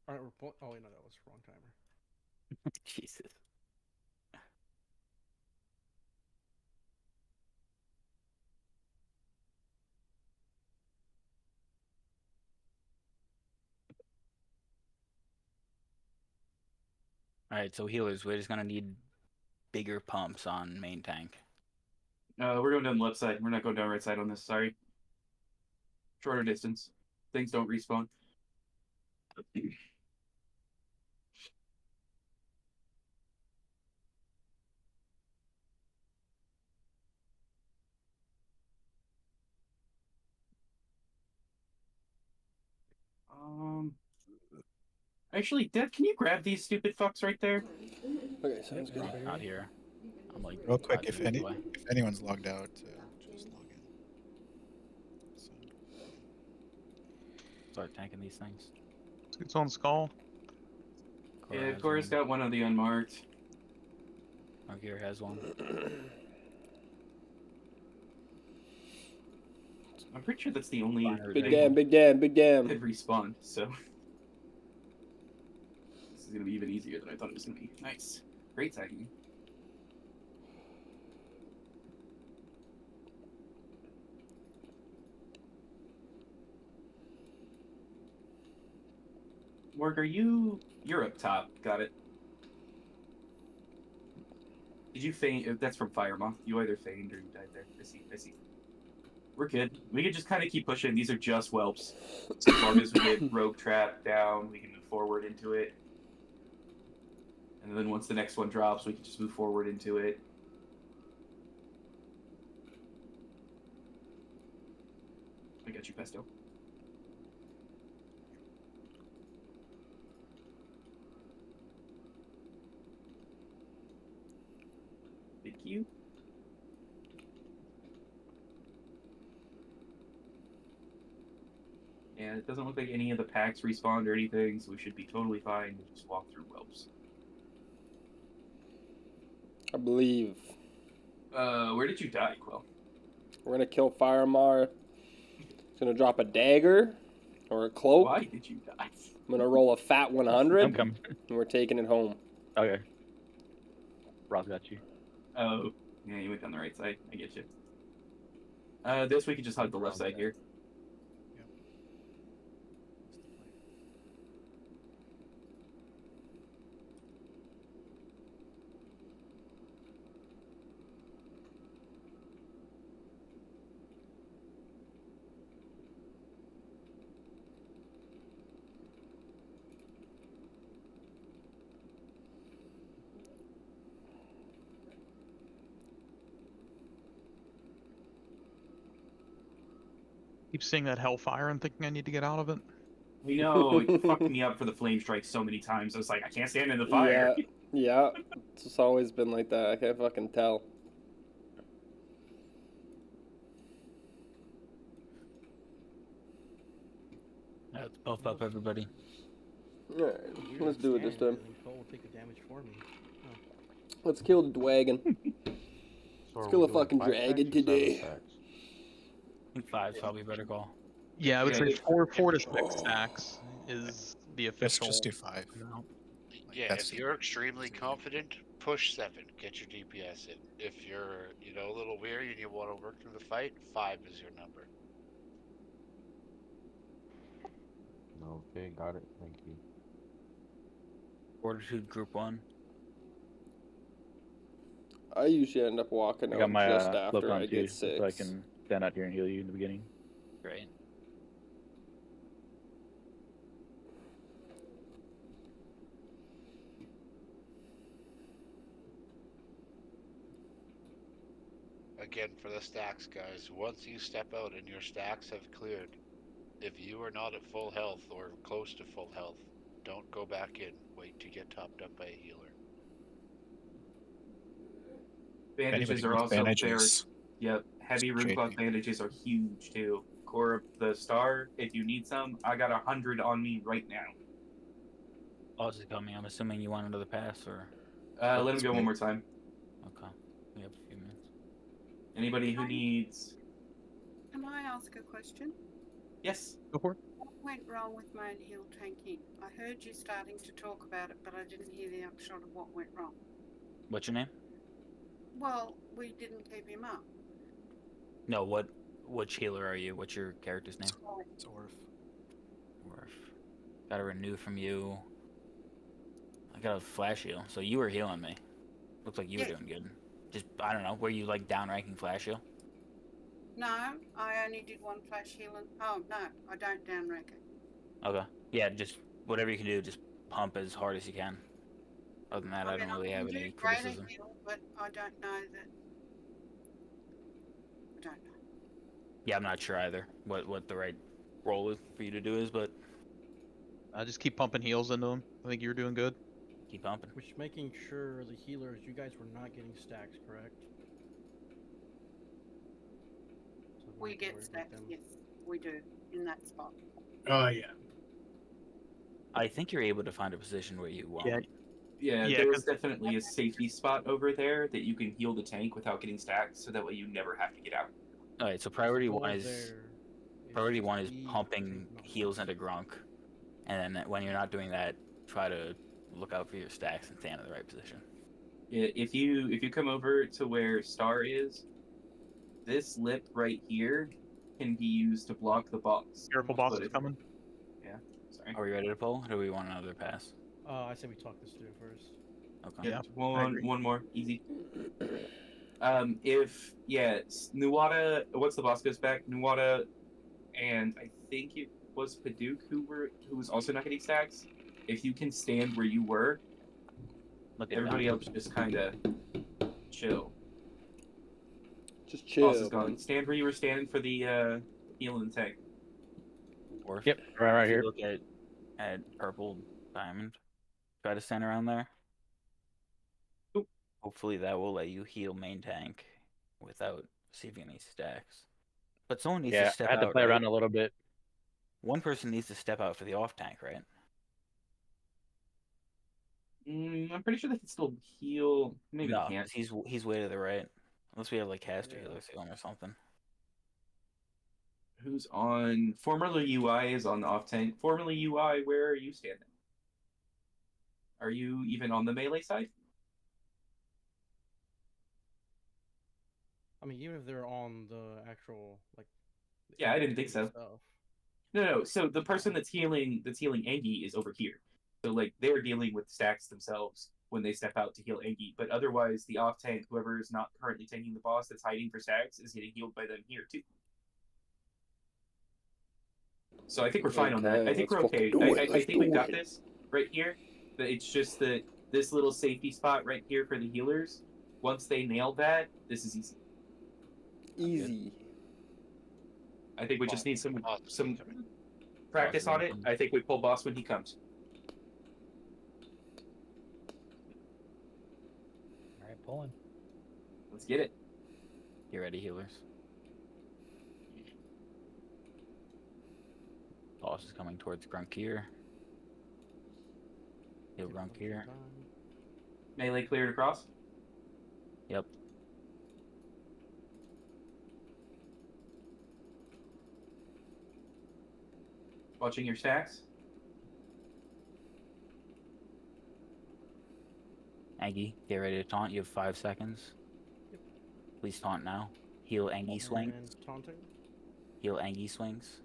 Alright, oh wait, no, that was the wrong timer. Jesus. Alright, so healers, we're just gonna need bigger pumps on main tank. We're going down the left side. We're not going down right side on this. Sorry. Shorter distance. Things don't respawn. Actually, Dev, can you grab these stupid fucks right there? Okay, sounds good. Not here. I'm like Real quick, 5 meters away. if anyone's logged out, just log in. Start tanking these things. It's on Skull. Yeah, Cora's got one of the unmarked. Gear has one. I'm pretty sure that's the only Big damn, big damn, big damn. that respawned, so this is gonna be even easier than I thought it was gonna be. Nice. Great tagging. Morg, you're up top. Got it. Did you feign? That's from Firemoth. You either feigned or you died there. I see. We're good. We can just kind of keep pushing. These are just whelps. So as long as we get Rogue Trap down, we can move forward into it. And then once the next one drops, we can just move forward into it. I got you, Pesto. Thank you. Yeah, it doesn't look like any of the packs respawned or anything, so we should be totally fine to just walk through whelps. I believe. Where did you die, Quill? We're gonna kill Firemar. It's gonna drop a dagger or a cloak. Why did you die? I'm gonna roll a fat 100. I'm coming. And we're taking it home. Okay. Ross got you. Oh, yeah, you went down the right side. I get you. This we could just hug the left side here. Keep seeing that hellfire and thinking I need to get out of it. We know it fucked me up for the flame strike so many times. I was like, I can't stand in the fire. Yeah. It's just always been like that. I can't fucking tell. Let's buff up everybody. Alright, let's do it this time. Cole will take the damage for me. Oh. Let's kill the dragon. So Let's are kill we a doing fucking 5 dragon stacks or 7 today. stacks? I think 5's probably a better call. Yeah, I would say Yeah. 4 to 6 stacks is the Let's official. just do 5. Yeah, that's- if you're extremely confident, push 7. Get your DPS in. If you're, a little weary and you want to work through the fight, 5 is your number. Okay, got it. Thank you. Fortitude Group 1. I usually end up walking I out got my just cloak after on I too, get 6. so I can stand out here and heal you in the beginning. Great. Again, for the stacks, guys, once you step out and your stacks have cleared, if you are not at full health or close to full health, don't go back in. Wait to get topped up by a healer. Bandages are also very. Yep, heavy root cloth bandages are huge too. Core of the Star, if you need some, I got 100 on me right now. Pause is coming. I'm assuming you want another pass, or? Let him go one more time. Okay. We have a few minutes. Anybody who needs. Can I ask a question? Yes. Go for it. What went wrong with main heal tanking? I heard you starting to talk about it, but I didn't hear the upshot of what went wrong. What's your name? Well, we didn't keep him up. No, which healer are you? What's your character's name? It's Orf. Got to renew from you. I got a flash heal, so you were healing me. Looks like you were doing good. Just, I don't know, were you like down-ranking flash heal? No, I only did one flash heal and... Oh, no, I don't down-rank it. Okay. Yeah, just whatever you can do, just pump as hard as you can. Other than that, I don't really have any criticism. Heal, but I don't know that... I don't know. Yeah, I'm not sure either what the right role for you to do is, but... Just keep pumping heals into him. I think you're doing good. Keep pumping. Which making sure the healers, you guys were not getting stacks, correct? So We get stacks, yes, we do, in that spot. Oh, yeah. I think you're able to find a position where you want. Yeah, there's definitely a safety spot over there that you can heal the tank without getting stacks, so that way you never have to get out. All right, so priority one is pumping heals into Grunk, and then when you're not doing that, try to look out for your stacks and stand in the right position. Yeah, if you come over to where Star is, this lip right here can be used to block the boss. Careful, boss is coming. Yeah, sorry. Are we ready to pull, or do we want another pass? I say we talk this through first. Okay. Yeah, one more, easy. Nuwata, once the boss goes back, Nuwata, and I think it was Paduk who was also not getting stacks. If you can stand where you were, everybody else just kind of chill. Just chill. Boss is gone. Stand where you were standing for the healing tank. Or yep, right here. Look at purple diamond. Try to stand around there. Oop. Hopefully that will let you heal main tank without receiving any stacks. But someone needs to step out. I had to play around a little bit. One person needs to step out for the off tank, right? I'm pretty sure they can still heal. Maybe no, they can't. He's way to the right. Unless we have like caster healers healing or something. Who's on? Formerly UI is on the off tank. Formerly UI, where are you standing? Are you even on the melee side? I mean, even if they're on the actual like. Yeah, I didn't think so. No. So the person that's healing Angie is over here. So like they're dealing with stacks themselves when they step out to heal Angie. But otherwise, the off tank, whoever is not currently tanking the boss that's hiding for stacks, is getting healed by them here too. So I think we're fine on that. I think we're okay. I think we got this right here. But it's just that this little safety spot right here for the healers. Once they nail that, this is easy. Easy. I think we just need some coming. practice on it. I think we pull boss when he comes. All right, pulling. Let's get it. You ready, healers? Boss is coming towards Grunkier. Heal Grunkier. Melee cleared across. Yep. Watching your stacks. Aggie, get ready to taunt. You have 5 seconds. Please taunt now. Heal Angie swings. And taunting. Heal Angie swings.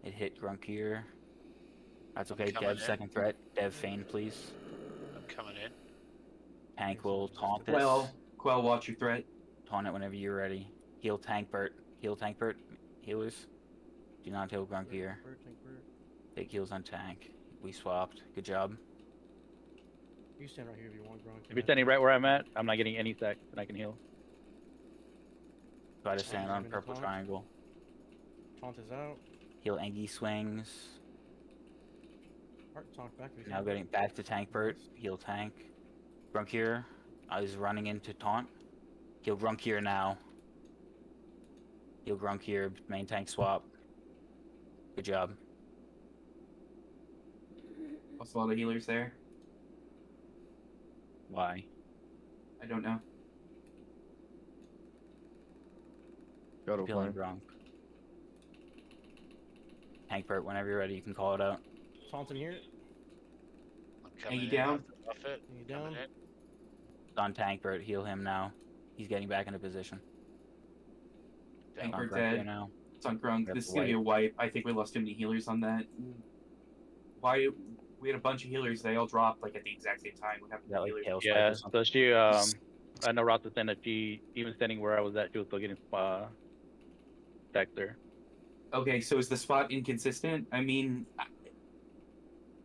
It hit Grunkier. That's okay. Dev second threat. Dev feign, please. I'm coming in. Tank will taunt this. Quell, watch your threat. Taunt it whenever you're ready. Heal Tank Bert. Heal Tank Bert. Healers. Do not heal Grunkier. Take heals on Tank. We swapped. Good job. You stand right here if you want, Gronk. If you're standing right where I'm at, I'm not getting any sec, and I can heal. Try to stand on purple triangle. Taunt is out. Heal Angie swings. Alright, taunt back. Now getting back to Tank Bert. Heal Tank. Grunkier is running into taunt. Heal Grunkier now. Heal Grunkier. Main tank swap. Good job. Also, a lot of healers there. Why? I don't know. Got Feeling Grunk. Tank Bert, whenever you're ready, you can call it out. Taunting here. Hang you down. Hang you down. It's on Tank Bert. Heal him now. He's getting back into position. Tank Bert dead. Now. It's on Grunk. Yep, This is gonna be a wipe. I think we lost too many healers on that. Why? We had a bunch of healers. They all dropped like at the exact same time. We have healers. Yeah, so she, I know Roth was saying that she, even standing where I was at, she was still getting back there. Okay, so is the spot inconsistent? I mean,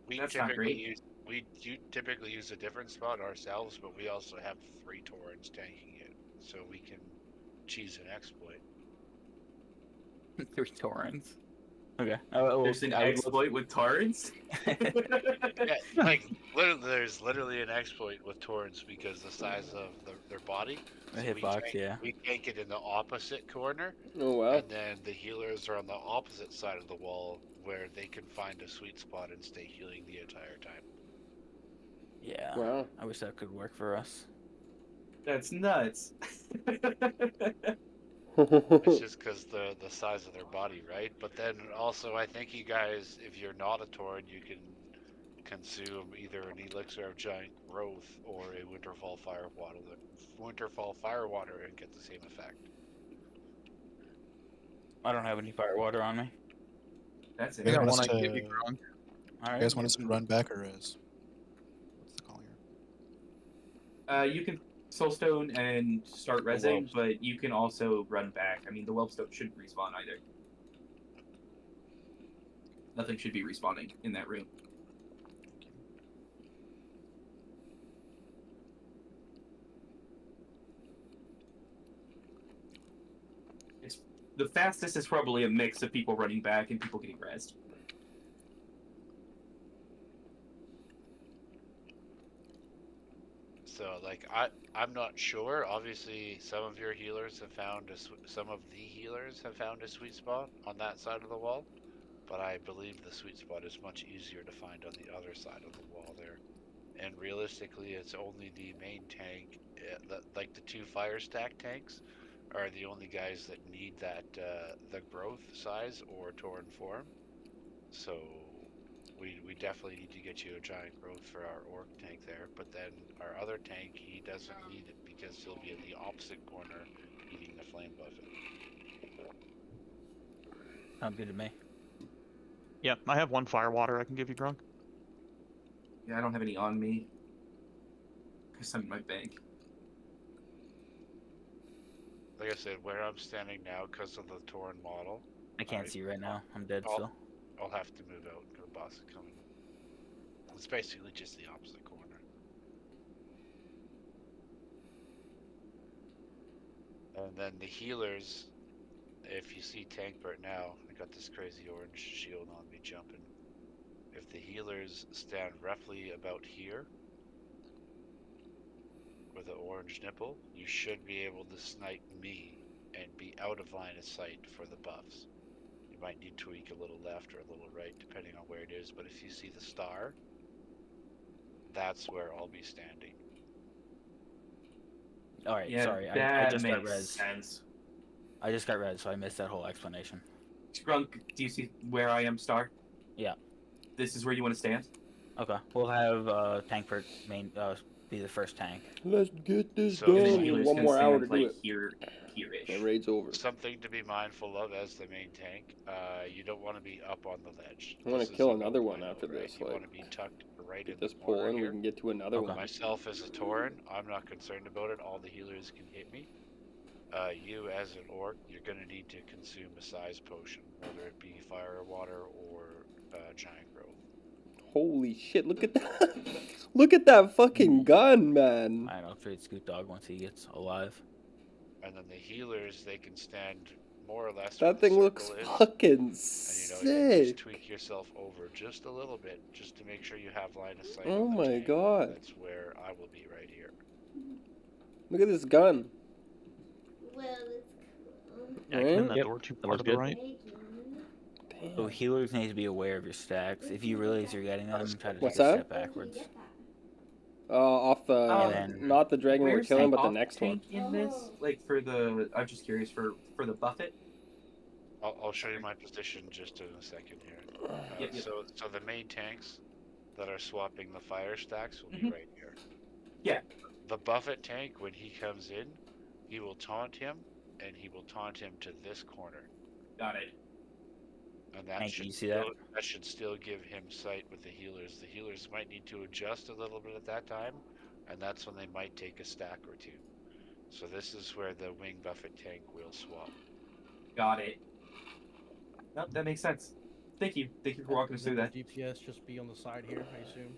that's not great. We typically use a different spot ourselves, but we also have 3 Torrents tanking it, so we can cheese an exploit. 3 Torrents. Okay. There's an exploit with torrents? Yeah, like there's literally an exploit with torrents because the size of their body. The hitbox, yeah. We tank it in the opposite corner. Oh wow. And then the healers are on the opposite side of the wall where they can find a sweet spot and stay healing the entire time. Yeah. Wow. I wish that could work for us. That's nuts. It's just because the size of their body, right? But then also, I think you guys, if you're not a Tauren, you can consume either an elixir of giant growth or a Winterfall Firewater and get the same effect. I don't have any firewater on me. That's it. You guys want us All to, right. you guys want us to run back or is? What's the call here? You can Soulstone and start rezzing, but you can also run back. I mean, the Whelpstone shouldn't respawn either. Nothing should be respawning in that room. The fastest is probably a mix of people running back and people getting rezzed. So, like, I'm not sure. Obviously, some of your healers have found some of the healers have found a sweet spot on that side of the wall, but I believe the sweet spot is much easier to find on the other side of the wall there. And realistically, it's only the main tank, like the 2 fire stack tanks, are the only guys that need that the growth size or Tauren form. So we definitely need to get you a giant growth for our orc tank there. But then our other tank, he doesn't need it because he'll be in the opposite corner eating the flame buffet. Sounds good to me. Yeah, I have 1 firewater I can give you, Grunk. Yeah, I don't have any on me. Because I'm in my bank. Like I said, where I'm standing now, because of the Tauren model, I can't see right now. I'm dead still. I'll have to move out because the boss is coming. It's basically just the opposite corner. And then the healers, if you see Tankbert now, I got this crazy orange shield on me jumping. If the healers stand roughly about here, with the orange nipple, you should be able to snipe me and be out of line of sight for the buffs. You might need to tweak a little left or a little right, depending on where it is, but if you see the star, that's where I'll be standing. Alright, Yeah, sorry, I that just got makes res. sense. I just got res, so I missed that whole explanation. Grunk, do you see where I am, Star? Yeah. This is where you want to stand? Okay, we'll have Tankbert main be the first tank. Let's get this So done. the We have healers one can more hour to stand, do like, it. Here-ish. And raid's over. Something to be mindful of as the main tank, you don't want to be up on the ledge. I want This to is kill a another no one final, after right? this. You Like, want to be tucked right in get this the corner pull in, we here. can get to another one. Myself as a Tauren, I'm not concerned about it. All the healers can hit me. You as an orc, you're going to need to consume a size potion, whether it be fire or water or giant growth. Holy shit, look at that. Look at that fucking gun, man. I know, trade Scoot Dog once he gets alive. And then the healers, they can stand more or less That thing looks fucking sick. and you just tweak yourself over just a little bit, just to make sure you have line of sight. Oh on the my tank. god. That's where I will be right here. Look at this gun. Well, it's cool. Yeah, come in that door too far to the right. So healers need to be aware of your stacks. If you realize you're getting them, try to What's take a that? step backwards. Off the, And then- not the dragon we're Where's killing, the but the off next one. tank in this? Like, for the... I'm just curious, for the Buffet? I'll show you my position just in a second here. Yep. So the main tanks that are swapping the fire stacks will be right here. Yeah. The Buffet tank, when he comes in, he will taunt him, and he will taunt him to this corner. Got it. And that Hank, should you see that? that should still give him sight with the healers. The healers might need to adjust a little bit at that time, and that's when they might take a stack or two. So this is where the wing Buffet tank will swap. Got it. Nope, that makes sense. Thank you. Thank you for walking us through that. DPS just be on the side here, I assume.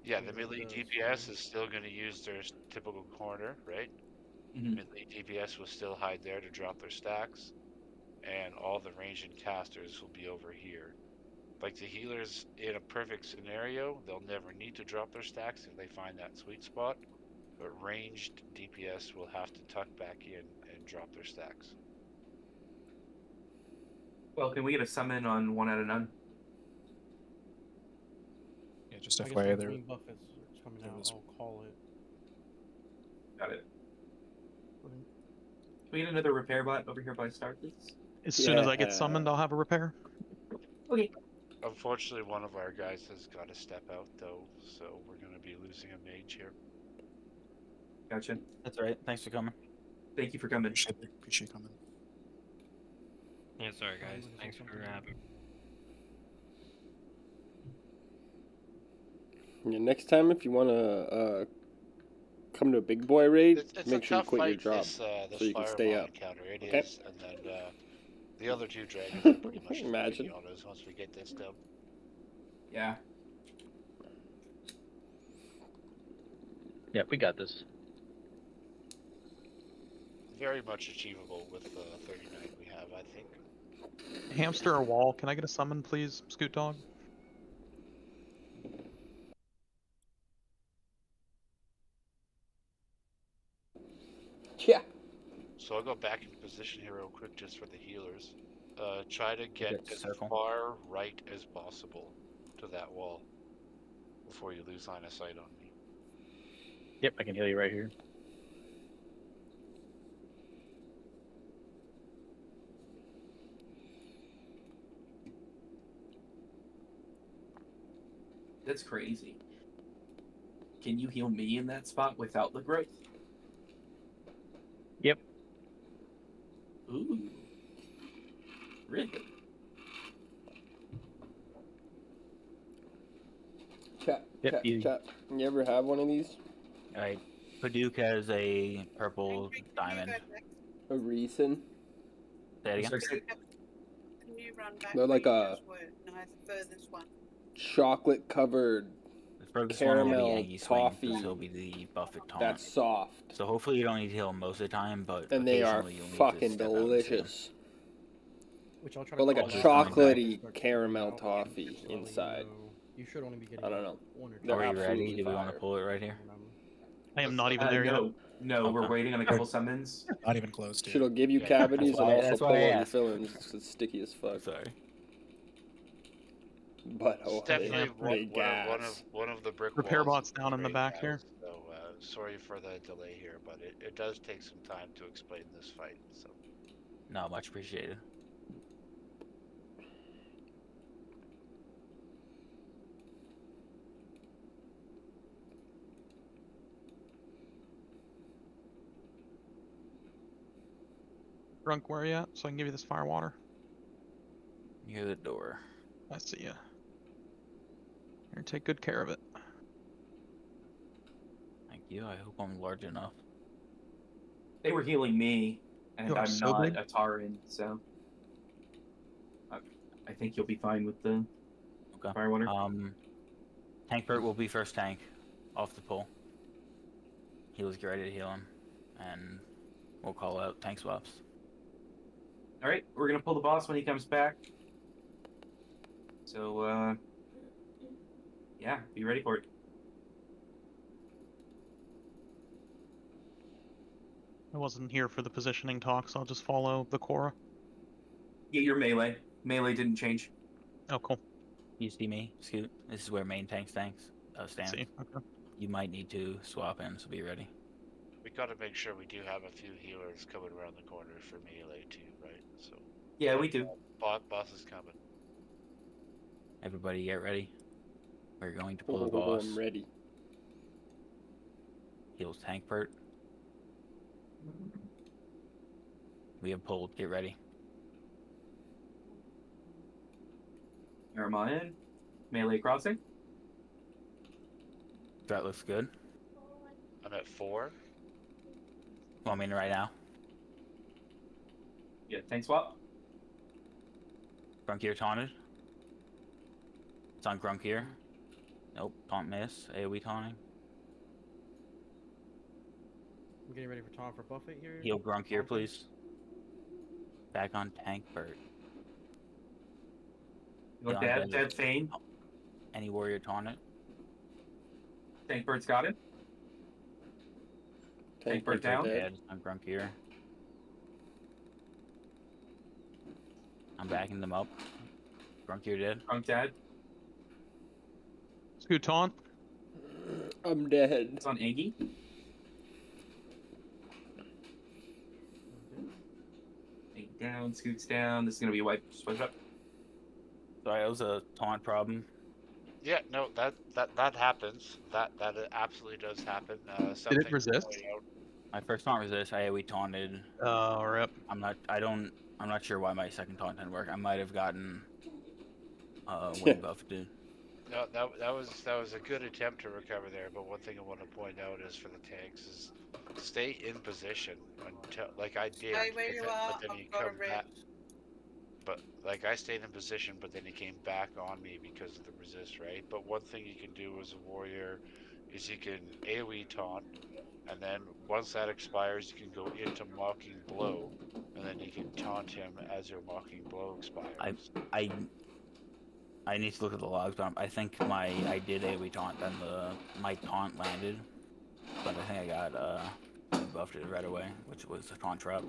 Yeah, the melee DPS is still going to use their typical corner, right? Melee DPS will still hide there to drop their stacks, and all the ranged and casters will be over here. Like the healers, in a perfect scenario, they'll never need to drop their stacks if they find that sweet spot, but ranged DPS will have to tuck back in and drop their stacks. Well, can we get a summon on 1 out of none? Yeah, just I guess FYI when there. Green Buffet's coming out, I'll call it. Got it. Can we get another repair bot over here by Star, please? As soon as I get summoned, I'll have a repair. Okay. Unfortunately, one of our guys has got to step out, though, so we're going to be losing a mage here. Gotcha. That's all right. Thanks for coming. Thank you for coming. Appreciate coming. Yeah, sorry guys. Thanks for having. Yeah, next time, if you want to come to a big boy raid, It's make a sure you tough quit your fight, job this so you can stay fireball up. encounter. It Okay? is, and then the other two dragons are pretty much Imagine. on us once we get this done. Yeah. Yeah, we got this. Very much achievable with the 39 we have, I think. Hamster or wall, can I get a summon, please, Scoot Dog? Yeah. So I'll go back into position here real quick just for the healers. Try to get Good as circle. far right as possible to that wall before you lose line of sight on me. Yep, I can heal you right here. That's crazy. Can you heal me in that spot without the growth? Yep. Ooh. Really? Chat, Yep, chat, easy. chat. You ever have one of these? Alright. Paduk has a purple diamond. A reason? Say it again. Can you run back? They're like a No, the furthest one. chocolate covered The furthest one will be caramel Angie Swing, toffee. because he'll be the Buffett taunt. That's soft. So hopefully you don't need to heal most of the time, but And they are occasionally you'll need to fucking step out and see 'em. delicious. Which I'll try But to like a call out chocolatey start caramel out, toffee so that way inside. you should only be getting I don't know. one or two. They're Are we ready? absolutely Do we want to fire. pull it right here? I am not even there yet. No, we're Okay. waiting on a couple summons. Not even close to Shit'll it. give you Yeah, cavities and also that's pull why I out your asked. fillings. It's sticky as fuck. Sorry. But It's definitely one of the brick Repair walls. bot's down in the back here. So sorry for the delay here, but it does take some time to explain this fight. So No, much appreciated. Drunk, where are you at? So I can give you this fire water. Near the door. I see ya. Here, take good care of it. Thank you. I hope I'm large enough. They were healing me, and You are I'm so not big. a Taran, so I think you'll be fine with the fire water. Tank Bert will be first tank off the pull. Healers get ready to heal him, and we'll call out tank swaps. All right, we're gonna pull the boss when he comes back. So yeah, be ready for it. I wasn't here for the positioning talk, so I'll just follow the Cora. Yeah, you're melee. Melee didn't change. Oh, cool. You see me, Scoot? This is where main tank stands. See, okay. You might need to swap in, so be ready. we got to make sure we do have a few healers coming around the corner for melee too, right? So Yeah, we do. Boss is coming. Everybody get ready. We're going to pull the boss. I'm ready. Heals tank Bert. We have pulled. Get ready. Jeremiah, melee crossing. That looks good. I'm at 4. Want me in right now? Yeah, tank swap. Grunkier taunted. It's on Grunkier. Nope, taunt miss. AoE taunting. I'm getting ready for Tom for Buffett here. Heal Grunkier, please. Back on tank Bert. You want dead Fane? Any warrior taunted. Tank Bird's got it. Tank Bird down. Dead on Grunkier. I'm backing them up. Grunkier dead. Grunk dead. Scoot taunt. I'm dead. It's on Iggy. Iggy down, Scoot's down. This is gonna be a wipe. Just wipe it up. Sorry, that was a taunt problem. Yeah, no, that happens. That absolutely does happen. Did it resist? My first taunt resist. I AoE taunted. Oh, rip. I'm not sure why my second taunt didn't work. I might have gotten wing buff, dude. No, that was a good attempt to recover there. But one thing I want to point out is for the tanks is stay in position until, like I did. Stay where you are. But then you I've got a come back. But like I stayed in position, but then he came back on me because of the resist, right? But one thing you can do as a warrior is you can AoE taunt, and then once that expires, you can go into mocking blow, and then you can taunt him as your mocking blow expires. I need to look at the logs, but I think I did AoE taunt, then my taunt landed, but I think I got buffed it right away, which was a taunt trap.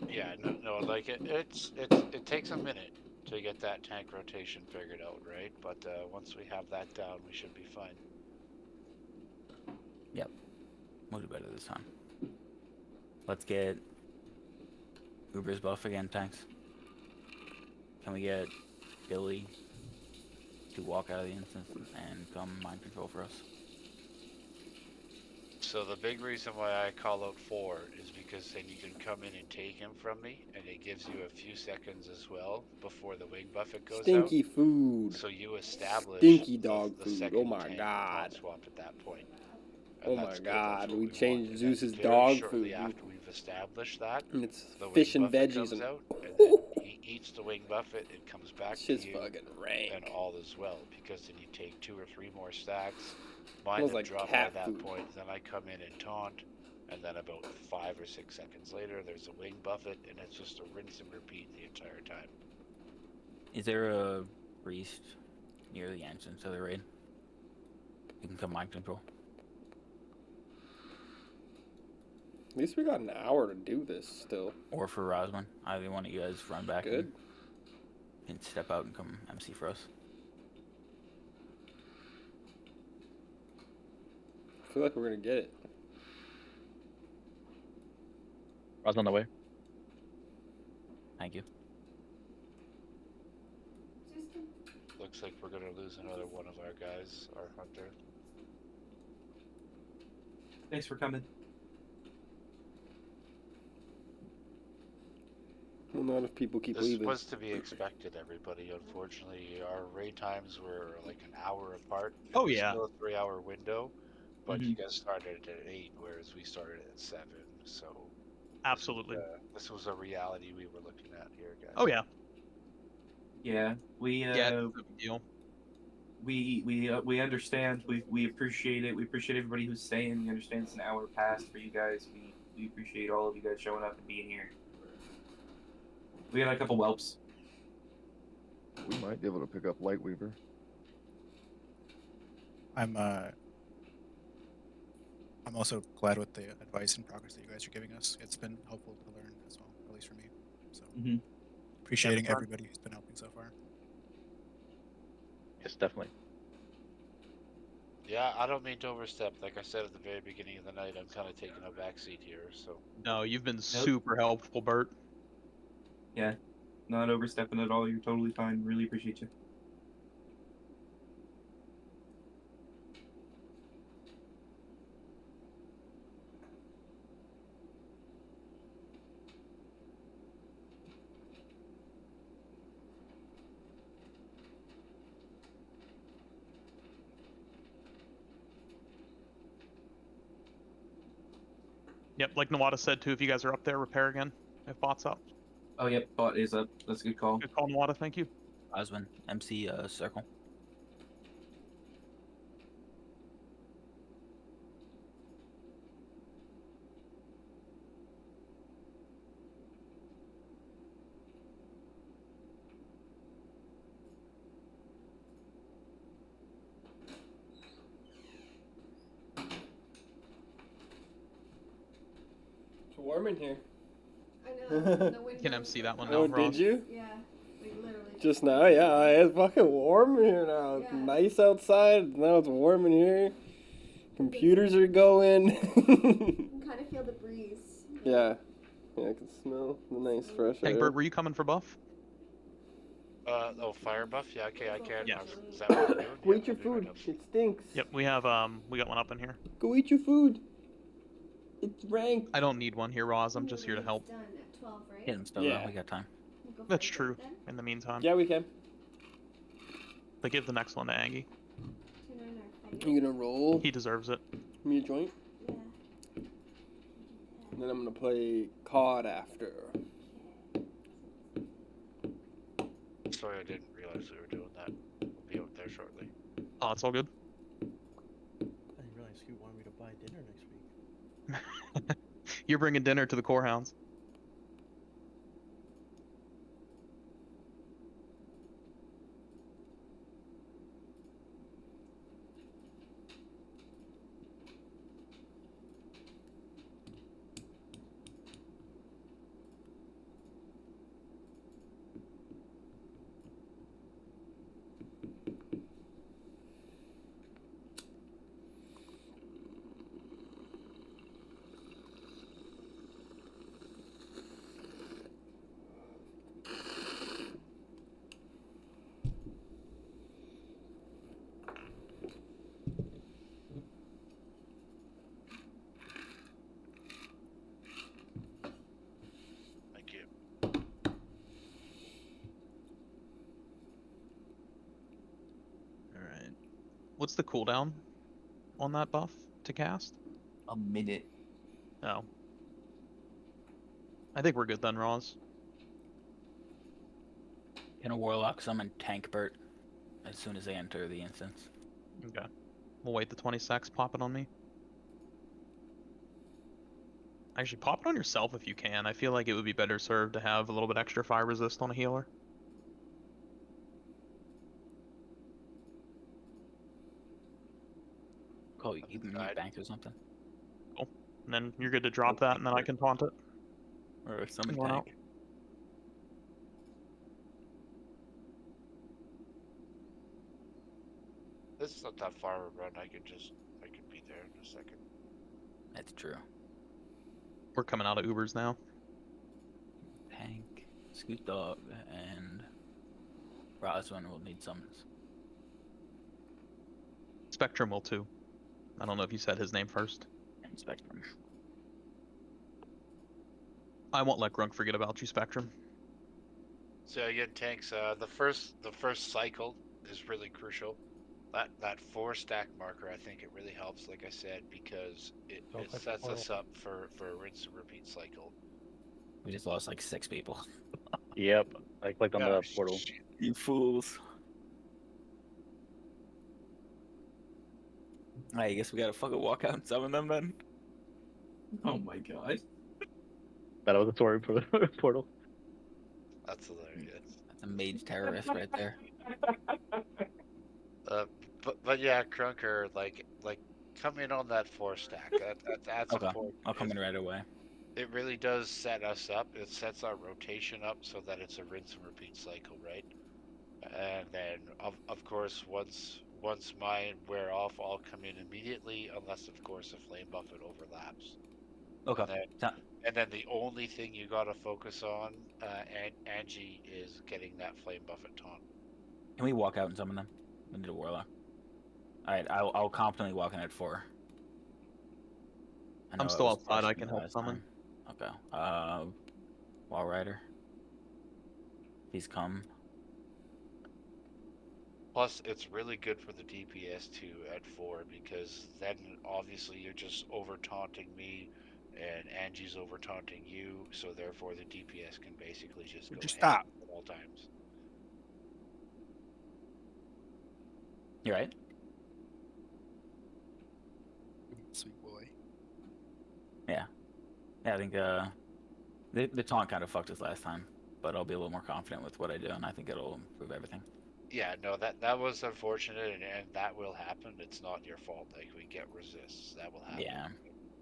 Yeah, no, like it takes a minute to get that tank rotation figured out, right? But once we have that down, we should be fine. Yep, we'll do better this time. Let's get Uber's buff again, tanks. Can we get Billy to walk out of the instance and come mind control for us? So the big reason why I call out 4 is because then you can come in and take him from me, and it gives you a few seconds as well before the wing buffet goes Stinky out. food. So you establish Stinky dog the food. second Oh my tank god. swap at that point. Oh And my that's good, god. that's what We want. changed And Zeus's then dog shortly food. after we've established that, And it's the wing fish and buffet veggies comes and out, and then he eats the wing buffet and comes back shit's to you, fucking rank. and all is well, because then you take 2 or 3 more stacks. Mine Smells have like dropped cat by that food. point, then I come in and taunt, and then about 5 or 6 seconds later, there's a wing buffet, and it's just a rinse and repeat the entire time. Is there a priest near the entrance of the raid? You can come mind control. At least we got an hour to do this still. Or for Rosman. Either one of you guys run back Good. and step out and come MC for us. I feel like we're gonna get it. Ros on the way. Thank you. Looks like we're gonna lose another one of our guys, our hunter. Thanks for coming. Well, not if people keep This leaving. was to be expected, everybody. Unfortunately, our raid times were like an hour apart. Oh, It was yeah. still a 3-hour window, but Mhm. you guys started at 8, whereas we started at 7. So Absolutely. this was a reality we were looking at here, guys. Oh yeah. Yeah, we Yeah, it's no big deal. we understand. We appreciate it. We appreciate everybody who's staying. We understand it's an hour past for you guys. We appreciate all of you guys showing up and being here. We got a couple whelps. We might be able to pick up Lightweaver. I'm also glad with the advice and progress that you guys are giving us. It's been helpful to learn as well, at least for me. So appreciating Yeah, everybody who's been helping so far. Yes, definitely. Yeah, I don't mean to overstep. Like I said at the very beginning of the night, I'm kind of taking a backseat here. So No, you've been super helpful, Bert. Yeah, not overstepping at all. You're totally fine. Really appreciate you. Yep, like Nawada said too, if you guys are up there, repair again. If bot's up. Oh, yep, bot is up. That's a good call. Good call, Nawada, thank you. Rosman, MC circle. It's warm in here. I know. The You can MC that one Oh, now, did Ross. you? Yeah, like literally. Just now, yeah. It's fucking warm in here now. It's nice outside. Now it's warm in here. Computers are going. You can kind of feel the breeze. Yeah. Yeah, I can smell the nice fresh air. Tangbird, were you coming for buff? oh, fire buff? Yeah, okay, I can. Yeah. Is that what we're doing? Go eat your food. It stinks. Yep, we got one up in here. Go eat your food. It's ranked. I don't need one here, Roz. I'm just here to help. Done at 12, right? Get him still Yeah. though. We got time. That's true. In the meantime. Yeah, we can. But give the next one to Angie. You gonna roll? He deserves it. Me a joint? Yeah. And then I'm gonna play COD after. Sorry, I didn't realize we were doing that. We'll be out there shortly. Oh, it's all good. I didn't realize Scoot wanted me to buy dinner next week. You're bringing dinner to the Corehounds. Thank you. Alright. What's the cooldown on that buff to cast? A minute. Oh. I think we're good then, Roz. Can a warlock summon Tankbert as soon as they enter the instance? Okay. We'll wait the 20 secs, pop it on me. Actually, pop it on yourself if you can. I feel like it would be better served to have a little bit extra fire resist on a healer. You can make bank or something. Cool. And then you're good to drop that, and then I can taunt it. Or summon Going out. tank. This is not that far of a run. I could be there in a second. That's true. We're coming out of Ubers now. Tank, Scoot Dog, and Roswin will need summons. Spectrum will too. I don't know if you said his name first. And Spectrum. I won't let Grunk forget about you, Spectrum. So again, tanks. The first cycle is really crucial. That 4-stack marker, I think it really helps. Like I said, because it sets us up for a rinse and repeat cycle. We just lost like 6 people. Yep. I clicked on the portal. You fools. I guess we gotta fucking walk out and summon them then. Oh my god. That was a story for the portal. That's hilarious. That's a mage terrorist right there. But yeah, Crunker, like come in on that 4-stack. That's Okay. important. I'll come in right away. It really does set us up. It sets our rotation up so that it's a rinse and repeat cycle, right? And then of course once mine wear off, I'll come in immediately, unless of course a flame buffet overlaps. Okay. And then the only thing you gotta focus on, Angie, is getting that flame buffet taunt. Can we walk out and summon them? We need a warlock. Alright, I'll confidently walk in at 4. I'm still outside, I can help summon. Okay. Wall Rider. He's come. Plus, it's really good for the DPS too at 4, because then obviously you're just over taunting me, and Angie's over taunting you, so therefore the DPS can basically just go stop at all times. You right? Sweet boy. Yeah. Yeah, I think the taunt kind of fucked us last time, but I'll be a little more confident with what I do, and I think it'll improve everything. Yeah, no, that was unfortunate, and that will happen. It's not your fault. Like, we get resists, that will happen. Yeah.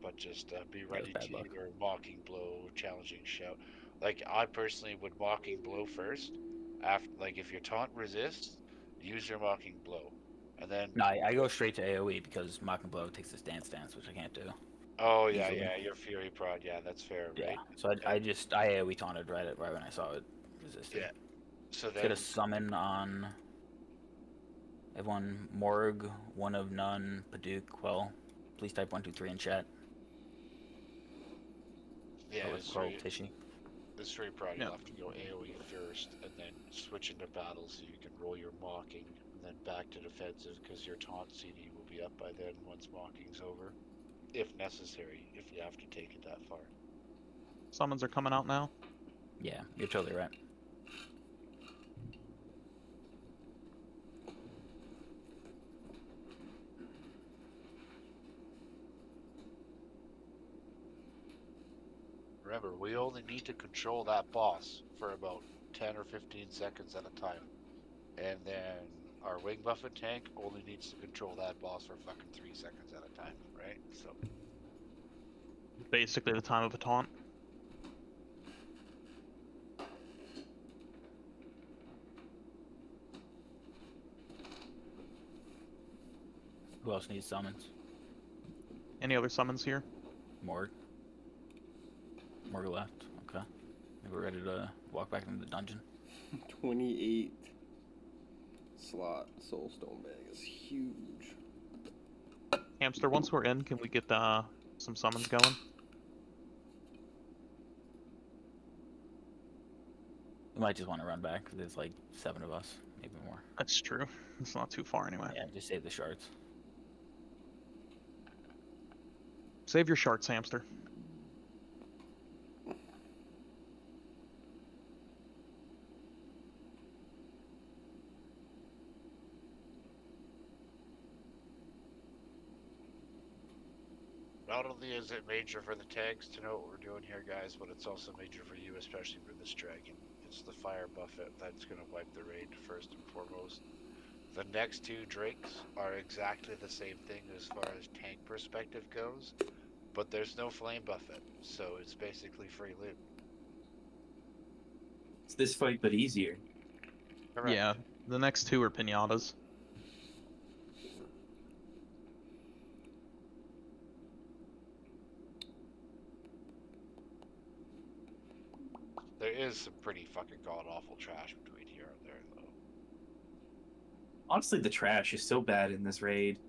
But just be ready to either Mocking Blow, Challenging Shout. Like, I personally would Mocking Blow first. After, like, if your taunt resists, use your Mocking Blow, and then. No, I go straight to AOE because Mocking Blow takes this dance, which I can't do. Oh yeah, easily. yeah, your Fury Prod, yeah, that's fair, Yeah. right? So I AOE taunted right when I saw it resisted. Yeah. So then. Get a summon on everyone. Morg, One of None, Paduk, Quell. Please type 1, 2, 3 in chat. Yeah, This Fury Prod, you'll have to go AOE first, and then switch into battle so you can roll your Mocking, and then back to defensive, because your taunt CD will be up by then once Mocking's over. If necessary, if you have to take it that far. Summons are coming out now. Yeah, you're totally right. Remember, we only need to control that boss for about 10 or 15 seconds at a time. And then our Wing Buffet tank only needs to control that boss for fucking 3 seconds at a time, right? So. Basically the time of a taunt. Who else needs summons? Any other summons here? Morg. Morg left. Okay. Maybe we're ready to walk back into the dungeon. 28 slot Soulstone bag is huge. Hamster, once we're in, can we get some summons going? We might just want to run back because there's like 7 of us, maybe more. That's true. It's not too far anyway. Yeah, just save the shards. Save your shards, Hamster. Not only is it major for the tanks to know what we're doing here, guys, but it's also major for you, especially for this dragon. It's the fire buffet that's going to wipe the raid first and foremost. The next two drinks are exactly the same thing as far as tank perspective goes, but there's no flame buffet, so it's basically free loot. It's this fight, but easier. Correct. Yeah, the next two are pinatas. There is some pretty fucking god-awful trash between here and there, though. Honestly, the trash is so bad in this raid.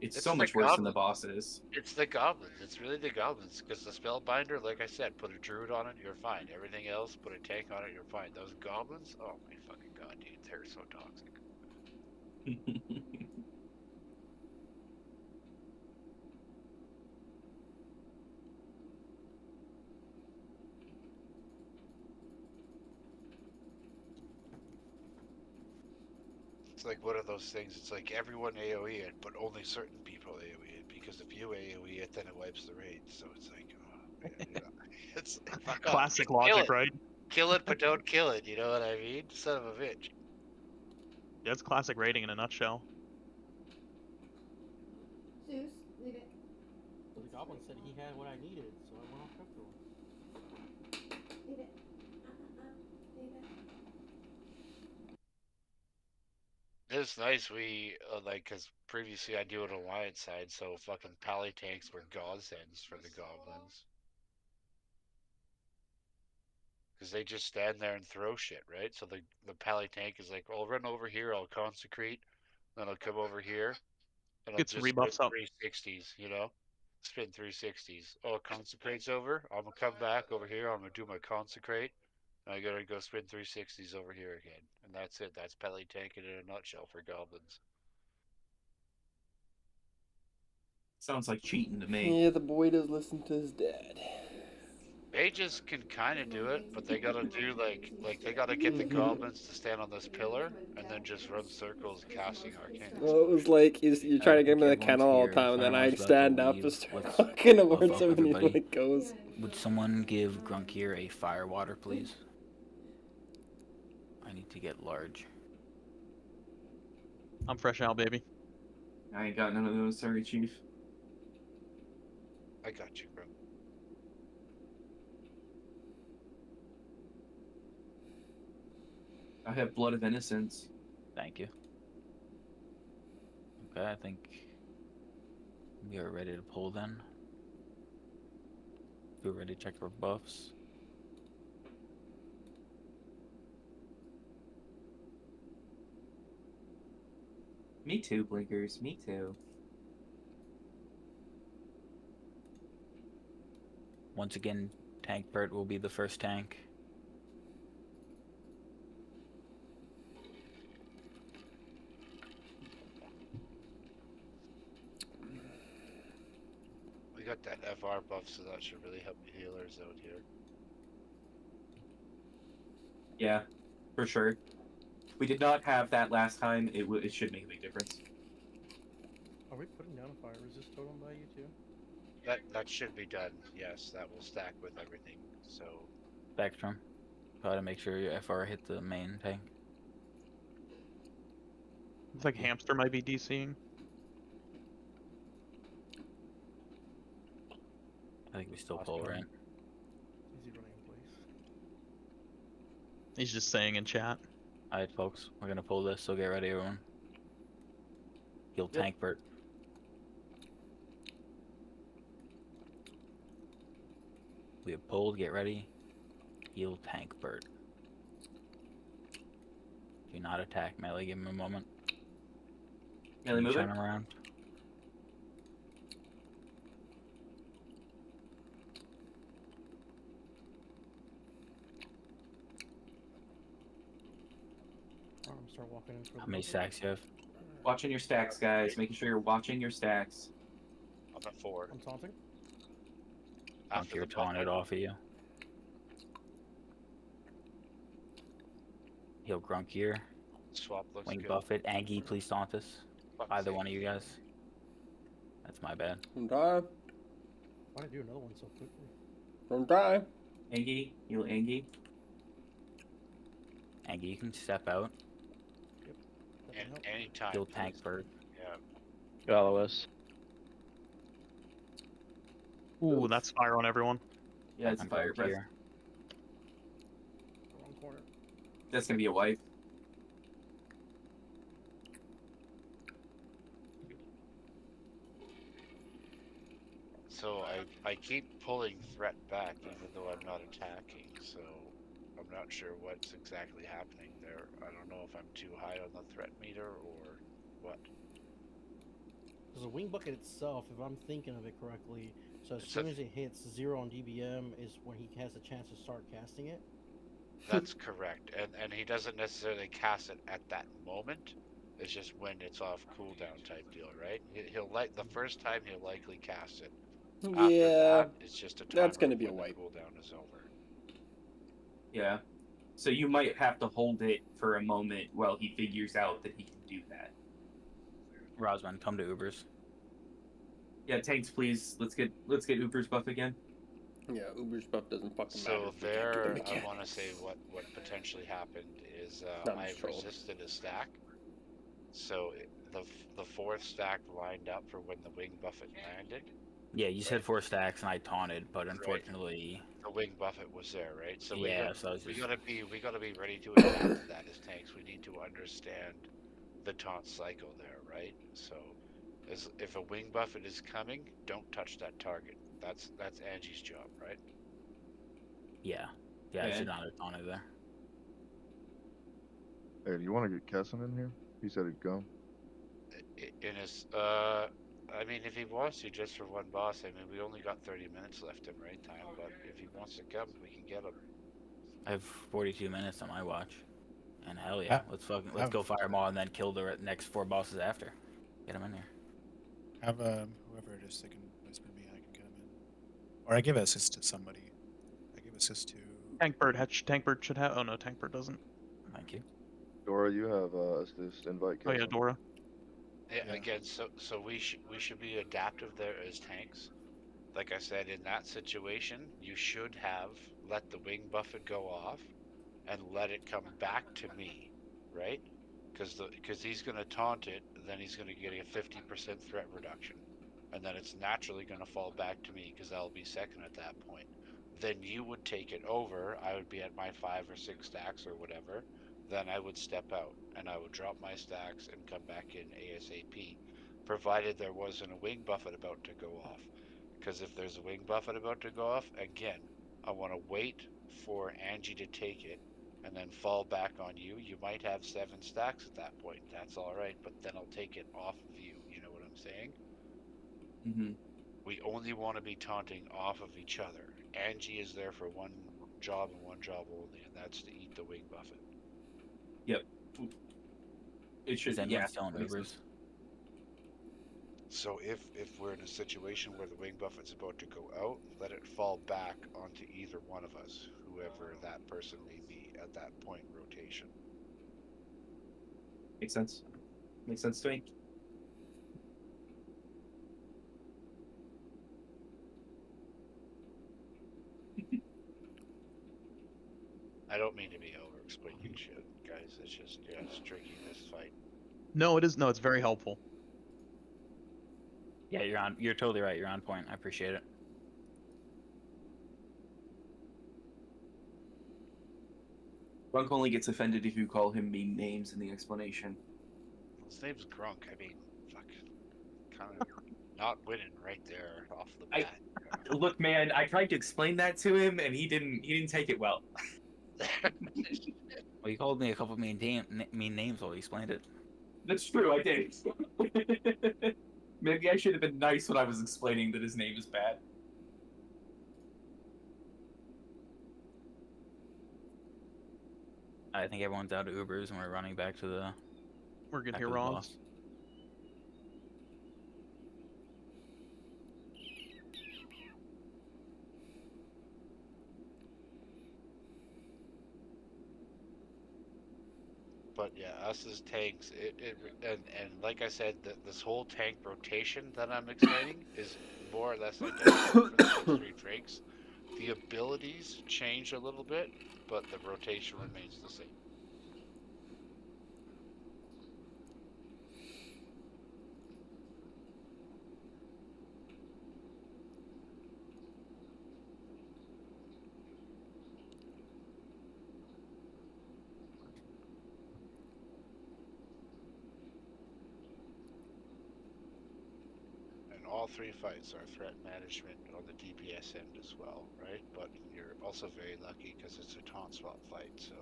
It's so the much worse than the goblins. bosses. It's the goblins. It's really the goblins. Because the spellbinder, like I said, put a druid on it, you're fine. Everything else, put a tank on it, you're fine. Those goblins, oh my fucking god, dude, they're so toxic. It's like one of those things. It's like everyone AoE it, but only certain people AoE it. Because if you AoE it, then it wipes the raid. So it's like, oh, man, you know, it's like, fuck off. Classic Kill logic, it. right? Kill it, but don't kill it. You know what I mean? Son of a bitch. Yeah, it's classic raiding in a nutshell. Zeus, leave it. So the goblin said he had what I needed, so I went off after him. Leave it. Leave it. It's nice we, like, because previously I do an alliance side, so fucking pally tanks were godsends for the goblins. Because they just stand there and throw shit, right? So the pally tank is like, I'll run over here, I'll consecrate, then I'll come over here, and I'll Get some just spin rebuffs up. 360s, you know? Spin 360s. Oh, consecrate's over, I'm gonna come back over here, I'm gonna do my consecrate, and I gotta go spin 360s over here again. And that's it, that's pally tanking in a nutshell for goblins. Sounds like cheating to me. Yeah, the boy does listen to his dad. Mages can kind of do it, but they gotta do like they gotta get the goblins to stand on this pillar and then just run circles casting arcane. Well, it was like you're trying to get him in the kennel all the time, and then I stand up and start talking towards him, and he like goes. Would someone give Grunkier a fire water, please? I need to get large. I'm fresh out, baby. I ain't got none of those, sorry, Chief. I got you, bro. I have Blood of Innocence. Thank you. Okay, I think we are ready to pull then. We're ready to check for buffs. Me too, Blinkers. Me too. Once again, Tank Bert will be the first tank. We got that FR buff, so that should really help the healers out here. Yeah, for sure. We did not have that last time. It should make a big difference. Are we putting down a fire resist totem by you too? That should be done. Yes, that will stack with everything. So Spectrum. Try to make sure your FR hit the main tank. It's like Hamster might be DCing. I think we still pull, right? Is he running in place? He's just saying in chat. Alright, folks, we're gonna pull this, so get ready, everyone. He'll tank Bert. We have pulled, get ready. Heal tank Bert. Do not attack melee, give him a moment. Melee moving? Turn around. Start walking in for How many stacks you have? Watching your stacks, guys. Making sure you're watching your stacks. I'm at 4. I'm taunting. After you're taunted off of you. Heal Grunkier. Swap looks Wing good. Buffett. Angie, please taunt us. Either one of you guys. That's my bad. Don't die. Why did I do another one so quickly? Don't die. Angie, heal Angie. Angie, you can step out. anytime. Kill tank please. bird. Yeah. Follow us. Ooh, that's fire on everyone. Yeah, it's a I'm fire dark breath. here. Wrong corner. That's gonna be a wipe. So I keep pulling threat back even though I'm not attacking. So I'm not sure what's exactly happening there. I don't know if I'm too high on the threat meter or what. Because the wing bucket itself, if I'm thinking of it correctly, so as It's soon a- as it hits 0 on DBM is when he has a chance to start casting it. That's correct. And he doesn't necessarily cast it at that moment. It's just when it's off cooldown type deal, right? He'll like the first time he'll likely cast it. After Yeah, that, it's just a timer that's gonna be a when the wipe. cooldown is over. Yeah. So you might have to hold it for a moment while he figures out that he can do that. Rosman, come to Ubers. Yeah, tanks, please. Let's get Uber's buff again. Yeah, Uber's buff doesn't fucking matter. So If we can't do the there, I mechanics. want to say what potentially happened is I'm I just trolling. resisted a stack. So the fourth stack lined up for when the wing buffet landed. Yeah, you said 4 stacks and I taunted, but unfortunately, The wing buffet was there, right? So yeah. we gotta be ready to adapt to that as tanks. We need to understand the taunt cycle there, right? So if a wing buffet is coming, don't touch that target. That's Angie's job, right? Yeah, I should not have taunted there. Hey, do you want to get Kessin in here? He said he'd come. In his I mean, if he wants to, just for one boss. I mean, we only got 30 minutes left in raid time, but if he wants to come, we can get him. I have 42 minutes on my watch, and hell yeah, let's go fire them all and then kill the next 4 bosses after. Get them in here. Have whoever it is that can whisper me, I can get him in. Or I give assist to somebody. I give assist to Tankbird should have. Oh no, Tankbird doesn't. Thank you. Dora, you have assist invite. Oh yeah, Kessin. Dora. Yeah, again, so we should be adaptive there as tanks. Like I said, in that situation, you should have let the wing buffet go off and let it come back to me, right? Because he's going to taunt it, then he's going to get a 50% threat reduction, and then it's naturally going to fall back to me because I'll be second at that point. Then you would take it over. I would be at my 5 or 6 stacks or whatever. Then I would step out and I would drop my stacks and come back in ASAP, provided there wasn't a wing buffet about to go off. Because if there's a wing buffet about to go off, again, I want to wait for Angie to take it and then fall back on you. You might have 7 stacks at that point. That's all right, but then I'll take it off of you. You know what I'm saying? Mm-hmm. We only want to be taunting off of each other. Angie is there for one job and one job only, and that's to eat the wing buffet. Yep. It should. Is anyone Yeah. still in Ubers? So if we're in a situation where the wing buffet's about to go out, let it fall back onto either one of us, whoever that person may be at that point in rotation. Makes sense. Makes sense to me. I don't mean to be over-explaining shit, guys. It's just, yeah, it's tricky, this fight. No, it is. No, it's very helpful. Yeah, you're totally right. You're on point. I appreciate it. Grunk only gets offended if you call him mean names in the explanation. His name's Grunk. I mean, fuck. Kind of not winning right there off the bat. Look, man, I tried to explain that to him, and he didn't take it well. Well, you called me a couple mean names while you explained it. That's true, I did. Maybe I should have been nice when I was explaining that his name is bad. I think everyone's out of Ubers and we're running back to the. We're good back here, to the Ross. boss. But yeah, us as tanks, and like I said, this whole tank rotation that I'm explaining is more or less identical for the next 3 drakes. The abilities change a little bit, but the rotation remains the same. all 3 fights are threat management on the DPS end as well, right? But you're also very lucky because it's a taunt swap fight, so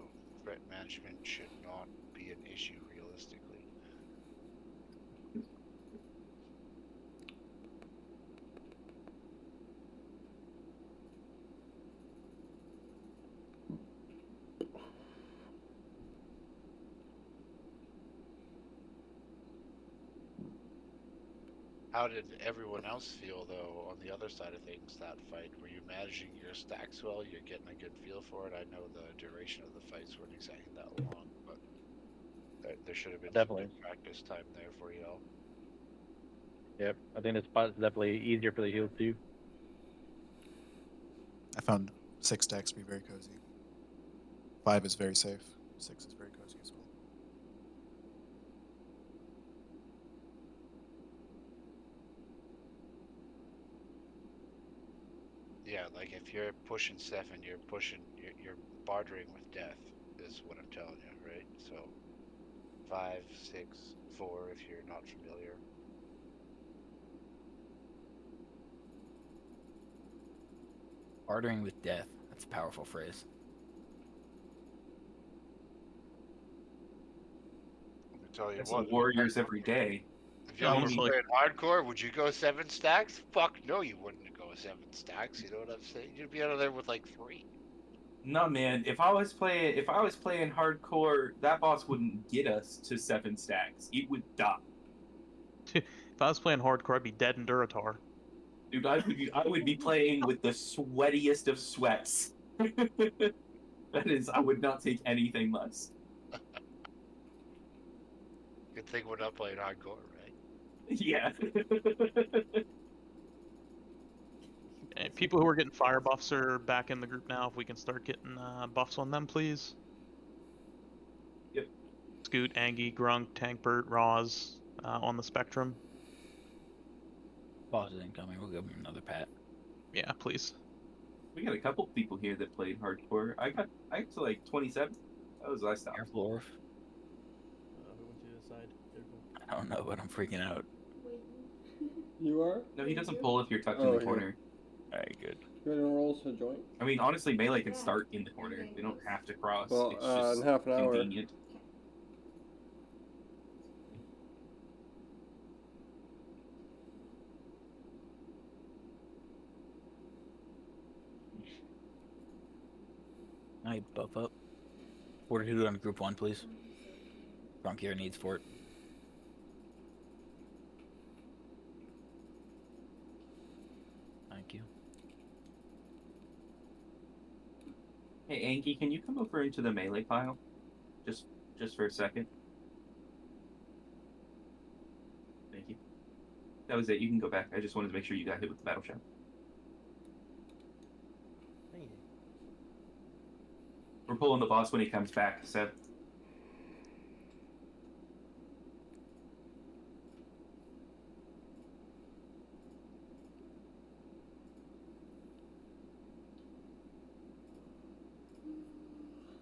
threat management should not be an issue realistically. How did everyone else feel, though, on the other side of things, that fight? Were you managing your stacks well? You're getting a good feel for it? I know the duration of the fights weren't exactly that long, but there should have been some Definitely. good practice time there for you all. Yep. I think this spot is definitely easier for the heals too. I found 6 stacks to be very cozy. 5 is very safe. 6 is very cozy as well. Yeah, like if you're pushing 7, you're bartering with death, is what I'm telling you, right? So 5, 6, 4 if you're not familiar. Bartering with death. That's a powerful phrase. Let me tell you That's what. warriors every day. If y'all were playing hardcore, would you go 7 stacks? Fuck no, you wouldn't go 7 stacks. You know what I'm saying? You'd be out of there with like 3. No, man. If I was playing hardcore, that boss wouldn't get us to 7 stacks. It would die. If I was playing hardcore, I'd be dead in Duratar. Dude, I would be playing with the sweatiest of sweats. That is, I would not take anything less. Good thing we're not playing hardcore, right? Yeah. And people who are getting fire buffs are back in the group now. If we can start getting buffs on them, please. Yep. Scoot, Angie, Grunk, Tankbert, Roz on the spectrum. Boss is incoming. We'll give him another pat. Yeah, please. We got a couple people here that played hardcore. I got to like 27. That was I stopped. Careful, Orf. Who went to the side? Careful. I don't know, but I'm freaking out. You are? No, he doesn't pull if you're tucked in the yeah. corner. Alright, good. You ready to roll a joint? I mean, honestly, melee can start in the corner. They don't have to cross. Well, it's just in half an hour. convenient. Alright, buff up. Fortitude on group 1, please. Bronchier needs fort. Thank you. Hey, Angie, can you come over into the melee pile? Just for a second. Thank you. That was it. You can go back. I just wanted to make sure you got hit with the battle shot. We're pulling the boss when he comes back, so.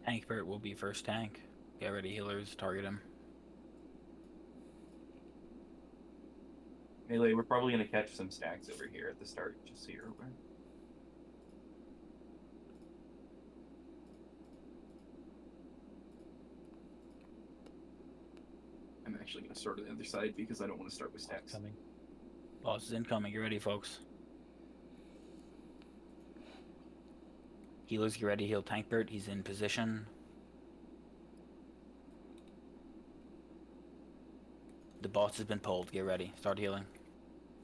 Tankbert will be first tank. Get ready, healers. Target him. Melee, we're probably going to catch some stacks over here at the start, just so you're aware. I'm actually going to start on the other side because I don't want to start with stacks. Coming. Boss is incoming. Get ready, folks. Healers, get ready. Heal Tankbert. He's in position. The boss has been pulled. Get ready. Start healing.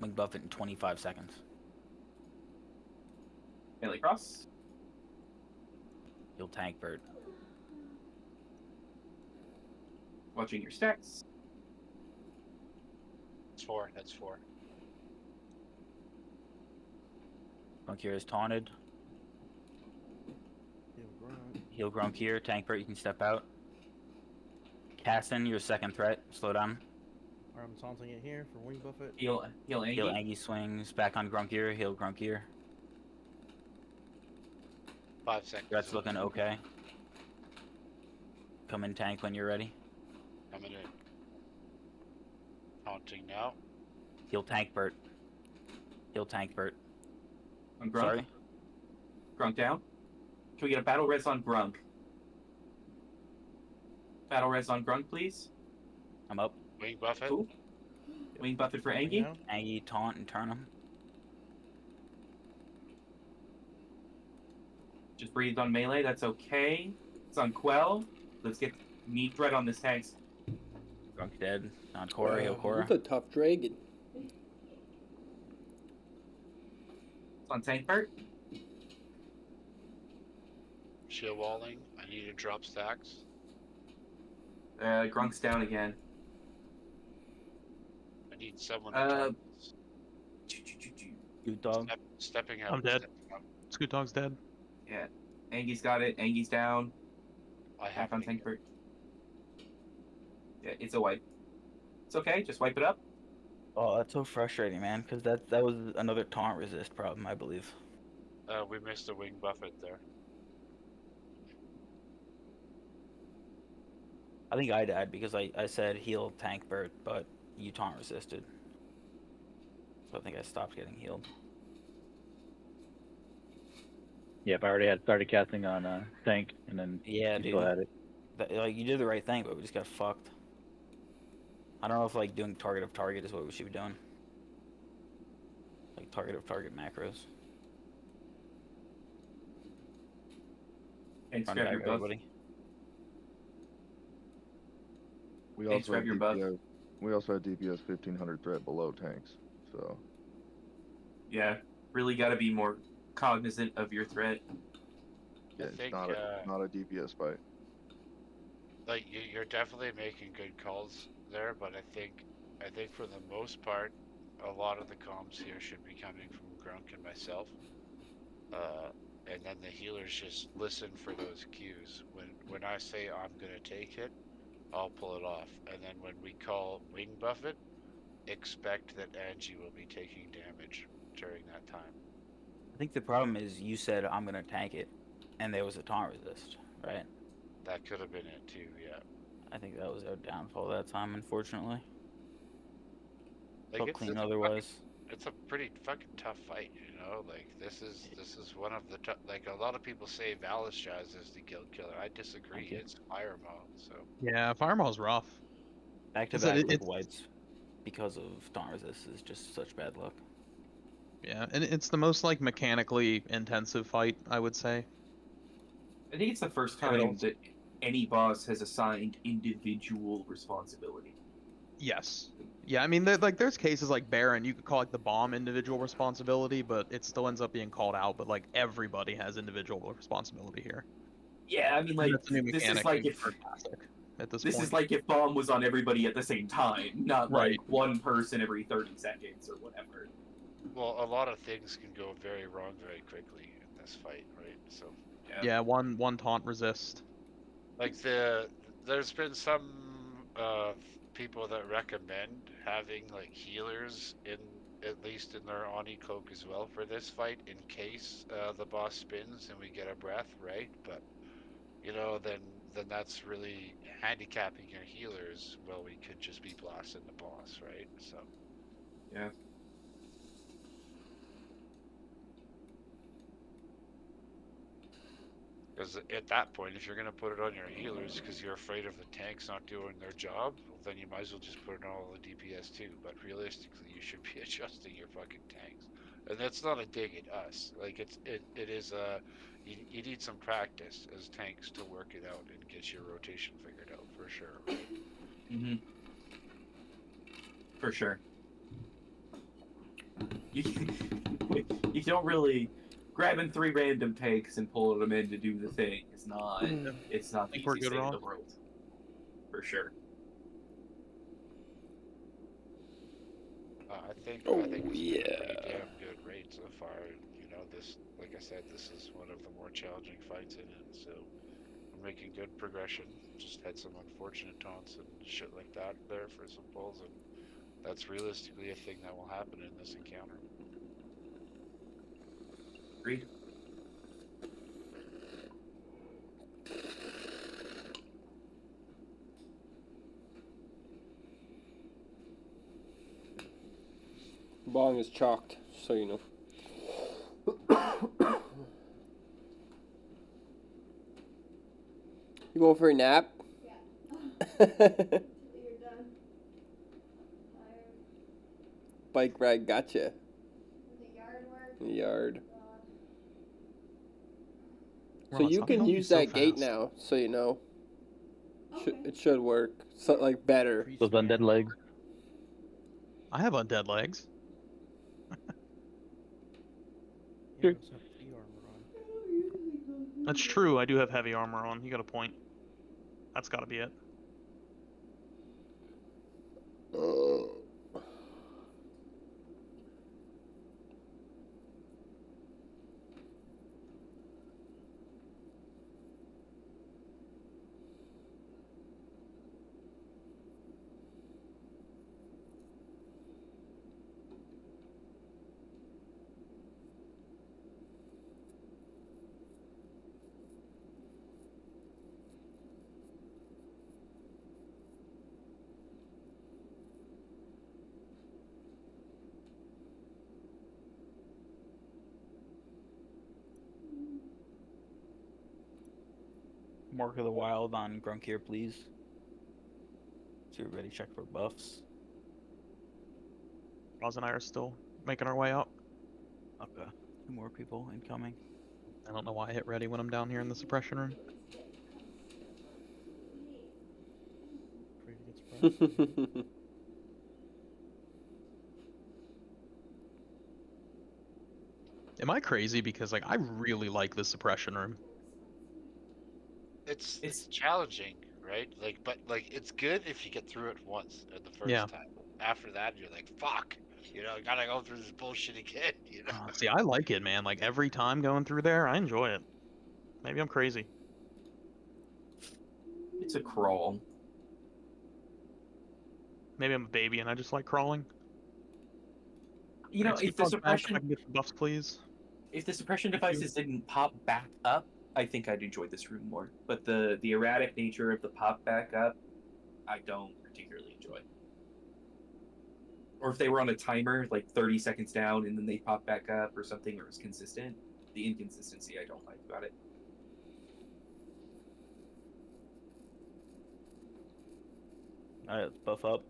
Wing buff it in 25 seconds. Melee cross. Heal Tankbert. Watching your stacks. That's 4. That's 4. Grunkier is taunted. Heal Grunkier. Tankbert, you can step out. Cassin, your second threat. Slow down. Alright, I'm taunting it here for wing buff it. Heal Angie. Heal Angie swings. Back on Grunkier. Heal Grunkier. 5 seconds. That's looking okay. Come in tank when you're ready. Coming in. Taunting now. Heal Tankbert. He'll tank Bert. On Grunk? Sorry? Grunk down? Can we get a battle res on Grunk? Battle res on Grunk, please. I'm up. Wing Buffett. Cool. Wing Buffett for Angie. Angie, taunt, and turn him. Just breathed on melee, that's okay. It's on Quell. Let's get meat bread on this tanks. Grunk's dead. On Cora, heal Cora. He's a tough dragon. It's on tank Bert. Shield walling. I need to drop stacks. Grunk's down again. I need someone to Scoot dog. Stepping out. I'm dead. stepping up. Scoot Dog's dead. Yeah. Angie's got it. Angie's down. I have on tank Bert. Yeah, it's a wipe. It's okay, just wipe it up. Oh, that's so frustrating, man, because that was another taunt resist problem, I believe. We missed a Wing Buffett there. I think I died because I said heal tank Bert, but you taunt resisted. So I think I stopped getting healed. Yeah, if I already had started casting on tank, and then Yeah, you dude. still had it. Like, you did the right thing, but we just got fucked. I don't know if, like, doing target of target is what we should be doing. Like, target of target macros. Thanks, Run grab back, your buff. everybody. We Thanks, also grab have your buff. DPS. We also had DPS 1500 threat below tanks. So Yeah, really got to be more cognizant of your threat. yeah, think, it's not a DPS fight. Like you're definitely making good calls there, but I think for the most part, a lot of the comms here should be coming from Grunk and myself. And then the healers just listen for those cues. When I say I'm gonna take it, I'll pull it off. And then when we call Wing Buffett, expect that Angie will be taking damage during that time. I think the problem is you said I'm gonna tank it, and there was a taunt resist, right? That could have been it too, yeah. I think that was our downfall that time, unfortunately. Like Felt clean otherwise. It's a pretty fucking tough fight, you know. Like this is one of the like a lot of people say Valishaz is the guild killer. I disagree. It's Firemaw. So Yeah, Firemaw's rough. Back to Is that back it- with it's- wipes because of taunt resist is just such bad luck. Yeah, and it's the most like mechanically intensive fight, I would say. I think it's the first Yeah, but time also- that any boss has assigned individual responsibility. Yes. Yeah, I mean, there's cases like Baron, you could call like the bomb individual responsibility, but it still ends up being called out. But like everybody has individual responsibility here. Yeah, I mean, like That's a new this is mechanic like if for Classic at this this point. is like if bomb was on everybody at the same time, not Right. like one person every 30 seconds or whatever. well, a lot of things can go very wrong very quickly in this fight, right? So Yeah, one taunt resist. like there's been some people that recommend having like healers in at least in their Oni cloak as well for this fight in case the boss spins and we get a breath, right? But you know, then that's really handicapping your healers. Well, we could just be blasting the boss, right? So Yeah. because at that point, if you're going to put it on your healers because you're afraid of the tanks not doing their job, well, then you might as well just put it on all the DPS too. But realistically, you should be adjusting your fucking tanks. And that's not a dig at us. Like it is you need some practice as tanks to work it out and get your rotation figured out for sure. Right? Mm-hmm. For sure. You don't really grabbing 3 random tanks and pulling them in to do the thing. It's not the Think we're easiest good, thing in Rob? the world. For sure. I think it's been a pretty damn good rate so far. You know, this, like I said, this is one of the more challenging fights in it. So we're making good progression. Just had some unfortunate taunts and shit like that there for some pulls, and that's realistically a thing that will happen in this encounter. Agreed. Bong is chalked. Just so you know. You going for a nap? You're done. Tired. Bike ride gotcha. The yard work. The yard. So Ross, you how the can hell are you use so that gate fast? now, so you know. Okay. It should work. So, like, better. Those undead legs. I have undead legs. Yeah, it does have E armor on. That's true. I do have heavy armor on. You got a point. That's got to be it. Mark of the Wild on Grunk here, please. So everybody check for buffs. Roz and I are still making our way out. Okay. 2 more people incoming. I don't know why I hit ready when I'm down here in the suppression room. Afraid to get surprised. Am I crazy? Because like I really like the suppression room. It's challenging, right? Like, but like it's good if you get through it once the first Yeah. time. After that, you're like, fuck, you know, gotta go through this bullshit again. You know. See, I like it, man. Like every time going through there, I enjoy it. Maybe I'm crazy. It's a crawl. Maybe I'm a baby and I just like crawling. You know, if the suppression I can get some buffs, please. if the suppression devices didn't pop back up, I think I'd enjoy this room more. But the erratic nature of the pop back up, I don't particularly enjoy. Or if they were on a timer, like 30 seconds down, and then they pop back up or something, or it was consistent. The inconsistency I don't like about it. Alright, let's buff up.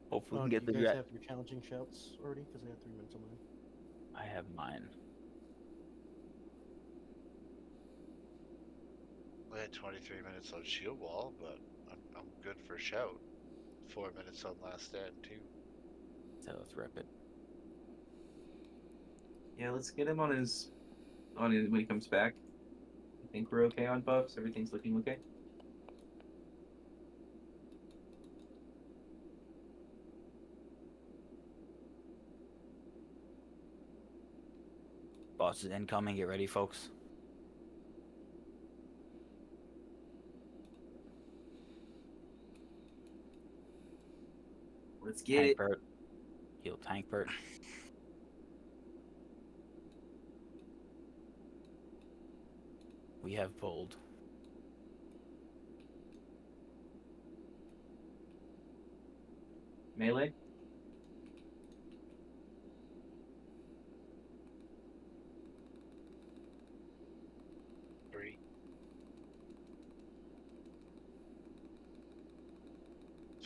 Hopefully we Do can get you the guys have your challenging shouts already? Because I have 3 minutes on mine. I have mine. I had 23 minutes on shield wall, but I'm good for shout. 4 minutes on last stand too. So let's rep it. Yeah, let's get him on his when he comes back. I think we're okay on buffs. Everything's looking okay. Boss is incoming. Get ready, folks. Let's get it. Bert. Heal tank Bert. We have pulled. Melee.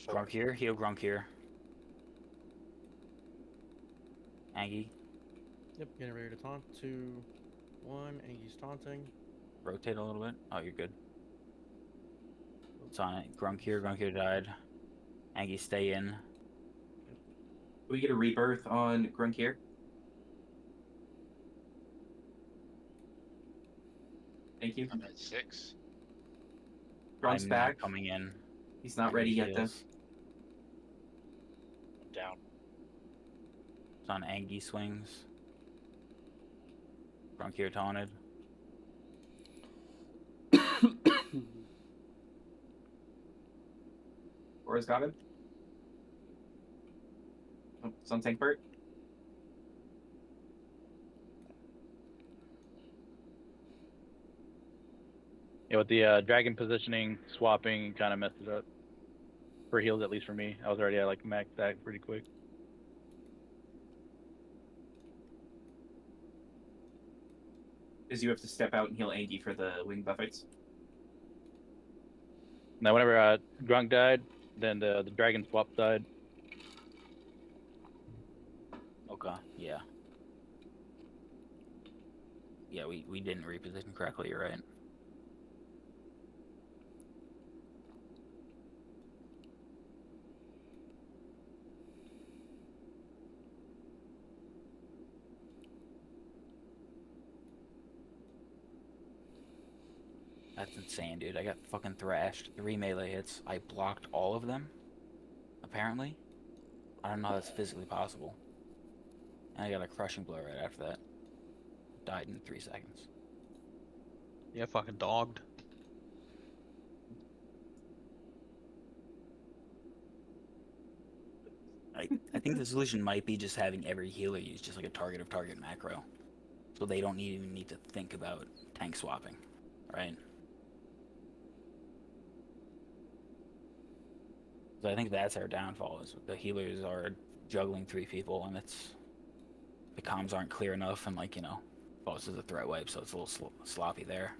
Grunk here. Heal Grunk here. Angie. Yep, getting ready to taunt. 2, 1. Angie's taunting. Rotate a little bit. Oh, you're good. It's on it. Grunk here died. Angie, stay in. Can we get a rebirth on Grunk here? Thank you. I'm at 6. Grunk's I'm back. not coming in. He's not ready yet, though. Heals. Down. It's on Angie swings. Grunk here taunted. Aura's got him. Oh, it's on tank Bert. Yeah, with the dragon positioning, swapping kind of messed it up. For heals, at least for me. I was already at like max stack pretty quick. Because you have to step out and heal Angie for the wing buffets. Now, whenever Grunk died, then the dragon swap died. Okay, yeah. Yeah, we didn't reposition correctly, you're right. That's insane, dude. I got fucking thrashed. 3 melee hits. I blocked all of them, apparently. I don't know how that's physically possible. And I got a crushing blow right after that. Died in 3 seconds. Yeah, fucking dogged. I think the solution might be just having every healer use just like a target of target macro. So they don't even need to think about tank swapping, right? So I think that's our downfall, is the healers are juggling 3 people and it's... the comms aren't clear enough and, like, you know, boss is a threat wipe, so it's a little sloppy there.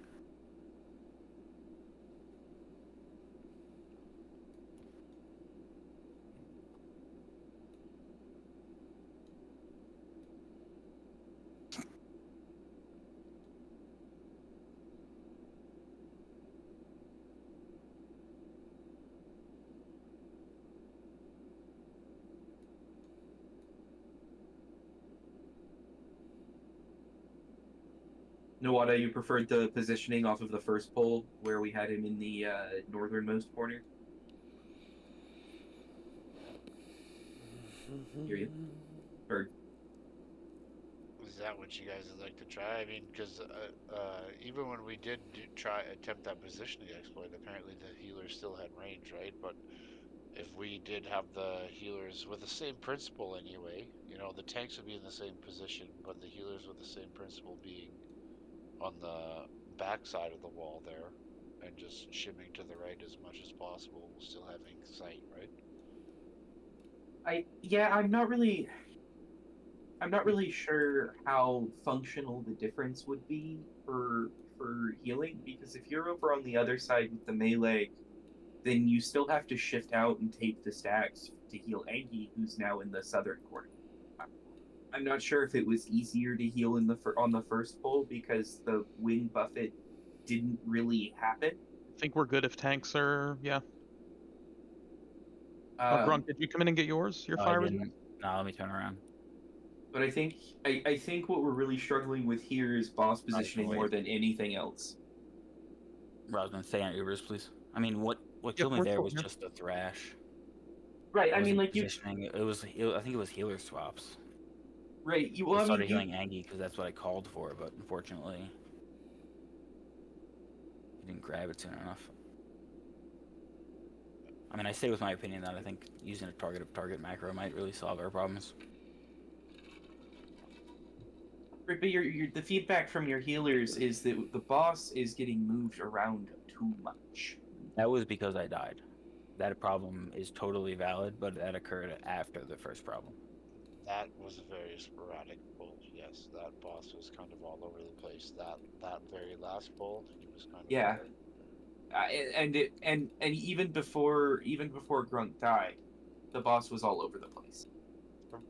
Nawada, you preferred the positioning off of the first pole where we had him in the northernmost corner? Hear you? Or Is that what you guys would like to try? I mean, because even when we did attempt that positioning exploit, apparently the healers still had range, right? But if we did have the healers with the same principle anyway, you know, the tanks would be in the same position, but the healers with the same principle being on the back side of the wall there and just shimming to the right as much as possible, still having sight, right? I'm not really sure how functional the difference would be for healing, because if you're over on the other side with the melee, then you still have to shift out and take the stacks to heal Angie, who's now in the southern corner. I'm not sure if it was easier to heal on the first pull because the wing buffet didn't really happen. I think we're good if tanks are, yeah. Grunk, did you come in and get yours? Your fire resist? No, let me turn around. But I think what we're really struggling with here is boss positioning more than anything else. Rosman, stay on Ubers, please. I mean, what killed me there was just the thrash. Right, I mean, like positioning. I think it was healer swaps. Right, I started healing Angie because that's what I called for, but unfortunately, I didn't grab it soon enough. I mean, I stay with my opinion that I think using a target macro might really solve our problems. Right, but the feedback from your healers is that the boss is getting moved around too much. That was because I died. That problem is totally valid, but that occurred after the first problem. That was a very sporadic pull. Yes, that boss was kind of all over the place. That very last pull, he was kind of and even before Grunt died, the boss was all over the place.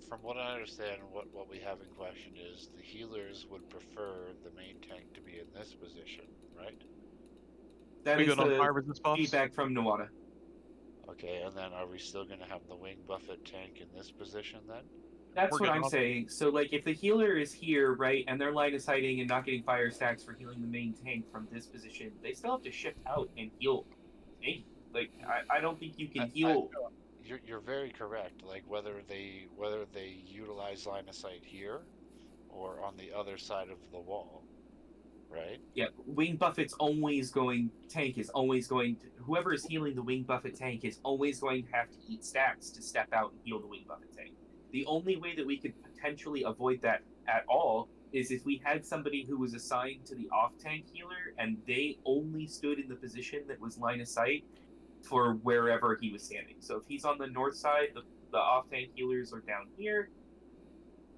From what I understand, what we have in question is the healers would prefer the main tank to be in this position, right? That is the feedback from Nawada. Okay, and then are we still going to have the wing buffet tank in this position then? That's what I'm saying. So, like, if the healer is here, right, and they're line of sighting and not getting fire stacks for healing the main tank from this position, they still have to shift out and heal Angie. Like, I don't think you can heal. You're very correct. Like, whether they utilize line of sight here or on the other side of the wall, right? Yeah, wing buffet's always going. Tank is always going to. Whoever is healing the wing buffet tank is always going to have to eat stacks to step out and heal the wing buffet tank. The only way that we could potentially avoid that at all is if we had somebody who was assigned to the off-tank healer and they only stood in the position that was line of sight for wherever he was standing. So if he's on the north side, the off-tank healers are down here.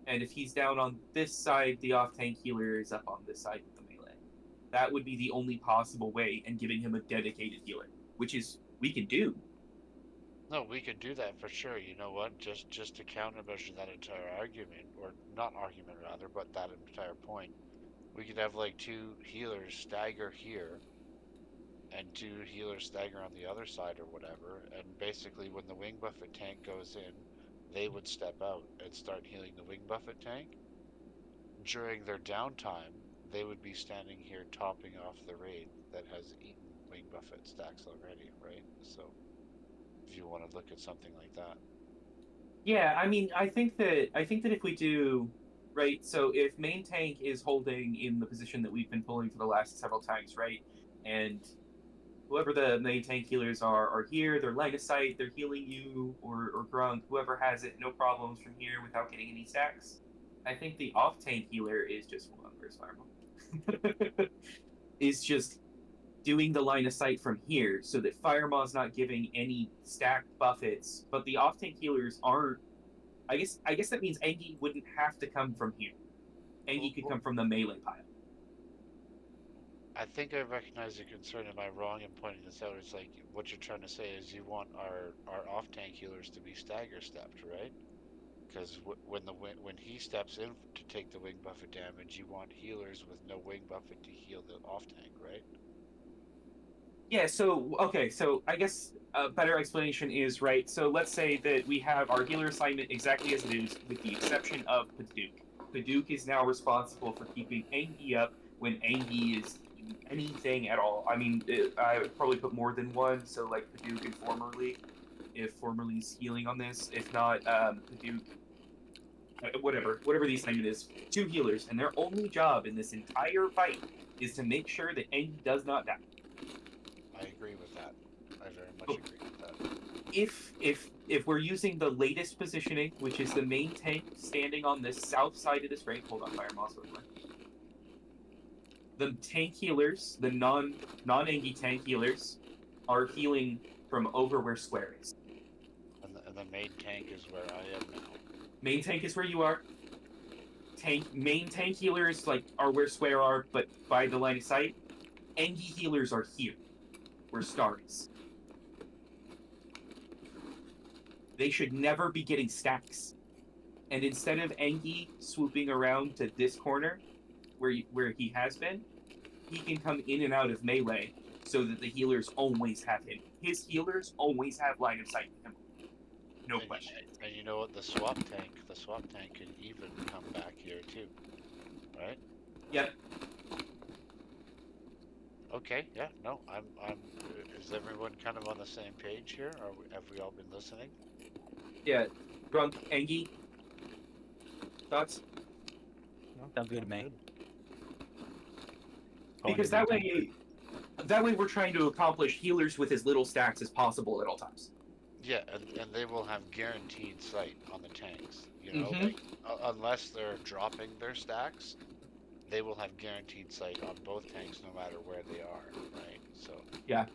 And if he's down on this side, the off-tank healer is up on this side with the melee. That would be the only possible way, and giving him a dedicated healer, which is we can do. No, we could do that for sure. You know what? Just to countermeasure that entire argument, or not argument rather, but that entire point, we could have like 2 healers stagger here, and 2 healers stagger on the other side or whatever, and basically when the wing buffet tank goes in, they would step out and start healing the wing buffet tank. During their downtime, they would be standing here topping off the raid that has eaten wing buffet stacks already, right? So if you want to look at something like that. Yeah, I mean, I think that if we do, right, so if main tank is holding in the position that we've been pulling for the last several times, right, and whoever the main tank healers are here, they're line of sight, they're healing you or Grunk, whoever has it, no problems from here without getting any stacks. I think the off tank healer is just, hold on, where's Fireball? is just doing the line of sight from here so that Firemaw's not giving any stacked buffets, but the off tank healers aren't. I guess that means Engi wouldn't have to come from here. Engi could come from the melee pile. I think I recognize your concern. Am I wrong in pointing this out? It's like what you're trying to say is you want our off tank healers to be stagger stepped, right? Because when he steps in to take the wing buffet damage, you want healers with no wing buffet to heal the off tank, right? Yeah, so, okay, so I guess a better explanation is, right, so let's say that we have our healer assignment exactly as it is, with the exception of Paduk. Paduk is now responsible for keeping Engi up when Engi is doing anything at all. I mean, I would probably put more than one, so like Paduk and Formerly, if Formerly's healing on this. If not, Paduk, whatever the assignment is. 2 healers, and their only job in this entire fight is to make sure that Engi does not die. I agree with that. I very much agree with that. If we're using the latest positioning, which is the main tank standing on the south side of this raid, hold on, Fire Moss, the tank healers, the non-Engi tank healers, are healing from over where Square is. And the main tank is where I am now. Main tank is where you are. Main tank healers are where Square are, but by the line of sight. Engi healers are here, where Star is. They should never be getting stacks. And instead of Engi swooping around to this corner, where he has been, he can come in and out of melee so that the healers always have him. His healers always have line of sight with him. No question. And you know what? The swap tank can even come back here too, right? Yep. Okay. Yeah. No. I'm. Is everyone kind of on the same page here? Have we all been listening? Yeah. Grunk, Engi. Thoughts? No, sounds good to me. Because that way we're trying to accomplish healers with as little stacks as possible at all times. Yeah, and they will have guaranteed sight on the tanks. You know, Mhm. like, unless they're dropping their stacks, they will have guaranteed sight on both tanks no matter where they are, right? So yeah.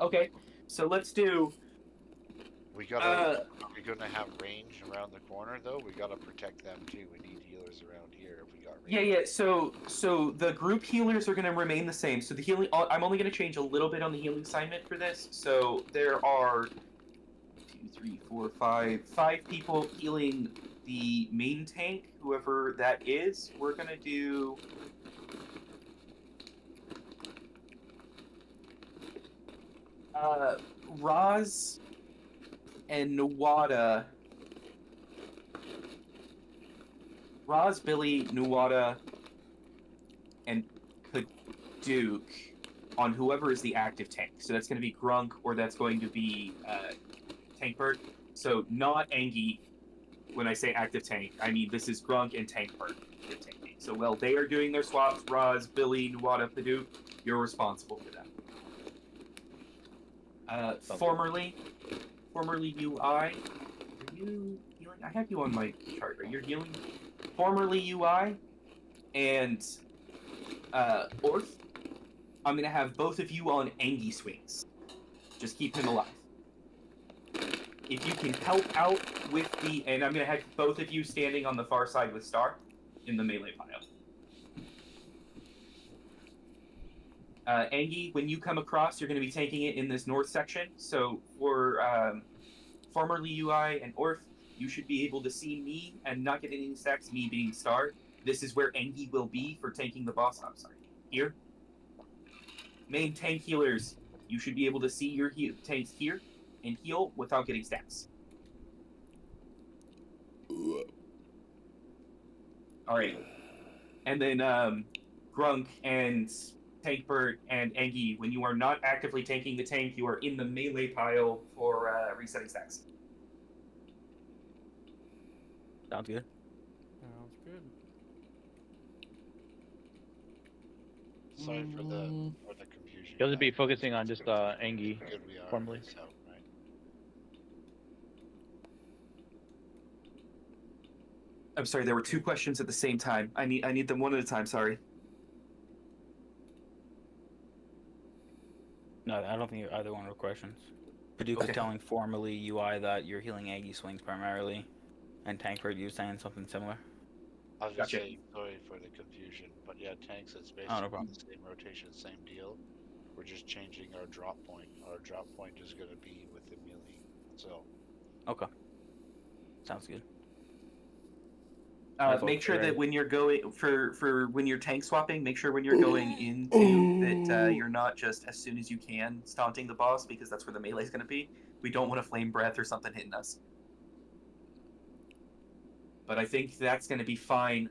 Okay, so let's do. We gotta. We're gonna have range around the corner though. We gotta protect them too. We need healers around here if we got range. Yeah. So the group healers are going to remain the same. So the healing, I'm only going to change a little bit on the healing assignment for this. So there are 5 people healing the main tank, whoever that is. We're going to do. Roz and Nuwada. Roz, Billy, Nuwada, and Paduk on whoever is the active tank. So that's going to be Grunk, or that's going to be Tankbird. So not Engi. When I say active tank, I mean this is Grunk and Tankbird. So while they are doing their swaps, Roz, Billy, Nuwada, Paduk, you're responsible for them. Formerly UI. Are you healing? I have you on my chart. Are you healing? Formerly UI and Orth. I'm gonna have both of you on Engi swings. Just keep him alive. If you can help out with the, and I'm gonna have both of you standing on the far side with Star in the melee pile. Angie, when you come across, you're going to be taking it in this north section. So for formerly UI and Orth, you should be able to see me and not get any stacks, me being Star. This is where Angie will be for tanking the boss. I'm sorry. Here. Main tank healers, you should be able to see your tanks here and heal without getting stacks. All right. And then Grunk and Tankbert and Angie, when you are not actively tanking the tank, you are in the melee pile for resetting stacks. Sounds good. Sounds good. Sorry for the confusion. You'll just be focusing on just Angie Good we are. formally. So, right? I'm sorry, there were two questions at the same time. I need them one at a time, sorry. No, I don't think either one were questions. Paducah's Okay. telling formerly UI that you're healing Aggie swings primarily, and Tankbird, you saying something similar. I was just Gotcha. saying, sorry for the confusion, but yeah, tanks, it's Oh, basically no problem. the same rotation, same deal. We're just changing our drop point. Our drop point is going to be with the melee. So, Okay. Sounds good. Make sure that when you're going for when you're tank swapping, make sure when you're going into that you're not just as soon as you can staunting the boss, because that's where the melee is going to be. We don't want a flame breath or something hitting us. But I think that's going to be fine.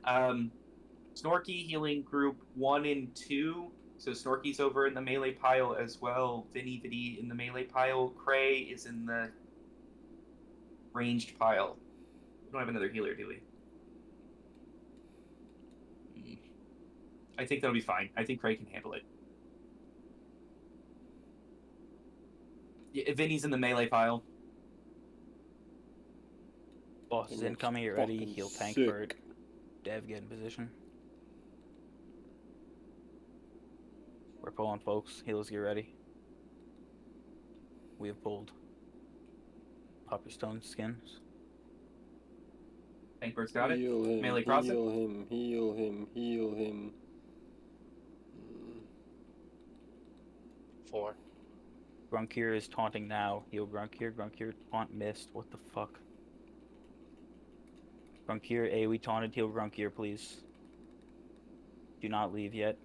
Snorky healing group 1 and 2. So Snorky's over in the melee pile as well. Vinny in the melee pile. Cray is in the ranged pile. We don't have another healer, do we? I think that'll be fine. I think Cray can handle it. Yeah, Vinny's in the melee pile. Boss is incoming, get ready, heal Tankbird. Dev, get in position. We're pulling, folks. Healers, get ready. We have pulled. Pop your stone skins. Tankbird's got it. Heal him, Melee cross it. heal him, heal him, heal him. 4. Grunkir is taunting now. Heal Grunkir. Grunkir taunt missed. What the fuck? Grunkir, AoE taunted. Heal Grunkir, please. Do not leave yet.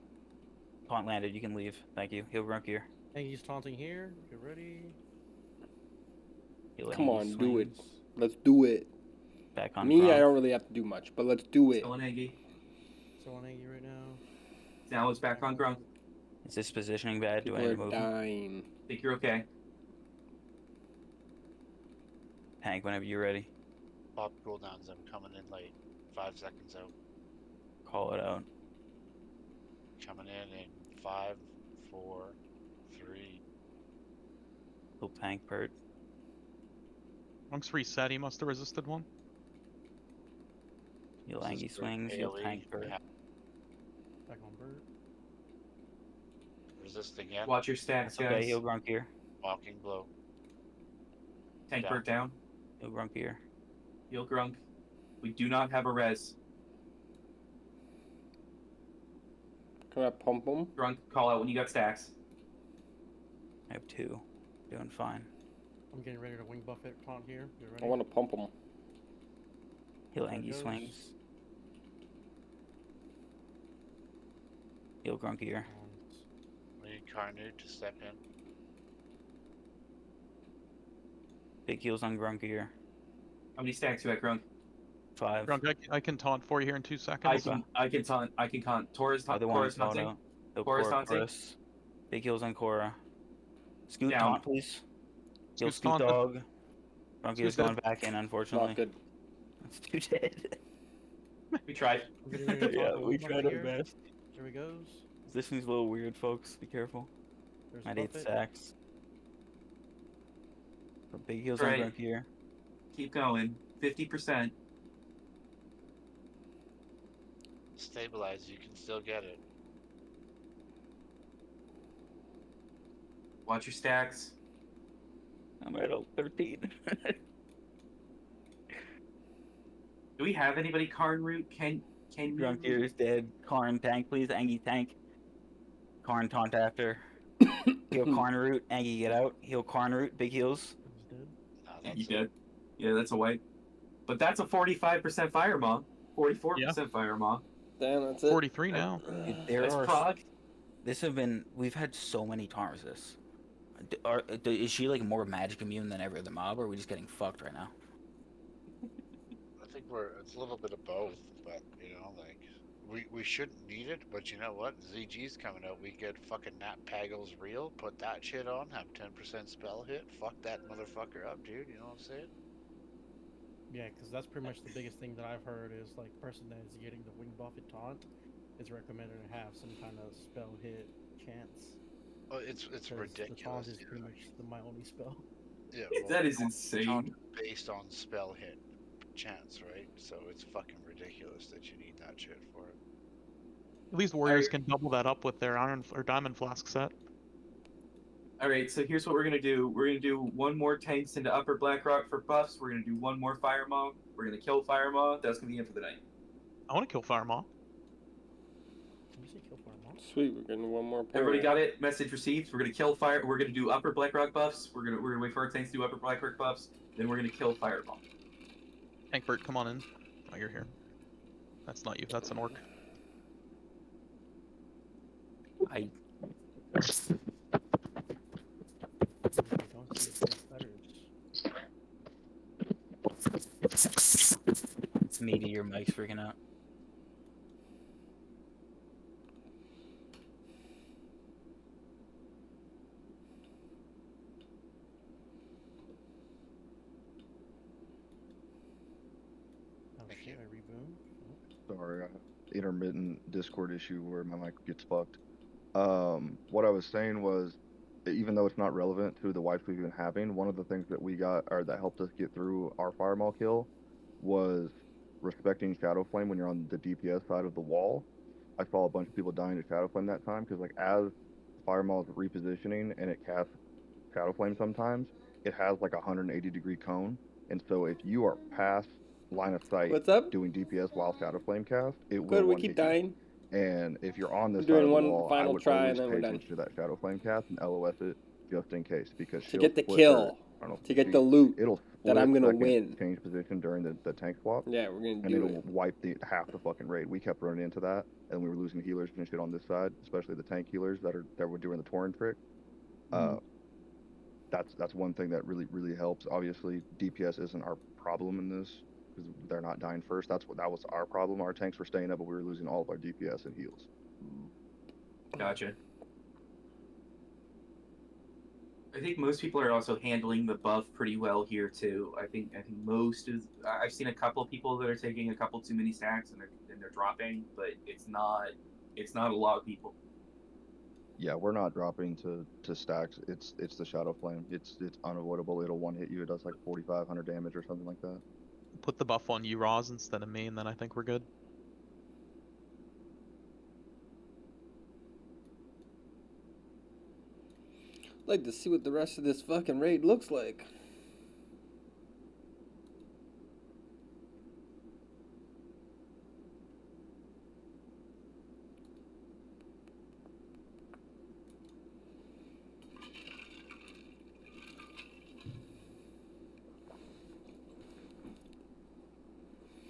Taunt landed. You can leave. Thank you. Heal Grunkir. Angie's taunting here. Get ready. Heal Come Angie on, do it. swings. Let's do it. Back on Me, I Gronk. don't really have to do much, but let's do it. Still on Angie. Still on Angie right now. Now it's back on Grunk. Is this positioning bad? Do I People need to are move? dying. I think you're okay. Hank, whenever you're ready. Pop cooldowns. I'm coming in late. 5 seconds out. Call it out. Coming in 5, 4, 3. Heal Tankbird. Monk's reset, he must have resisted one. Heal This is Angie the swings. Heal AoE. Tankbird. Back on Bert. Resist again. Watch your stacks, That's guys. okay. Heal Grunkir. Walking blow. Tankbird down. Heal Grunkir. Heal Grunk. We do not have a res. Can I pump him? Grunk, call out when you got stacks. I have 2. Doing fine. I'm getting ready to wing buff it. Taunt here. Get ready. I want to pump him. Heal There it Angie goes. swings. Heal Grunkir. We need Carnu to step in. Big heals on Grunkir. How many stacks you at, Grunk? 5. Grunk, I can taunt for you here in 2 seconds. I can taunt. Taurus Other one Taurus called taunting. out. Heal Chorus Cora, taunting. Chorus. Big heals on Cora. Scoot Down. taunt, please. Heal Scoot's Scoot taunted. dog. Grunkir's Scoot's going dead. back in, unfortunately. Not good. It's too dead. We tried. I'm getting ready to Yeah, taunt the we wing buff tried our here. best. There he goes. Positioning's a little weird, folks. Be careful. There's At 8 Buffett. stacks. But big heals Right. on Grunkir. Keep going. 50%. Stabilize. You can still get it. Watch your stacks. I'm at 13. Do we have anybody Karn route? Can you? Grunkir is dead. Karn tank, please. Angie tank. Karn taunt after. Heal Karn root, Angie get out. Heal Karn root, big heals. And he did. Yeah, that's a wipe. But that's a 45% fire maw. 44% fire maw. Damn, that's it. 43 now. Dude, there That's are. prog. We've had so many taunt resists. Is she like more magic immune than every other mob, or are we just getting fucked right now? I think it's a little bit of both, but you know, like we shouldn't need it, but you know what? ZG's coming out. We get fucking Nat Paggle's real. Put that shit on. Have 10% spell hit. Fuck that motherfucker up, dude. You know what I'm saying? Yeah, because that's pretty much the biggest thing that I've heard is like person that is getting the wing buff at taunt is recommended to have some kind of spell hit chance. Oh, it's ridiculous. The taunt is pretty much my only spell. Yeah, that is insane. Based on spell hit chance, right? So it's fucking ridiculous that you need that shit for it. At least warriors can double that up with their iron or diamond flask set. All right, so here's what we're gonna do. We're gonna do one more tanks into Upper Blackrock for buffs. We're gonna do one more Fire Maw. We're gonna kill Fire Maw. That's gonna be it for the night. I want to kill Fire Maw. Did you say kill Fire Maw? Sweet, we're getting one more. Everybody got it? Message received. We're gonna kill Fire. We're gonna do Upper Blackrock buffs. We're gonna wait for our tanks to do Upper Blackrock buffs. Then we're gonna kill Fire Maw. Tankbert, come on in. Oh, you're here. That's not you. That's an orc. I. It's maybe your mic's freaking out. Oh shit, I reboomed. Sorry, I have intermittent Discord issue where my mic gets fucked. What I was saying was, even though it's not relevant to the wipes we've been having, one of the things that we got, or that helped us get through our Fireball kill, was respecting Shadow Flame when you're on the DPS side of the wall. I saw a bunch of people dying to Shadow Flame that time, because like as Fireball is repositioning and it casts Shadow Flame sometimes, it has like a 180-degree cone, and so if you are past line of sight doing DPS while Shadow Flame cast, it will Good, we one keep hit you. dying. And if you're on this We're side doing of the one wall, I final would try always and then pay we're done. attention to that Shadow Flame cast and LOS it just in case, because To she'll get the split kill, her- I don't know, to get the loot it'll that I'm split gonna second win. Change position during the tank swap. Yeah, we're gonna and do it'll wipe half the fucking raid. We kept running into that, and we were losing healers and shit on this side, especially the tank healers that were doing the Torrent trick. That's one thing that really helps. Obviously, DPS isn't our problem in this because they're not dying first. That was our problem. Our tanks were staying up, but we were losing all of our DPS and heals. Gotcha. I think most people are also handling the buff pretty well here too. I think most of I've seen a couple of people that are taking a couple too many stacks and they're dropping, but it's not a lot of people. Yeah, we're not dropping to stacks. It's the Shadow Flame. It's unavoidable. It'll one hit you. It does like 4,500 damage or something like that. Put the buff on you, Roz, instead of me, and then I think we're good. I'd like to see what the rest of this fucking raid looks like.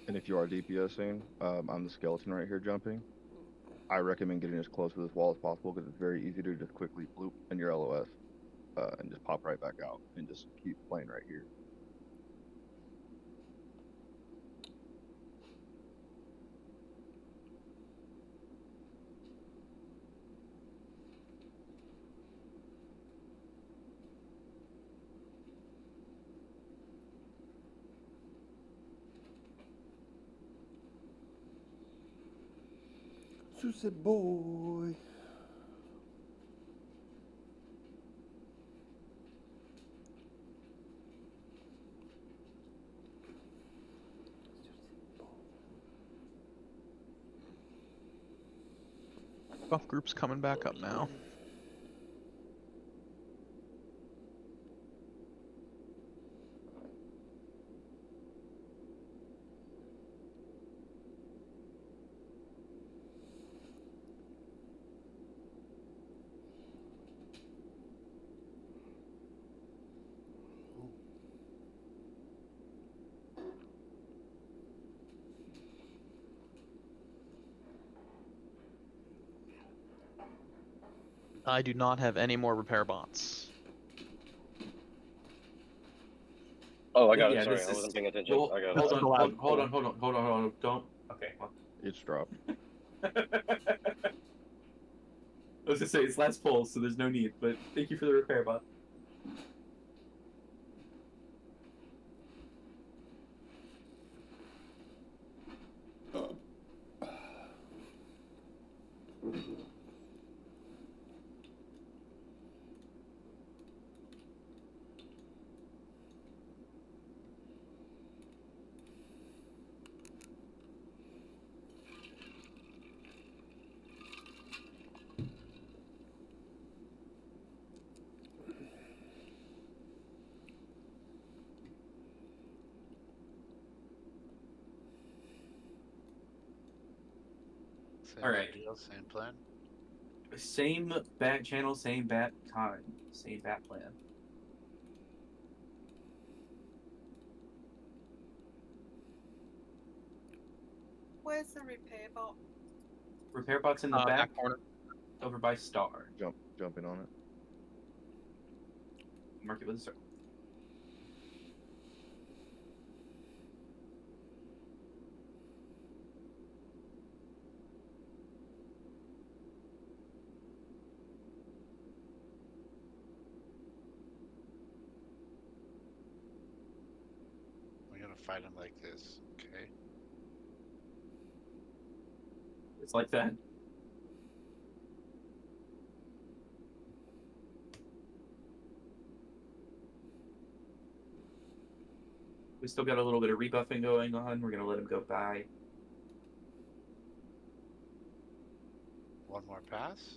And if you are DPSing, I'm the skeleton right here jumping. I recommend getting as close to this wall as possible because it's very easy to just quickly bloop in your LOS and just pop right back out and just keep playing right here. Juicy boy. Buff group's coming back up now. I do not have any more repair bots. Oh, I got Yeah, it. Sorry, this I is- wasn't paying attention. Well, I got hold it. on, hold on. Don't. Okay. Well. It's dropped. I was gonna say it's last pull, so there's no need. But thank you for the repair bot. Same All right. deal, same plan. Same bat channel, same bat time, same bat plan. Where's the repair bot? Repair bot's in the Back corner. over by star. Jumping on it. Mark it with a circle. We're gonna fight him like this, okay? It's like that. We still got a little bit of rebuffing going on. We're gonna let him go by. One more pass.